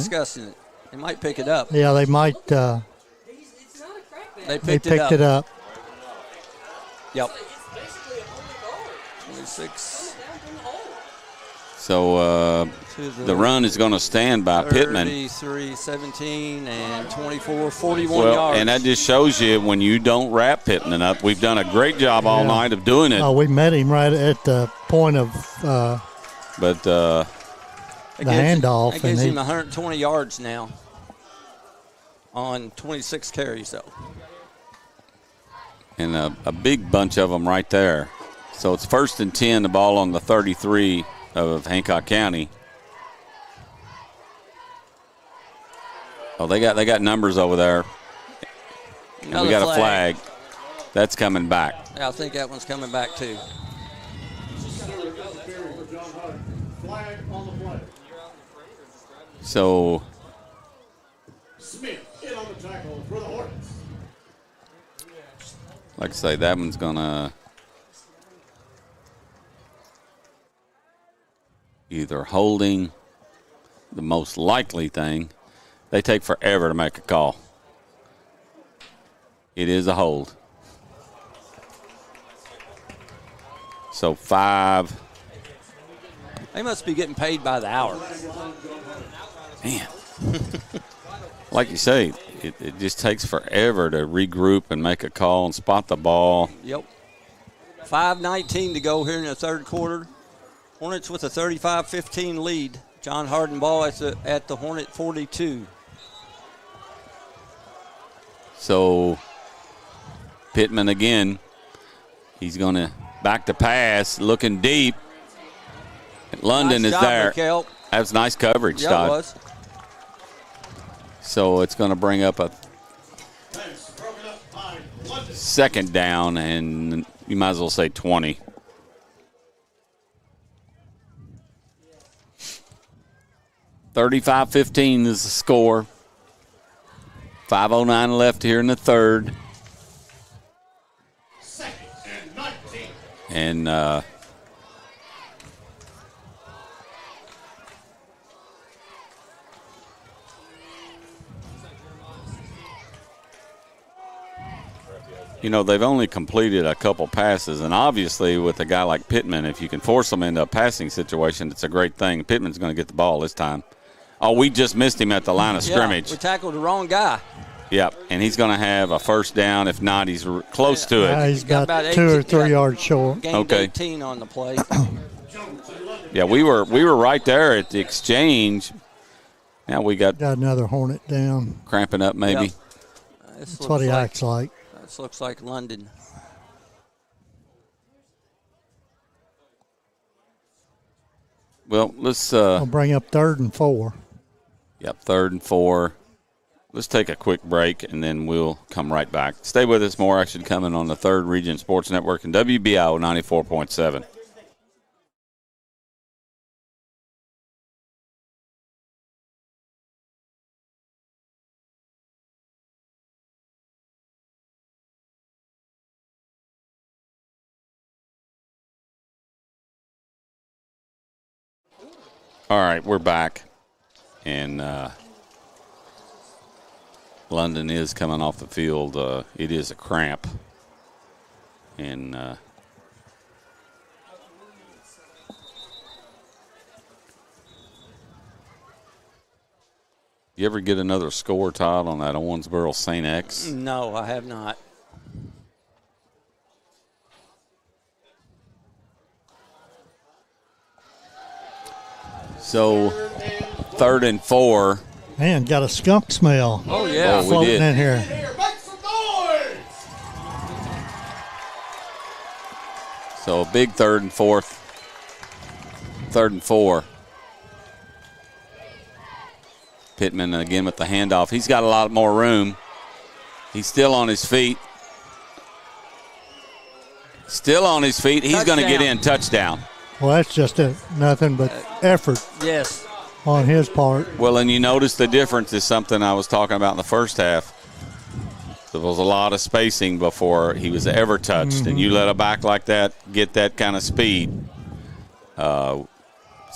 it. They might pick it up. Yeah, they might. It's not a crackback. They They picked picked it up. Yep. It's basically a holding guard. 26. Coming down from the hole. So the run is going to stand by Pittman. 33, 17, and 24, 41 Well, yards. and that just shows you when you don't wrap Pittman up. We've done a great job all night of doing it. Oh, we met him right at the point of But the handoff. That gives him 120 yards now on 26 carries, though. and a big bunch of them right there. So it's 1st and 10, the ball on the 33 of Hancock County. Oh, they got numbers over there. And we got a flag. That's coming back. Yeah, I think that one's coming back, too. Flag on the play. So Smith in on the tackle for the Hornets. like I say, that one's going to either holding, the most likely thing. They take forever to make a call. It is a hold. So 5. They must be getting paid by the hour. Man. Like you say, it just takes forever to regroup and make a call and spot the ball. Yep. 5:19 to go here in the third quarter. Hornets with a 35-15 lead. John Hardin ball at the Hornet 42. So Pittman again. He's going to back to pass, looking deep. London Nice is job, there. Mikhail. That's nice coverage, Yeah, Todd. it was. So it's going to bring up a 2nd down, and you might as well say 20. $35-15 is the score. 5:09 left here in the third. 2nd and 19. And you know, they've only completed a couple passes, and obviously with a guy like Pittman, if you can force them into a passing situation, it's a great thing. Pittman's going to get the ball this time. Oh, we just missed him at the line of scrimmage. We tackled the wrong guy. Yep, and he's going to have a 1st down. If not, he's close to it. He's got about 2 or 18 3 yards short. Gained Okay. 18 on the play. Yeah, we were right there at the exchange. Now we got Got another Hornet down. cramping up maybe. Yep. That's what he acts like. This looks like London. Well, let's I'll bring up 3rd and 4. Yep, 3rd and 4. Let's take a quick break, and then we'll come right back. Stay with us. More action coming on the 3rd Region Sports Network and WBIO 94.7. All right, we're back, and London is coming off the field. It is a cramp, and you ever get another score, Todd, on that Owensboro St. X? No, I have not. So 3rd and 4. Man, got a skunk smell Oh, yeah. Oh, we floating did. in here. Here, make some noise! So a big 3rd and 4. 3rd and 4. Pittman again with the handoff. He's got a lot more room. He's still on his feet. Still on his feet. He's going to get in. Touchdown. Well, that's just nothing but effort. Yes. On his part. Well, and you notice the difference is something I was talking about in the first half. There was a lot of spacing before he was ever touched, and you let a back like that get that kind of speed. So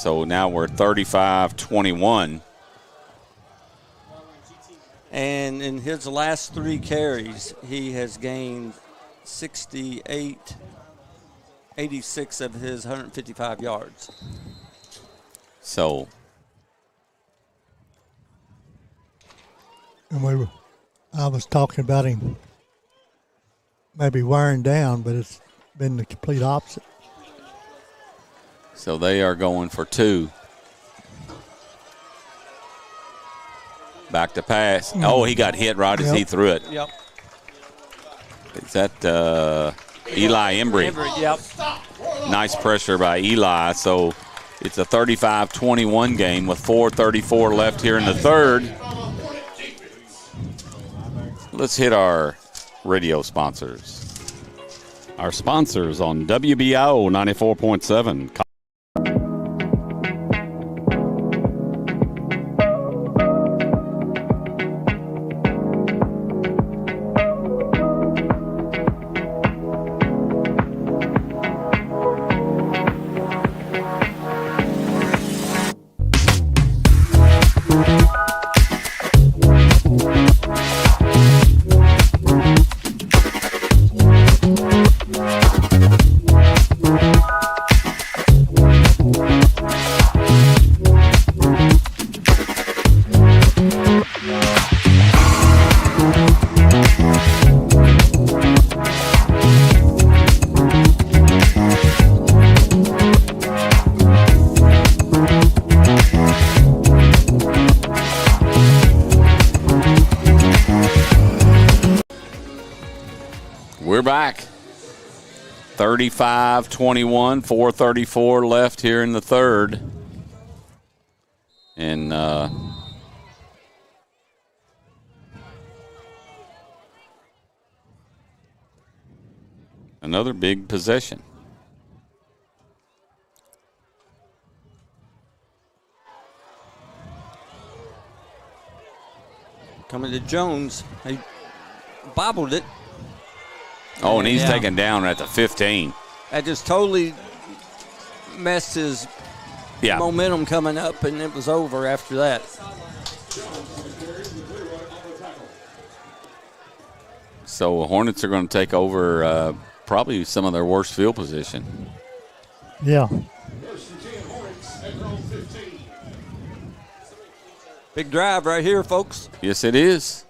now we're 35-21. And in his last 3 carries, he has gained 86 of his 155 yards. So. And I was talking about him maybe wearing down, but it's been the complete opposite. So they are going for 2. Back to pass. Oh, he got hit right as he threw it. Yep. Is that Eli Embry? Yep. Nice pressure by Eli. So it's a 35-21 game with 4:34 left here in the 3rd. Let's hit our radio sponsors. Our sponsors on WBIO 94.7. We're back. 35-21, 4:34 left here in the 3rd. And another big possession. Coming to Jones. He bobbled it. Oh, and he's taken down at the 15. That just totally messed his momentum coming up, and it was over after that. So Hornets are going to take over probably some of their worst field position. Yeah. Big drive right here, folks. Yes, it is.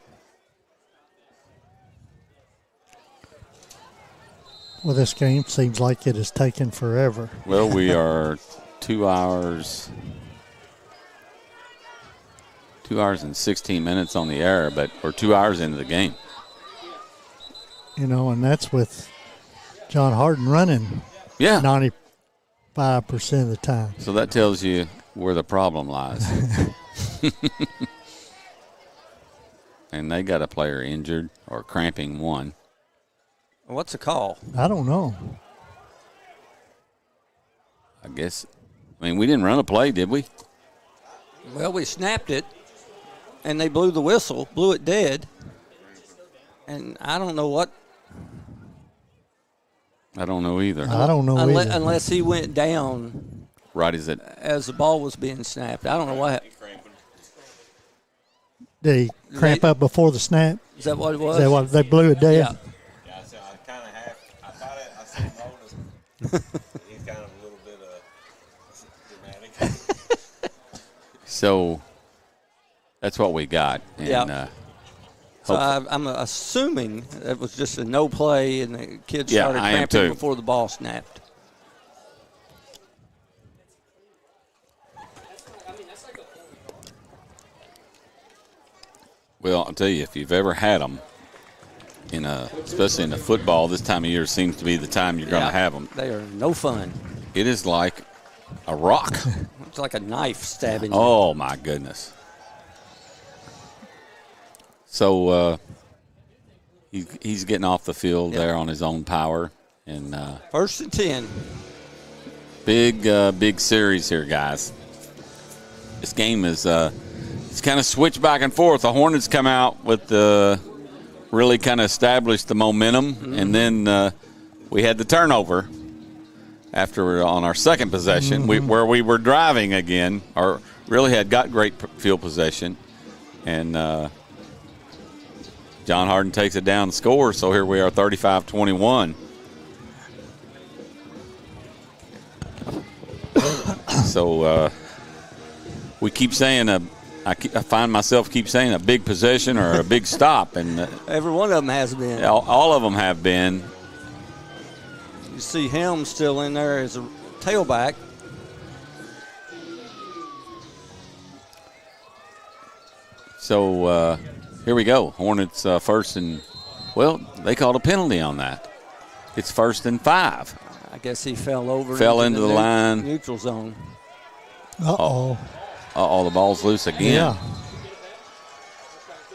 Well, this game seems like it has taken forever. Well, we are 2 hours and 16 minutes on the air, but we're 2 hours into the game. You know, and that's with John Hardin running 95% of the time. So that tells you where the problem lies. And they got a player injured or cramping one. What's the call? I don't know. I guess. I mean, we didn't run a play, did we? Well, we snapped it, and they blew the whistle, blew it dead. And I don't know what. I don't know either. I don't know either. Unless he went down. Right as the ball was being snapped. I don't know what happened. Did he cramp up before the snap? Is that what it was? Is that what they blew it dead? Yeah. So I kind of I thought I seen notice. He's kind of a little bit dramatic. So that's what we got. And, so I'm assuming it was just a no play and the kids started cramping before the ball snapped. Well, I'll tell you, if you've ever had them especially in the football, this time of year seems to be the time you're going to have them. They are no fun. It is like a rock. It's like a knife stabbing you. Oh, my goodness. So he's getting off the field there on his own power. And 1st and 10. Big series here, guys. This game is it's kind of switched back and forth. The Hornets come out with really kind of established the momentum, and then we had the turnover after on our second possession, where we were driving again, or really had got great field possession, and John Hardin takes it down and scores. So here we are, 35-21. So we keep saying I find myself keep saying a big possession or a big stop, and every one of them has been. All of them have been. You see Helms still in there as a tailback. So here we go. Hornets first and, well, they called a penalty on that. It's 1st and 5. I guess he fell over. Fell into the line. Neutral zone. Uh-oh. The ball's loose again. Yeah.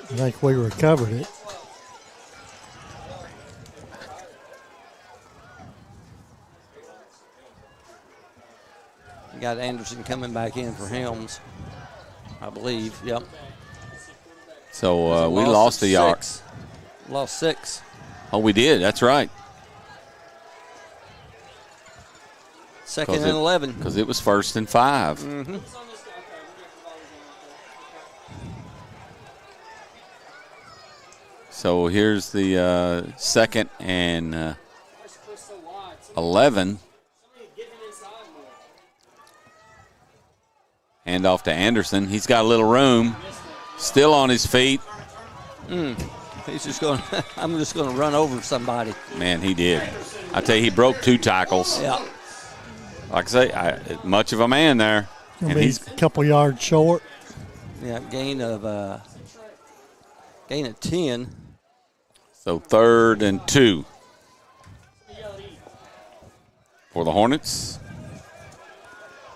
I think we recovered it. You got Anderson coming back in for Helms, I believe. Yep. So we lost a yard. Lost 6. Oh, we did. That's right. 2nd and 11. Because it was 1st and 5. Mm-hmm. So here's the 2nd and 11. Hand off to Anderson. He's got a little room. Still on his feet. He's just going. I'm just going to run over somebody. Man, he did. I tell you, he broke 2 tackles. Yeah. Like I say, much of a man there. And he's a couple yards short. Yeah, gain of 10. So 3rd and 2 for the Hornets.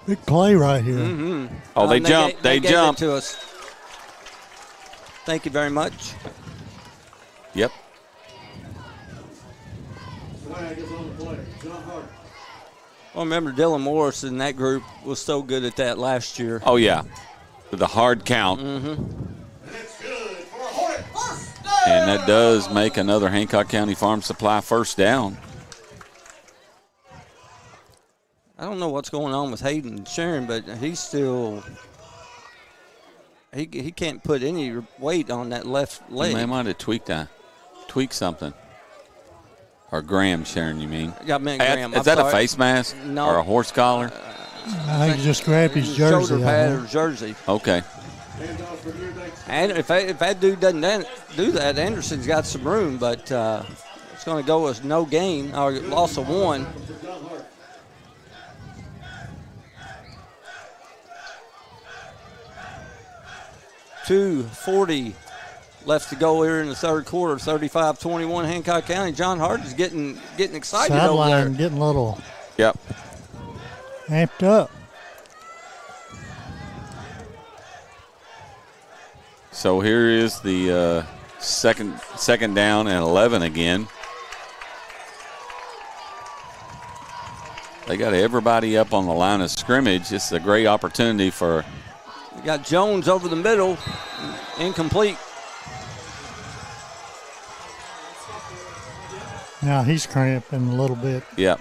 Big play right here. Mm-hmm. Oh, they jumped. They jumped to us. Thank you very much. Yep. Well, remember Dylan Morris in that group was so good at that last year. Oh, yeah. With the hard count. Mm-hmm. And that does make another Hancock County Farm Supply first down. I don't know what's going on with Hayden and Sharon, but he's still he can't put any weight on that left leg. They might have tweaked something. Or Graham, Sharon, you mean? Yeah, I meant Graham. Is that a face mask? No. Or a horse collar? I think he just grabbed his jersey. Shoulder pad or jersey. Okay. And if that dude doesn't do that, Anderson's got some room, but it's going to go as no gain or loss of 1. .240 left to go here in the third quarter. 35-21 Hancock County. John Hardin's getting excited over there. Getting a little amped up. So here is the second down and 11 again. They got everybody up on the line of scrimmage. This is a great opportunity for. You got Jones over the middle, incomplete. Now he's cramping a little bit. Yep.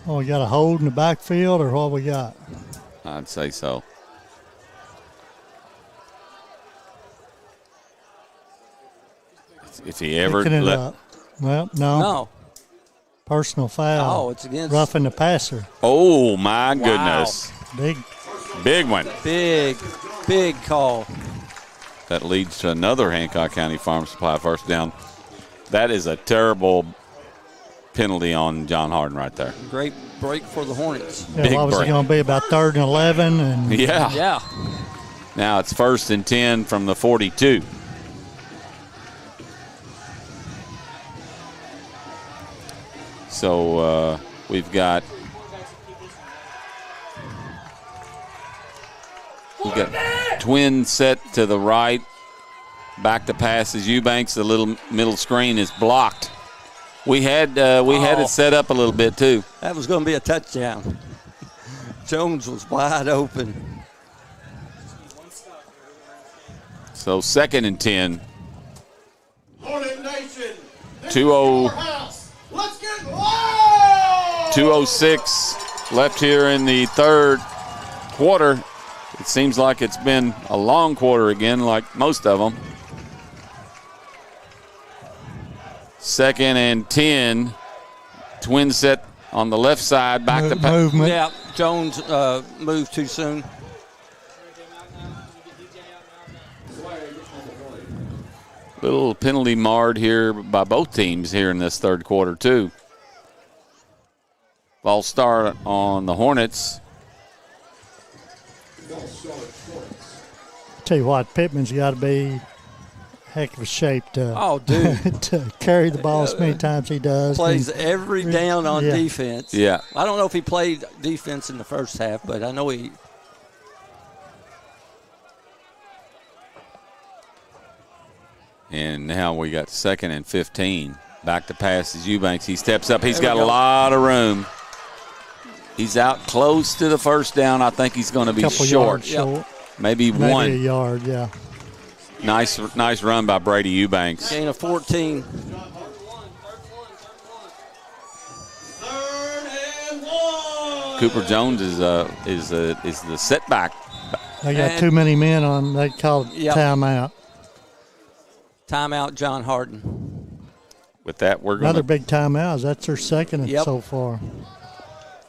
Oh, we got a hold in the backfield, or what we got? I'd say so. If he ever Picking it up. Well, no. Personal foul. Oh, it's against. Roughing the passer. Oh, my goodness. Big one. Big call. That leads to another Hancock County Farm Supply first down. That is a terrible penalty on John Hardin right there. Great break for the Hornets. Yeah, what was it going to be, about 3rd and 11? And yeah. Now it's 1st and 10 from the 42. So we've got twin set to the right. Back to passes. Eubanks, the little middle screen is blocked. We had it set up a little bit too. That was going to be a touchdown. Jones was wide open. So 2nd and 10. Hornet Nation. 2:06 left here in the third quarter. It seems like it's been a long quarter again, like most of them. 2nd and 10. Twin set on the left side. Back to movement. Yeah, Jones moved too soon. Little penalty marred here by both teams here in this third quarter too. Ball start on the Hornets. Tell you what, Pittman's got to be heck of a shape to, to carry the ball as many times he does. Plays every down on yeah. defense. Yeah. I don't know if he played defense in the first half, but I know he. And now we got 2nd and 15. Back to passes. Eubanks. He steps up. He's got a lot of room. He's out close to the first down. I think he's going to be short. Short. Maybe one. A yard, yeah. Nice run by Brady Eubanks. Gain of 14. Cooper Jones is the setback. They got too many men on. They called timeout. Timeout, John Hardin. With that, we're going another big timeout. That's their second Yep. so far.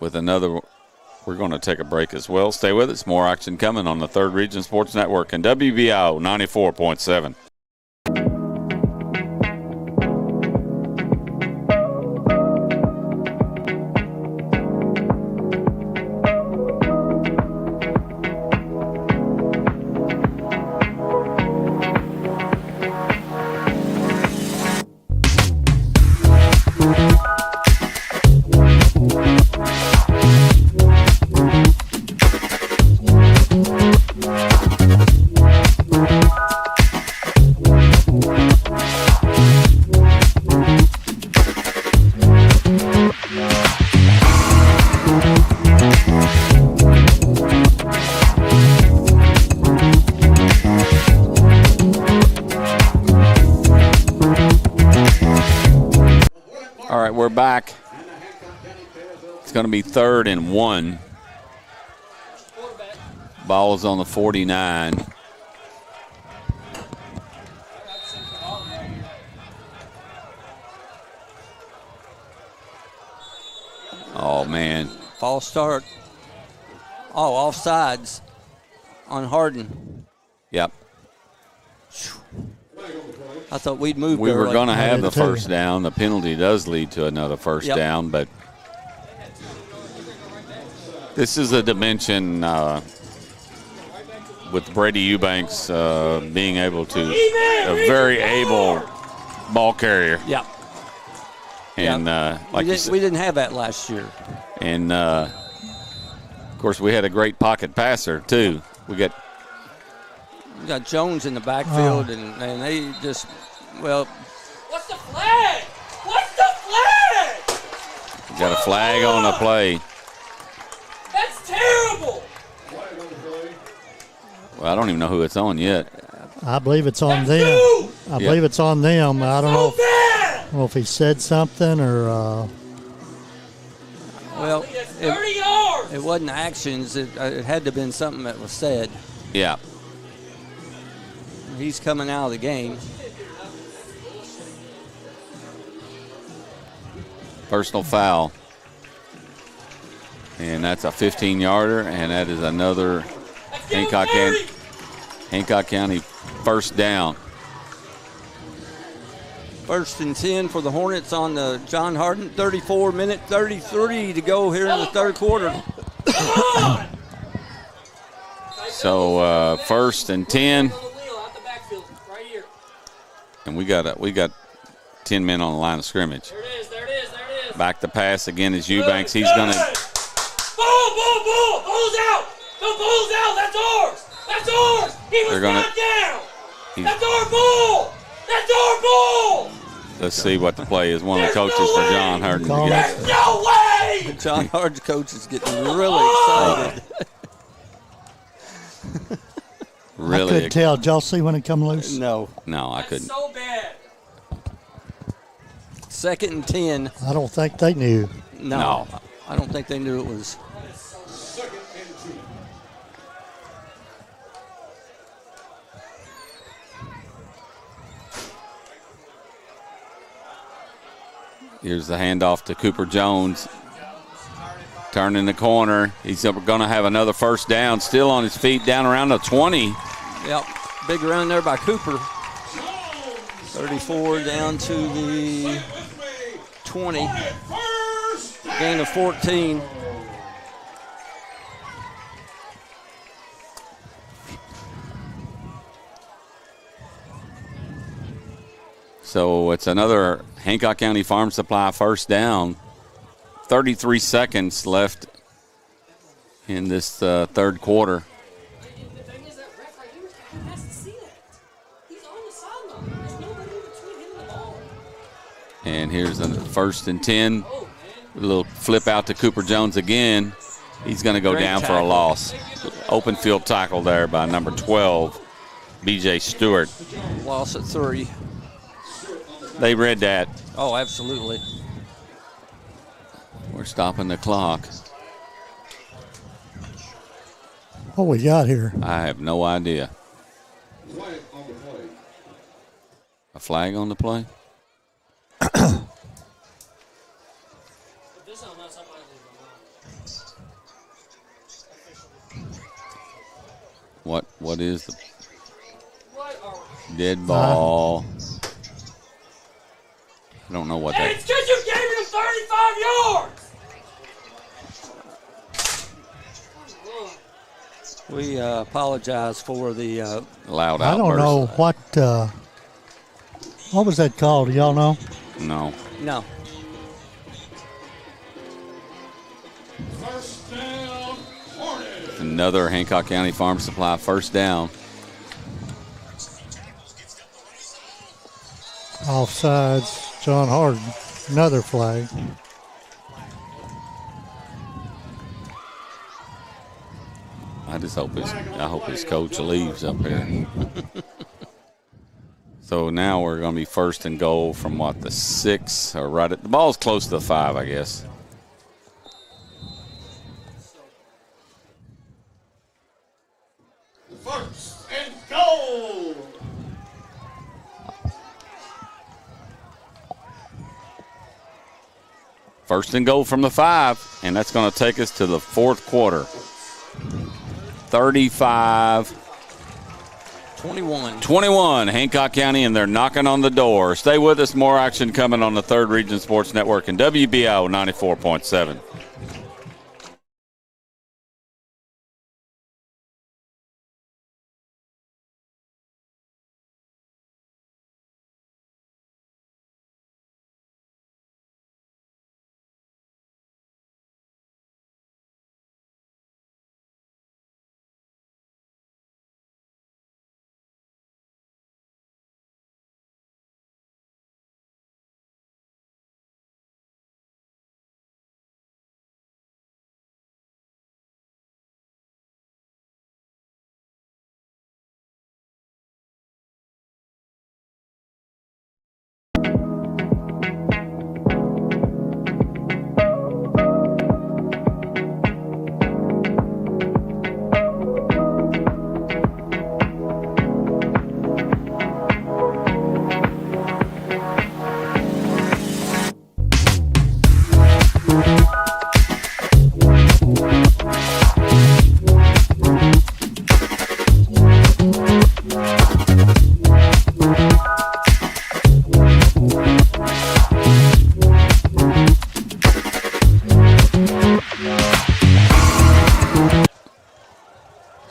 With another, we're going to take a break as well. Stay with us. More action coming on the Third Region Sports Network and WBIO 94.7. We're back. It's going to be 3rd and 1. Ball is on the 49. Oh, man. False start. Oh, offsides on Hardin. Yep. I thought we'd move. We were going to have the first down. The penalty does lead to another first down, but this is a dimension with Brady Eubanks being able to, a very able ball carrier. Yep. And like you said, we didn't have that last year. And of course, we had a great pocket passer too. We got Jones in the backfield, and they just, well. What's the flag? What's the flag? Got a flag on the play. That's terrible. Well, I don't even know who it's on yet. I believe it's on them. I believe it's on them. I don't know. I don't know if he said something or. Well, 30 yards. It wasn't actions. It had to have been something that was said. Yeah. He's coming out of the game. Personal foul. And that's a 15-yarder, and that is another Hancock County first down. 1st and 10 for the Hornets on the John Hardin. 34-minute, 33 to go here in the third quarter. So first and 10. And we got 10 men on the line of scrimmage. There it is, there it is, there it is. Back to pass again is Eubanks. He's going to. Bull! Bull's out! The bull's out! That's ours! That's ours! He was knocked down! That's our bull! That's our bull! Let's see what the play is. One of the coaches for John Hardin. There's no way! John Hardin's coach is getting really excited. Really? I couldn't tell. Did y'all see when it come loose? No. No, I That's couldn't. so bad. 2nd and 10. I don't think they knew. No. I don't think they knew it was. 2nd and 2. Here's the handoff to Cooper Jones. Turning the corner. He's going to have another first down. Still on his feet, down around the 20. Yep. Big run there by Cooper. 34 down to the 20. Gain of 14. So it's another Hancock County Farm Supply first down. 33 seconds left in this third quarter. The thing is, that ref right here has to see that. He's on the sideline. There's nobody in between him and the ball. And here's the 1st and 10. A little flip out to Cooper Jones again. He's going to go Great down for a tackle. loss. Open field tackle there by number 12, B.J. Stewart. Loss at 3. They read that. Oh, absolutely. We're stopping the clock. What we got here? I have no idea. Flag on the play. A flag on the play? If this don't know, somebody will know. What is the What are we? dead ball? I don't know what Hey, that. it's because you gave him 35 yards! We apologize for the Loud I outburst. don't know what was that called? Do y'all know? No. no. First down, Hardin. Another Hancock County Farm Supply first down. Offsides, John Hardin. Another flag. I hope his coach leaves up here. So now we're going to be 1st and goal from the 6 or right at the ball's close to the 5, I guess. First and goal. First and goal from the 5, and that's going to take us to the fourth quarter. 35-21, Hancock County, and they're knocking on the door. Stay with us. More action coming on the 3rd Region Sports Network and WBIO 94.7.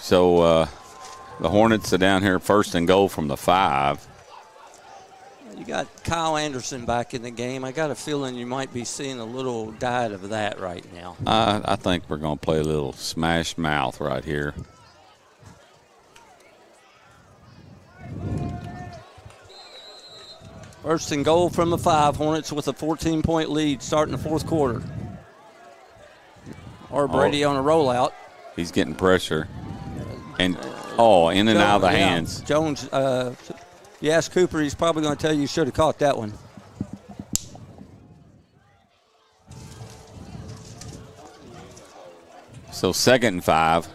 So the Hornets are down here first and goal from the 5. You got Kyle Anderson back in the game. I got a feeling you might be seeing a little diet of that right now. I think we're going to play a little smash mouth right here. First and goal from the 5. Hornets with a 14-point lead starting the fourth quarter. Or Brady on a rollout. He's getting pressure. And, in and out of the hands. Jones, you ask Cooper, he's probably going to tell you should have caught that one. So 2nd and 5.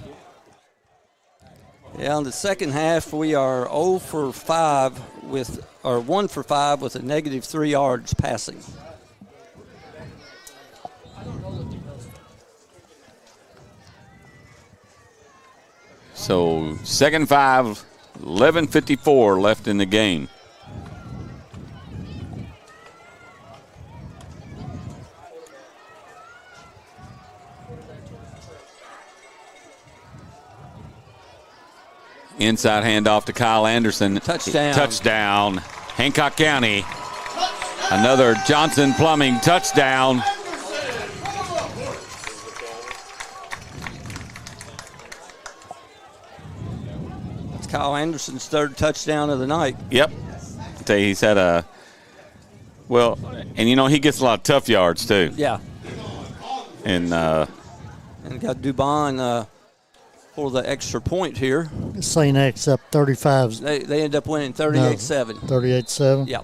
Yeah, in the second half, we are 1 for 5 with a negative 3 yards passing. So 2nd 5, 11:54 left in the game. Inside handoff to Kyle Anderson. Touchdown. Hancock County. Another Johnson Plumbing touchdown. It's Kyle Anderson's 3rd touchdown of the night. Yep. I tell you, he's had and he gets a lot of tough yards too. Yeah. And got Dubon for the extra point here. St. X up 35. They end up winning 38-7. 38-7. Yeah.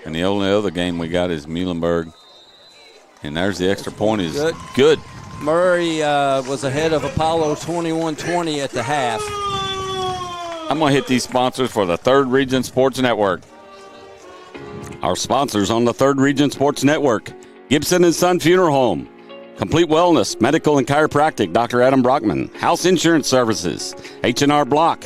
And the only other game we got is Muhlenberg. And there's the extra point is good. Good. Murray was ahead of Apollo 21-20 at the half. I'm going to hit these sponsors for the 3rd Region Sports Network. Our sponsors on the 3rd Region Sports Network: Gibson & Son Funeral Home, Complete Wellness, Medical and Chiropractic, Dr. Adam Brockman, House Insurance Services, H&R Block,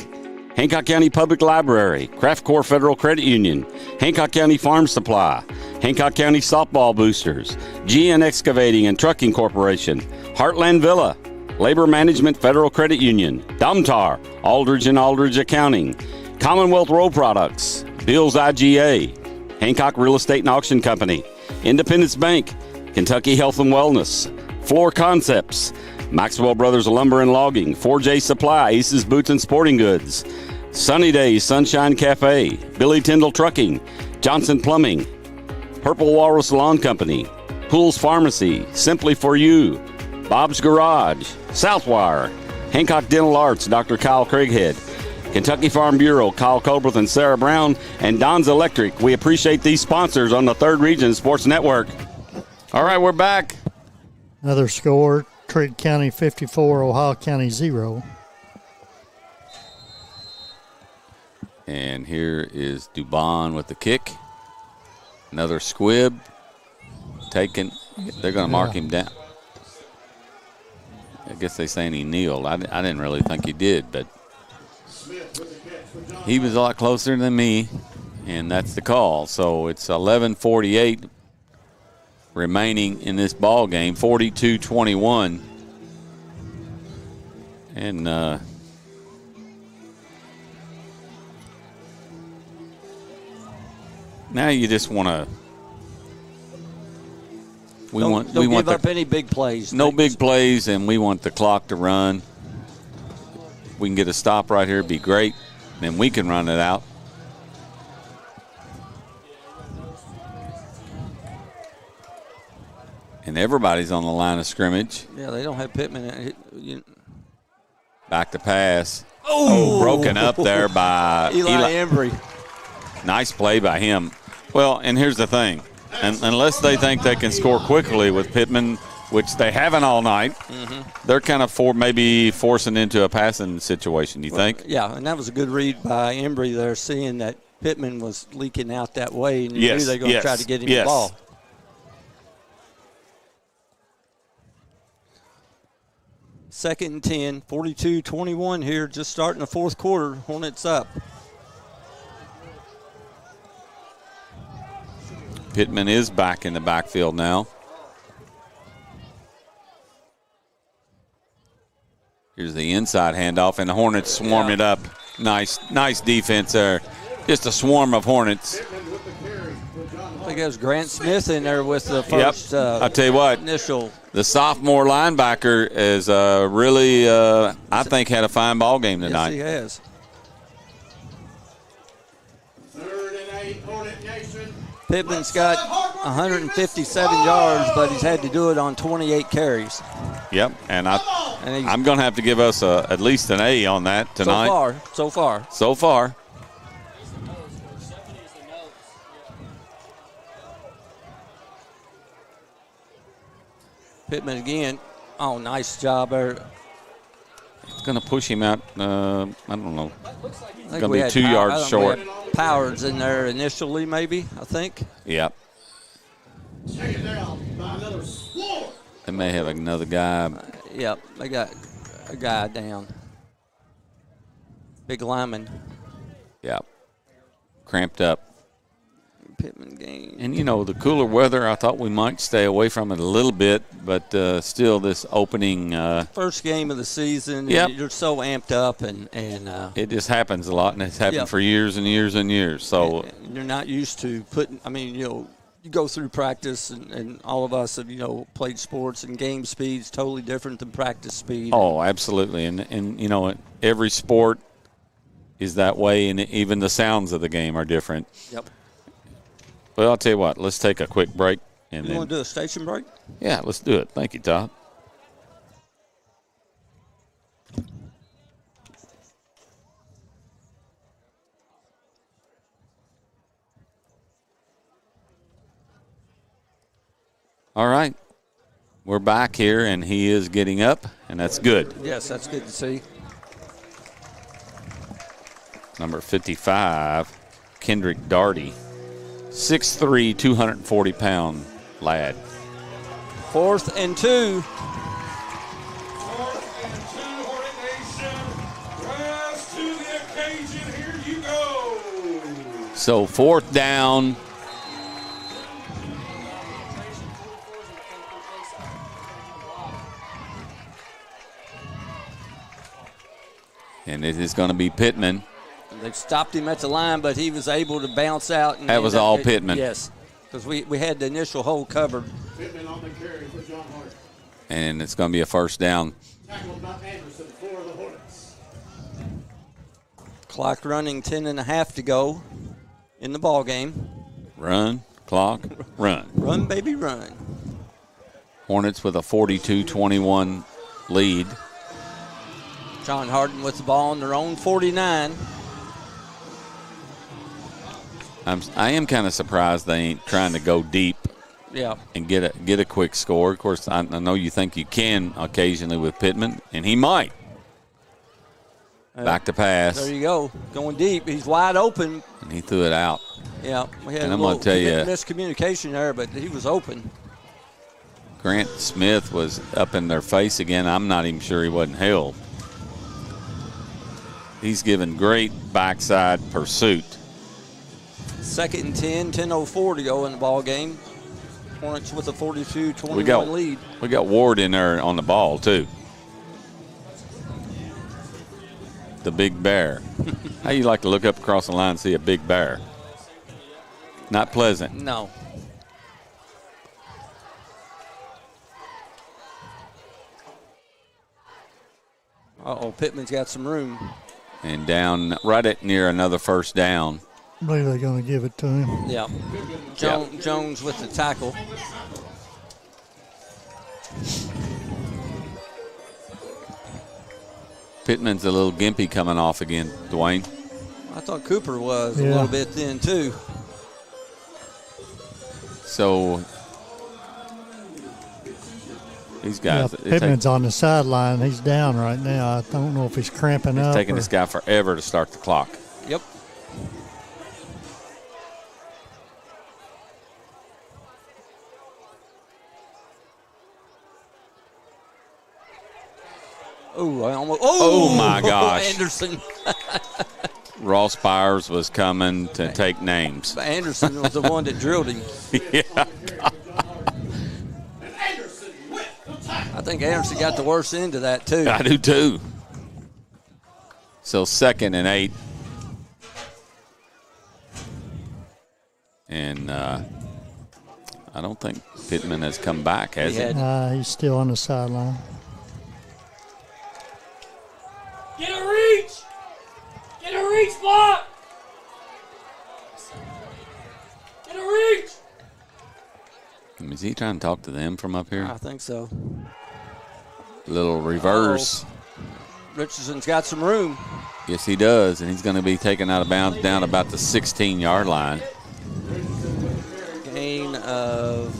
Hancock County Public Library, Kraft Corps Federal Credit Union, Hancock County Farm Supply, Hancock County Softball Boosters, GN Excavating and Trucking Corporation, Heartland Villa, Labor Management Federal Credit Union, Domtar, Aldridge and Aldridge Accounting, Commonwealth Road Products, Bill's IGA, Hancock Real Estate and Auction Company, Independence Bank, Kentucky Health and Wellness, Floor Concepts, Maxwell Brothers Lumber and Logging, 4J Supply, Aces Boots and Sporting Goods, Sunny Days Sunshine Cafe, Billy Tyndall Trucking, Johnson Plumbing, Purple Walrus Lawn Company, Pools Pharmacy, Simply For You, Bob's Garage, Southwire, Hancock Dental Arts, Dr. Kyle Craighead, Kentucky Farm Bureau, Kyle Colbert and Sarah Brown, and Don's Electric. We appreciate these sponsors on the 3rd Region Sports Network. All right, we're back. Another score, Trigg County 54, Ohio County 0. And here is Dubon with the kick. Another squib. Taken. They're going to mark him down. I guess they're saying he kneeled. I didn't really think he did, but he was a lot closer than me, and that's the call. So it's 11:48 remaining in this ball game, 42-21. And now you just want to. Don't give up any big plays. No big plays, and we want the clock to run. We can get a stop right here, it'd be great. Then we can run it out. And everybody's on the line of scrimmage. Yeah, they don't have Pittman. Back to pass. Oh, broken up there by Eli Embry. Nice play by him. Well, and here's the thing. Unless they think they can score quickly with Pittman, which they haven't all night, they're kind of maybe forcing into a passing situation, you think? Yeah, and that was a good read by Embry there, seeing that Pittman was leaking out that way, and you knew they were going to try to get him the ball. Second and 10, 42-21 here, just starting the fourth quarter. Hornets up. Pittman is back in the backfield now. Here's the inside handoff, and the Hornets swarm it up. Nice defense there. Just a swarm of Hornets. I think it was Grant Smith in there with the first I'll tell you what, initial. The sophomore linebacker is really, I think, had a fine ball game tonight. Yes, he has. 3rd and 8, Hornet Nation. Pittman's got 157 yards, but he's had to do it on 28 carries. Yep, and I'm going to have to give us at least an A on that tonight. So far. So far. Pittman again. Oh, nice job there. It's going to push him out, I don't know. It's going to be 2 yards short. Powers in there initially, maybe, I think. Yep. Taken down by another swarm. They may have another guy. Yep, they got a guy down. Big lineman. Yep. Cramped up. Pittman game. And, the cooler weather, I thought we might stay away from it a little bit, but still this opening. First game of the season. Yep. You're so amped up. and it just happens a lot, and it's happened for years and years and years. So you're not used to putting, you go through practice, and all of us have, played sports, and game speed's totally different than practice speed. Oh, absolutely. And every sport is that way, and even the sounds of the game are different. Yep. Well, I'll tell you what. Let's take a quick break. And you want to do a station break? Yeah, let's do it. Thank you, Todd. All right. We're back here, and he is getting up, and that's good. Yes, that's good to see. Number 55, Kendrick Darty. 6'3", 240-pound lad. 4th and 2. 4th and 2, Hornet Nation. Rise to the occasion. Here you go. So 4th down. And it is going to be Pittman. They stopped him at the line, but he was able to bounce out. And that was all Pittman. Yes, because we had the initial hole covered. Pittman on the carry for John Hart. And it's going to be a first down. Tackled by Anderson for the Hornets. Clock running 10.5 to go in the ball game. Run, clock, run. Run, baby, run. Hornets with a 42-21 lead. John Hardin with the ball on their own 49. I am kind of surprised they ain't trying to go deep. Yeah. And get a quick score. Of course, I know you think you can occasionally with Pittman, and he might. Back to pass. There you go. Going deep. He's wide open. And he threw it out. Yeah. We had and a I'm going to tell you, miscommunication there, but he was open. Grant Smith was up in their face again. I'm not even sure he wasn't held. He's given great backside pursuit. 2nd and 10, 10:04 to go in the ball game. Hornets with a 42-21 lead. We got Ward in there on the ball, too. The big bear. How you like to look up across the line and see a big bear? Not pleasant. No. Uh-oh, Pittman's got some room. And down right at near another first down. I believe they're going to give it to him. Yeah. Jones with the tackle. Pittman's a little gimpy coming off again, Dwayne. I thought Cooper was a little bit then, too. So these guys. Yeah, Pittman's on the sideline. He's down right now. I don't know if he's cramping up. It's taking this guy forever to start the clock. Yep. Oh, I almost. Oh my gosh. Anderson. Ross Byers was coming to take names. Anderson was the one that drilled him. Yeah. I think Anderson got the worst end of that, too. I do, too. So 2nd and 8. And I don't think Pittman has come back, has he? He's still on the sideline. Get a reach! Get a reach block! Get a reach! Is he trying to talk to them from up here? I think so. Little reverse. Richardson's got some room. Yes, he does, and he's going to be taken out of bounds down about the 16-yard line. Gain of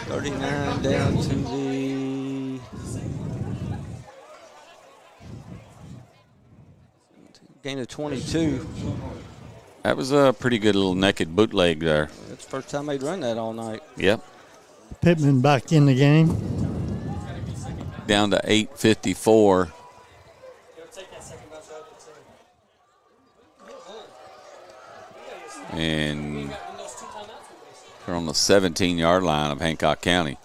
39 down to the gain of 22. That was a pretty good little naked bootleg there. That's the first time they'd run that all night. Yep. Pittman back in the game. Down to 8:54. And they're on the 17-yard line of Hancock County.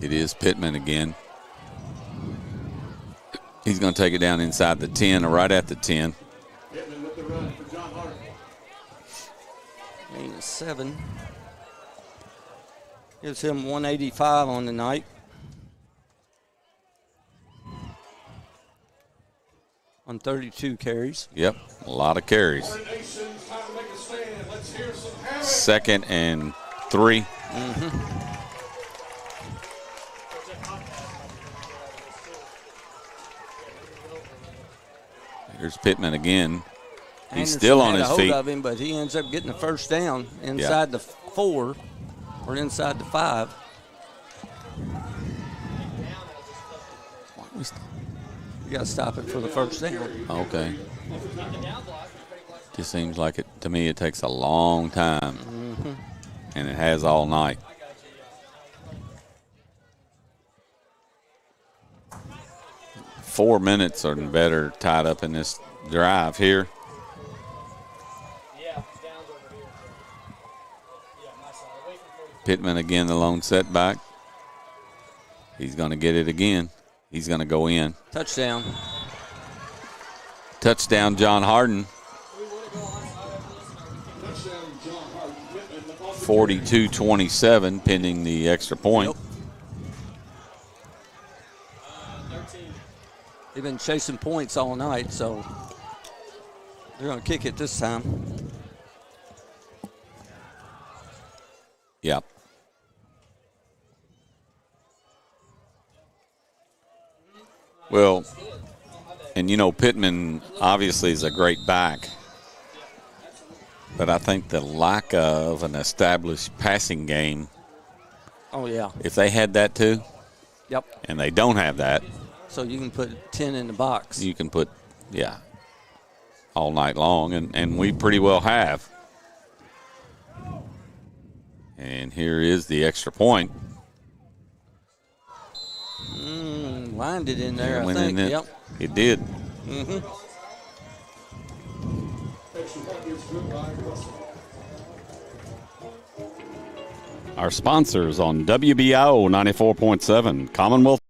It is Pittman again. He's going to take it down inside the 10 or right at the 10. Pittman with the run for John Hardin. Gain of 7. Gives him 185 on the night. On 32 carries. Yep, a lot of carries. 2nd and 3. Here's Pittman again. He's Anderson still on had his a hold feet. of him, but he ends up getting the first down inside the 4 or inside the 5. You got to stop it for the first down. Okay. Just seems like it to me. It takes a long time, and it has all night. Four minutes or better tied up in this drive here. Pittman again, the lone setback. He's going to get it again. He's going to go in. Touchdown. Touchdown, John Hardin. 42-27, pending the extra point. Yep. They've been chasing points all night, so they're going to kick it this time. Yep. Well, and you know, Pittman obviously is a great back, but I think the lack of an established passing game. Oh, yeah. If they had that too. Yep. And they don't have that. So you can put 10 in the box. You can put, all night long, and we pretty well have. And here is the extra point. Lined it in there, I went think. In Yep. It did. Our sponsors on WBIO 94.7 Commonwealth.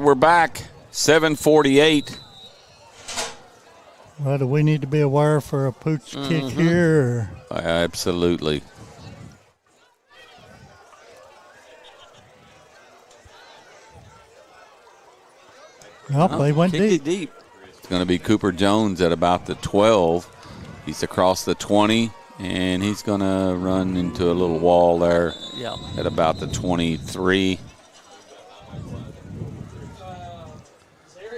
We're back, 7:48. Well, do we need to be aware for a pooch kick here? Absolutely. Well, they went kicked it deep. deep. It's going to be Cooper Jones at about the 12. He's across the 20, and he's going to run into a little wall there at about the 23.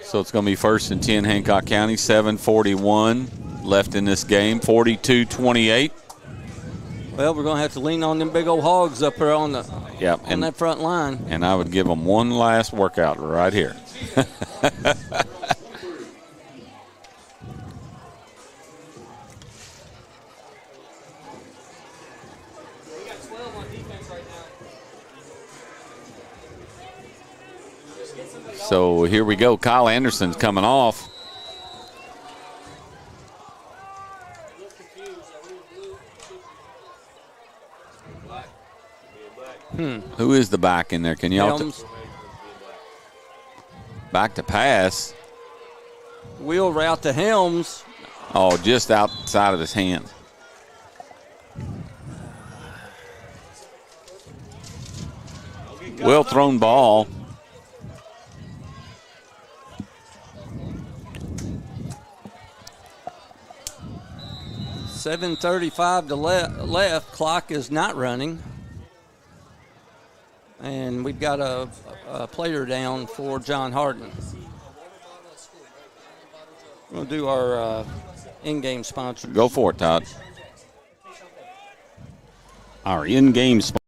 So it's going to be 1st and 10 Hancock County, 7:41 left in this game, 42-28. Well, we're going to have to lean on them big old hogs up there on that front line. And I would give them one last workout right here. So here we go. Kyle Anderson's coming off. Who is the back in there? Can y'all back to pass? Wheel route to Helms. Oh, just outside of his hands. Well thrown ball. .735 to left. Clock is not running. And we've got a player down for John Hardin. We'll do our in-game sponsor. Go for it, Todd. Our in-game sponsor.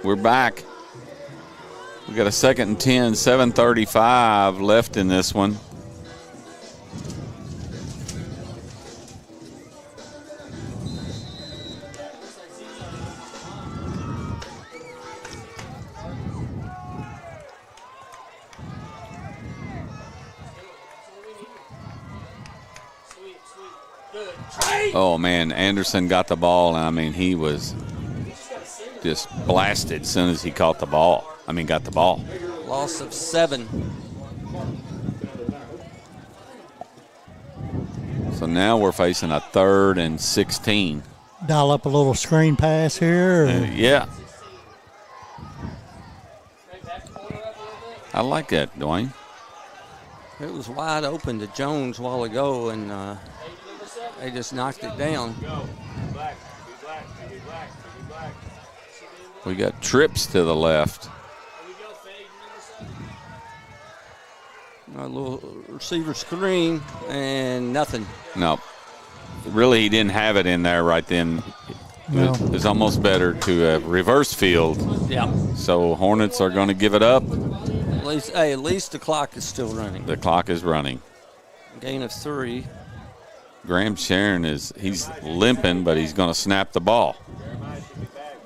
We're back. We got a 2nd and 10, 7:35 left in this one. Oh man, Anderson got the ball, and I mean he was just blasted as soon as he got the ball. Loss of 7. So now we're facing a 3rd and 16. Dial up a little screen pass here. Yeah. I like that, Dwayne. It was wide open to Jones a while ago, and they just knocked it down. We got trips to the left. A little receiver screen and nothing. No. Really, he didn't have it in there right then. No. It was almost better to reverse field. Yeah. So Hornets are going to give it up. At least the clock is still running. The clock is running. Gain of 3. Graham Sharon he's limping, but he's going to snap the ball.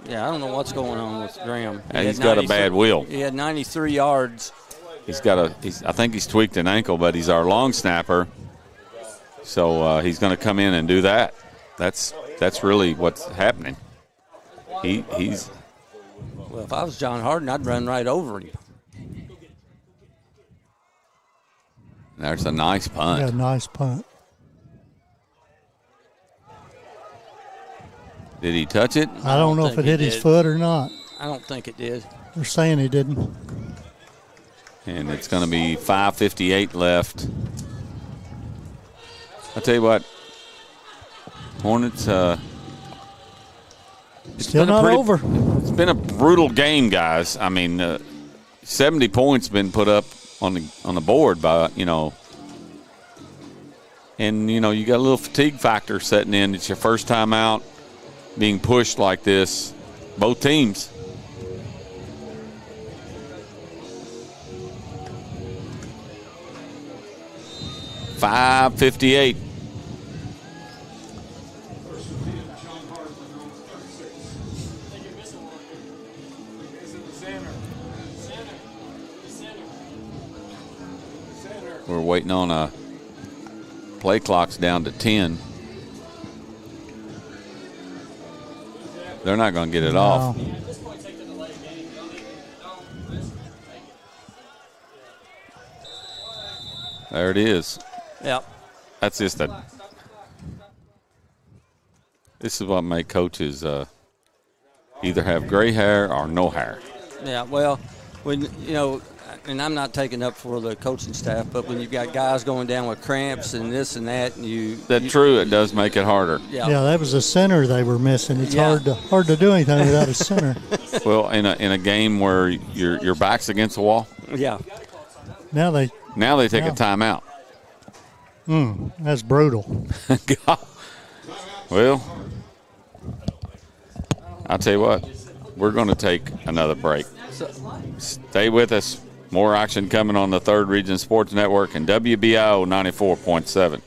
Yeah, I don't know what's going on with Graham. He's got a bad wheel. He had 93 yards. I think he's tweaked an ankle, but he's our long snapper. So he's going to come in and do that. That's really what's happening. He's. Well, if I was John Hardin, I'd run right over him. There's a nice punt. Yeah, nice punt. Did he touch it? I don't know if it hit his foot or not. I don't think it did. They're saying he didn't. And it's going to be 5:58 left. I'll tell you what, Hornets, still not over. It's been a brutal game, guys. I mean, 70 points been put up on the board by, and, you got a little fatigue factor setting in. It's your first time out being pushed like this, both teams. 5:58. We're waiting on a play clock's down to 10. They're not going to get it off. There it is. Yep. That's just a. This is what make coaches either have gray hair or no hair. Yeah, well, when you know, and I'm not taking up for the coaching staff, but when you've got guys going down with cramps and this and that, and true, it does make it harder. Yeah, that was a center they were missing. It's hard to do anything without a center. Well, in a game where your back's against the wall. Yeah. Now they take a timeout. That's brutal. Well, I'll tell you what, we're going to take another break. Stay with us. More action coming on the Third Region Sports Network and WBIO 94.7.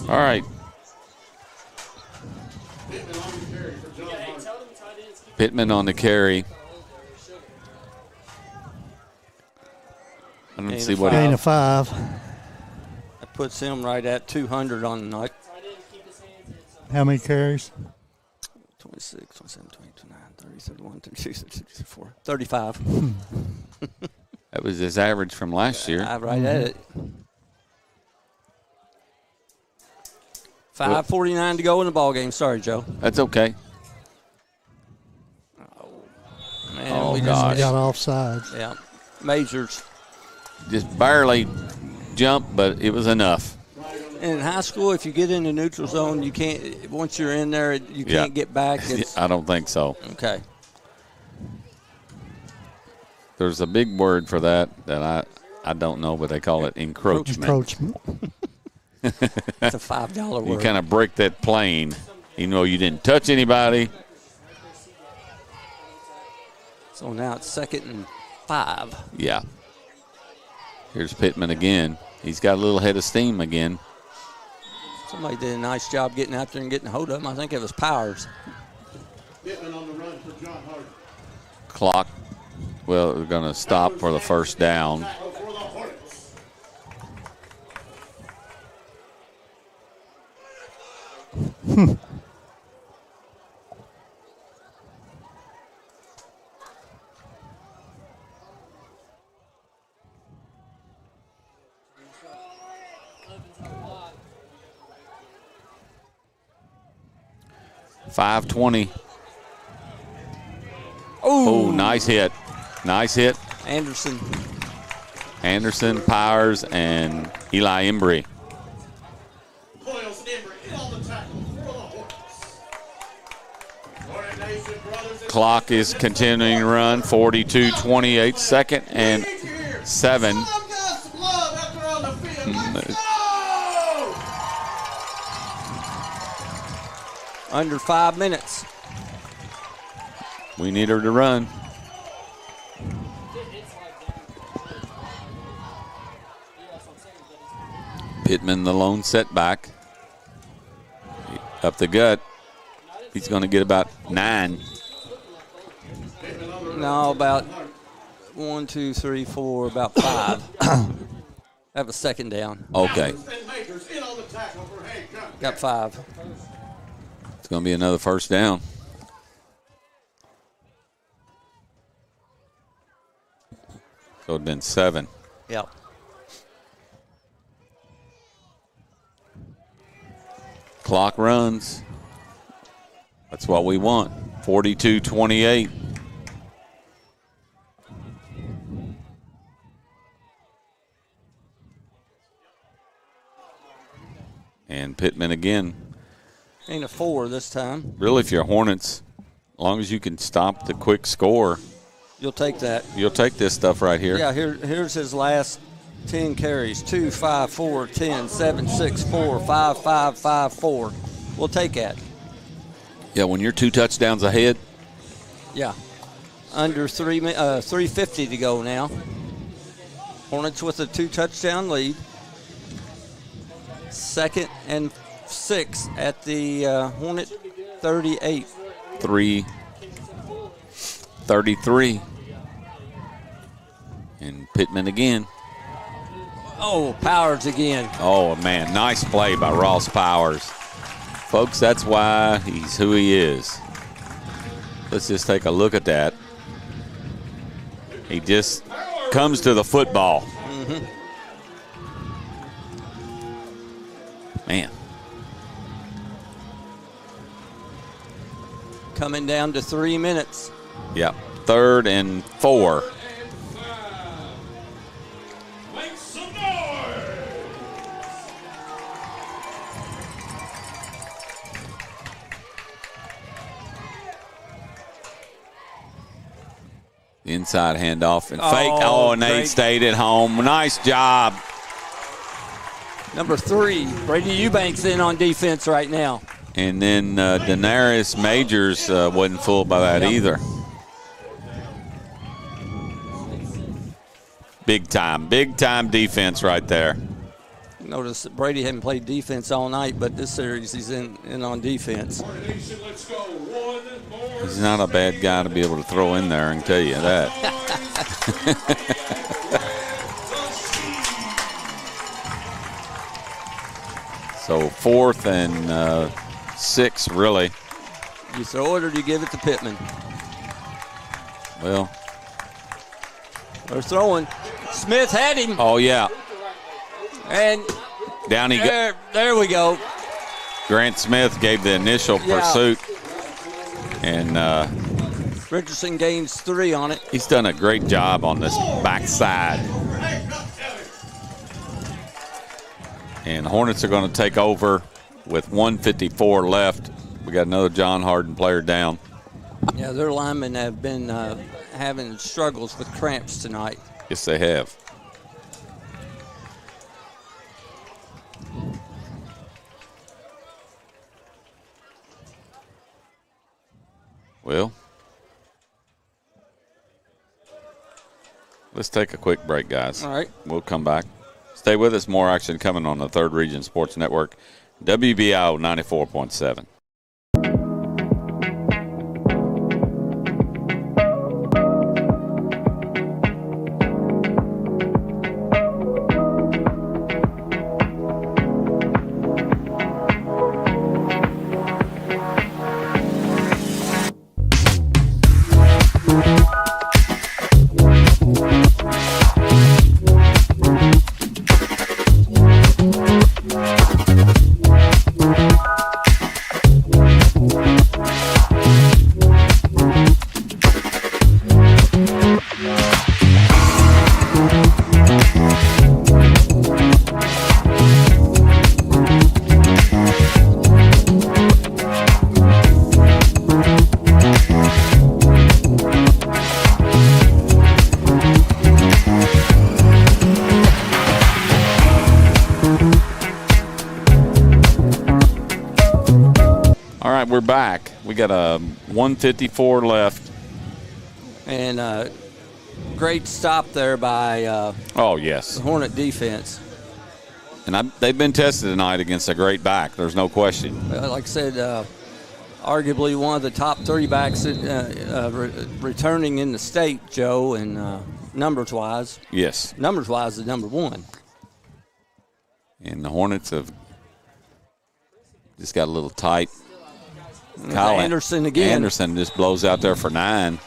All right. Pittman on the carry. I don't see what. Gain of 5. That puts him right at 200 on the night. How many carries? 26, 27, 28, 29, 30, 31, 32, 33, 34, 35. That was his average from last year. Right at it. 5:49 to go in the ball game. Sorry, Joe. That's okay. Man, we got offsides. Yeah, Majors. Just barely jumped, but it was enough. In high school, if you get in the neutral zone, you can't. Once you're in there, you can't get back. I don't think so. Okay. There's a big word for that I don't know, but they call it encroachment. Encroachment. That's a $5 word. You kind of break that plane, even though you didn't touch anybody. So now it's 2nd and 5. Yeah. Here's Pittman again. He's got a little head of steam again. Somebody did a nice job getting out there and getting a hold of him. I think it was Powers. Pittman on the run for John Hardin. Clock. Well, we're going to stop for the first down. .520. Oh, nice hit. Nice hit. Anderson, Powers, and Eli Embry. Clock is continuing to run. 42-28, 2nd and 7. under 5 minutes. We need her to run. Pittman, the lone setback. Up the gut. He's going to get about 9. No, about 1, 2, 3, 4, about 5. Have a 2nd down. Okay. Got 5. It's going to be another first down. So it'd been 7. Yep. Clock runs. That's what we want. 42-28. And Pittman again. Ain't a 4 this time. Really, if you're Hornets, as long as you can stop the quick score, you'll take that. You'll take this stuff right here. Yeah, here's his last 10 carries. 2, 5, 4, 10, 7, 6, 4, 5, 5, 5, 4. We'll take that. Yeah, when you're 2 touchdowns ahead. Yeah. Under 350 to go now. Hornets with a 2-touchdown lead. 2nd and 6 at the Hornet 38. 3:33. And Pittman again. Oh, Powers again. Oh, man, nice play by Ross Powers. Folks, that's why he's who he is. Let's just take a look at that. He just comes to the football. Mm-hmm. Man. Coming down to 3 minutes. Yep. 3rd and 4. Make some noise. Inside handoff and fake. Oh, Nate great. stayed at home. Nice job. Number 3, Brady Eubanks in on defense right now. And then Daenerys Majors wasn't fooled by that either. Big time defense right there. Notice that Brady hadn't played defense all night, but this series he's in on defense. He's not a bad guy to be able to throw in there, I can tell you that. So 4th and 6, really. You throw it or do you give it to Pittman? Well, they're throwing. Smith had him. Oh, yeah. And down he goes. There we go. Grant Smith gave the initial pursuit. And Richardson gains 3 on it. he's done a great job on this backside. And Hornets are going to take over with 1:54 left. We got another John Hardin player down. Yeah, their linemen have been having struggles with cramps tonight. Yes, they have. Well, let's take a quick break, guys. All right. We'll come back. Stay with us. More action coming on the Third Region Sports Network, WBIO 94.7. We're back. We got a 1:54 left. And great stop there by oh, yes, the Hornet defense. And they've been tested tonight against a great back. There's no question. Like I said, arguably one of the top 3 backs returning in the state, Joe, and numbers-wise. Yes. Numbers-wise, the number 1. And the Hornets have just got a little tight. Kyle Anderson again. Anderson just blows out there for 9.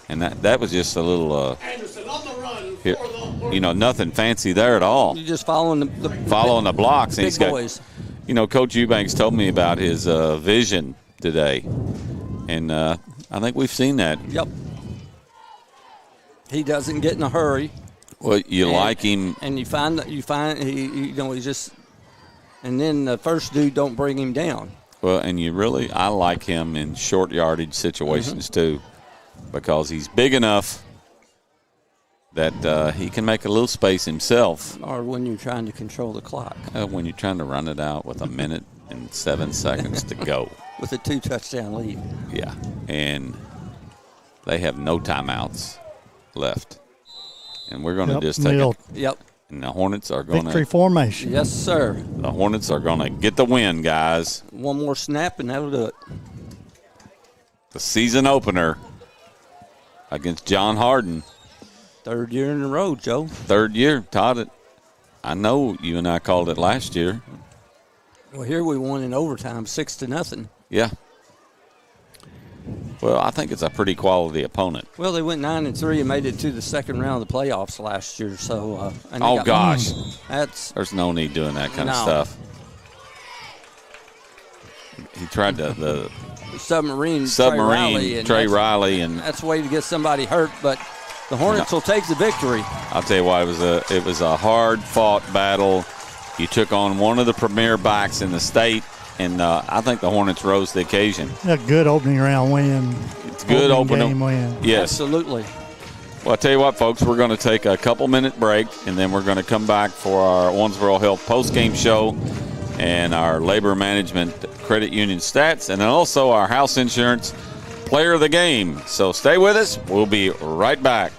And that was just a little Anderson on the run nothing fancy there at all. You're just following the blocks. And big boys. Coach Eubanks told me about his vision today, and I think we've seen that. Yep. He doesn't get in a hurry. Well, like him, and you find he's just, and then the first dude don't bring him down. Well, and I like him in short yardage situations too, because he's big enough that he can make a little space himself. Or when you're trying to control the clock. When you're trying to run it out with 1 minute and 7 seconds to go. With a 2-touchdown lead. Yeah, and they have no timeouts left. And we're going to just take it. Yep. And the Hornets are going to. Victory formation. Yes, sir. The Hornets are going to get the win, guys. One more snap, and that'll do it. The season opener against John Hardin. Third year in a row, Joe. Third year. Todd, I know you and I called it last year. Well, here we won in overtime, 6-0. Yeah. Well, I think it's a pretty quality opponent. Well, they went 9-3 and made it to the second round of the playoffs last year. So, gosh, there's no need doing that kind of stuff. He tried the submarine Trey Riley, and that's a way to get somebody hurt. But the Hornets will take the victory. I'll tell you what, it was a hard fought battle. You took on one of the premier backs in the state. And I think the Hornets rose to the occasion. A good opening round win. It's a good opening game win. Yes. Absolutely. Well, I'll tell you what, folks, we're going to take a couple-minute break, and then we're going to come back for our Owensboro Health post-game show and our Labor Management Credit Union stats, and then also our house insurance player of the game. So stay with us. We'll be right back.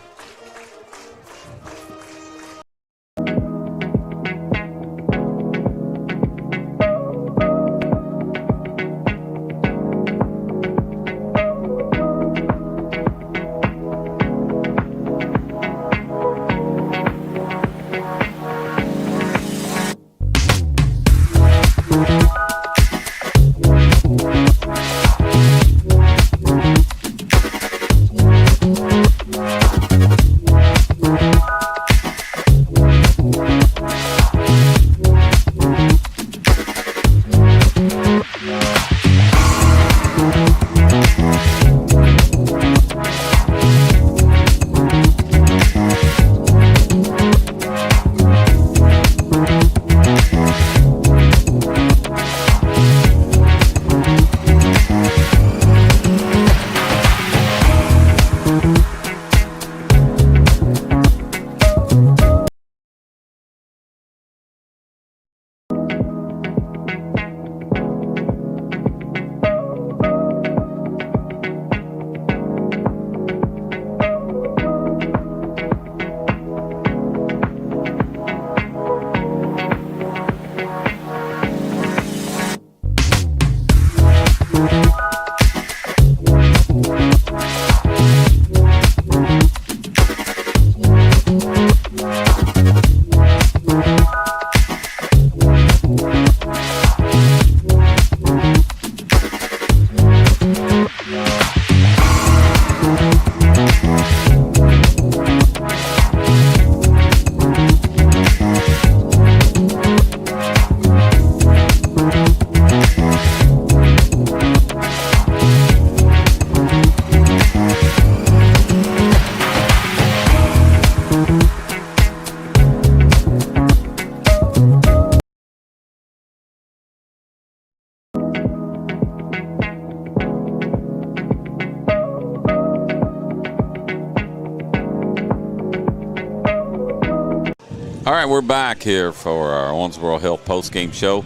All right, we're back here for our Owensboro Health post-game show.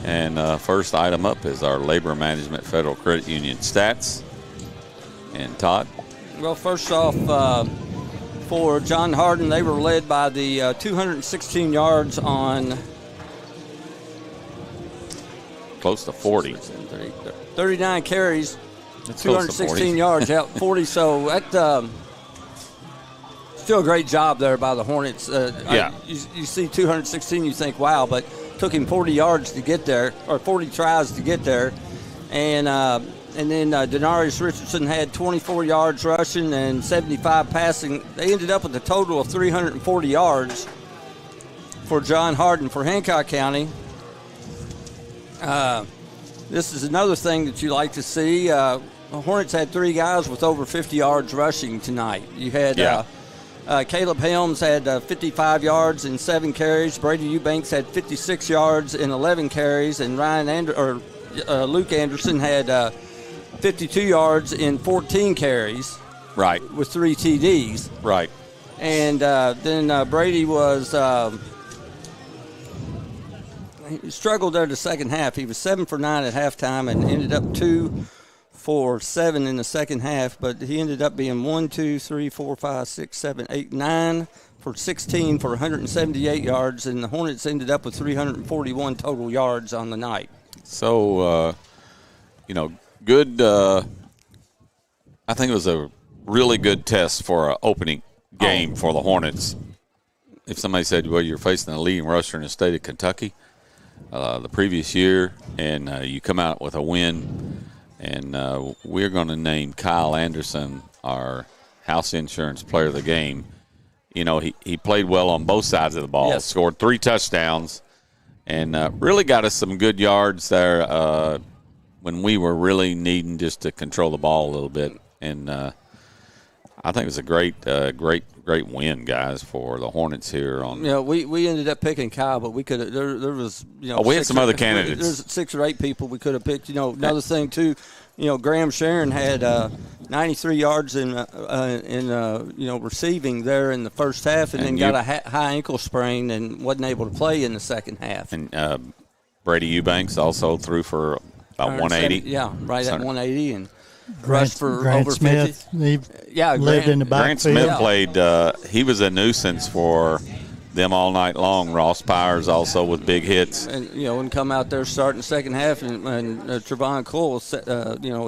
And first item up is our Labor Management Federal Credit Union stats. And Todd? Well, first off, for John Hardin, they were led by the 216 yards on close to 40. 39 carries, That's 216 yards, out 40. So that still a great job there by the Hornets. Yeah. You see 216, you think, wow, but took him 40 yards to get there, or 40 tries to get there. And And then Denarius Richardson had 24 yards rushing and 75 passing. They ended up with a total of 340 yards for John Hardin for Hancock County. This is another thing that you like to see. The Hornets had 3 guys with over 50 yards rushing tonight. You had Caleb Helms had 55 yards and 7 carries. Brady Eubanks had 56 yards and 11 carries, and Luke Anderson had 52 yards in 14 carries. Right. With 3 TDs. Right. And then Brady was he struggled there the second half. He was 7 for 9 at halftime and ended up 2 for 7 in the second half, but he ended up being 1, 2, 3, 4, 5, 6, 7, 8, 9 for 16 for 178 yards, and the Hornets ended up with 341 total yards on the night. So, good. I think it was a really good test for an opening game for the Hornets. If somebody said, well, you're facing the leading rusher in the state of Kentucky the previous year, and you come out with a win, and we're going to name Kyle Anderson our house insurance player of the game. He played well on both sides of the ball, scored 3 touchdowns, and really got us some good yards there when we were really needing just to control the ball a little bit. And I think it was a great win, guys, for the Hornets here. We ended up picking Kyle, but we could have. There was we had some other candidates. There's 6 or 8 people we could have picked. Another thing too. Graham Sharon had 93 yards in receiving there in the first half, and then got a high ankle sprain and wasn't able to play in the second half. And Brady Eubanks also threw for about 180. Yeah, right at 180 and. Grant Smith, lived in the backfield. Grant Smith played. He was a nuisance for them all night long. Ross Powers also with big hits. And come out there starting the second half, and Trevon Cole,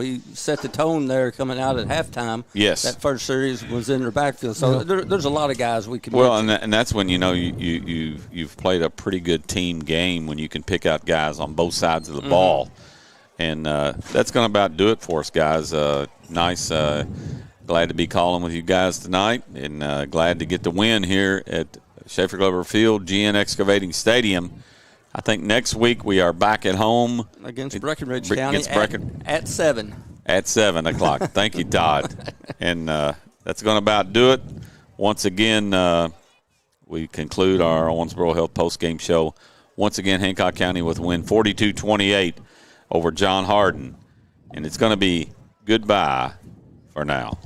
he set the tone there coming out at halftime. Yes, that first series was in their backfield. So there's a lot of guys we can. Well, and that's when you've played a pretty good team game when you can pick out guys on both sides of the ball. And that's going to about do it for us, guys. Nice. Glad to be calling with you guys tonight, and glad to get the win here at Schaefer Glover Field, GN Excavating Stadium. I think next week we are back at home against Breckenridge County at 7. At 7 o'clock. Thank you, Todd. And that's going to about do it. Once again, we conclude our Owensboro Health postgame show. Once again, Hancock County with a win 42-28. Over John Hardin, and it's going to be goodbye for now.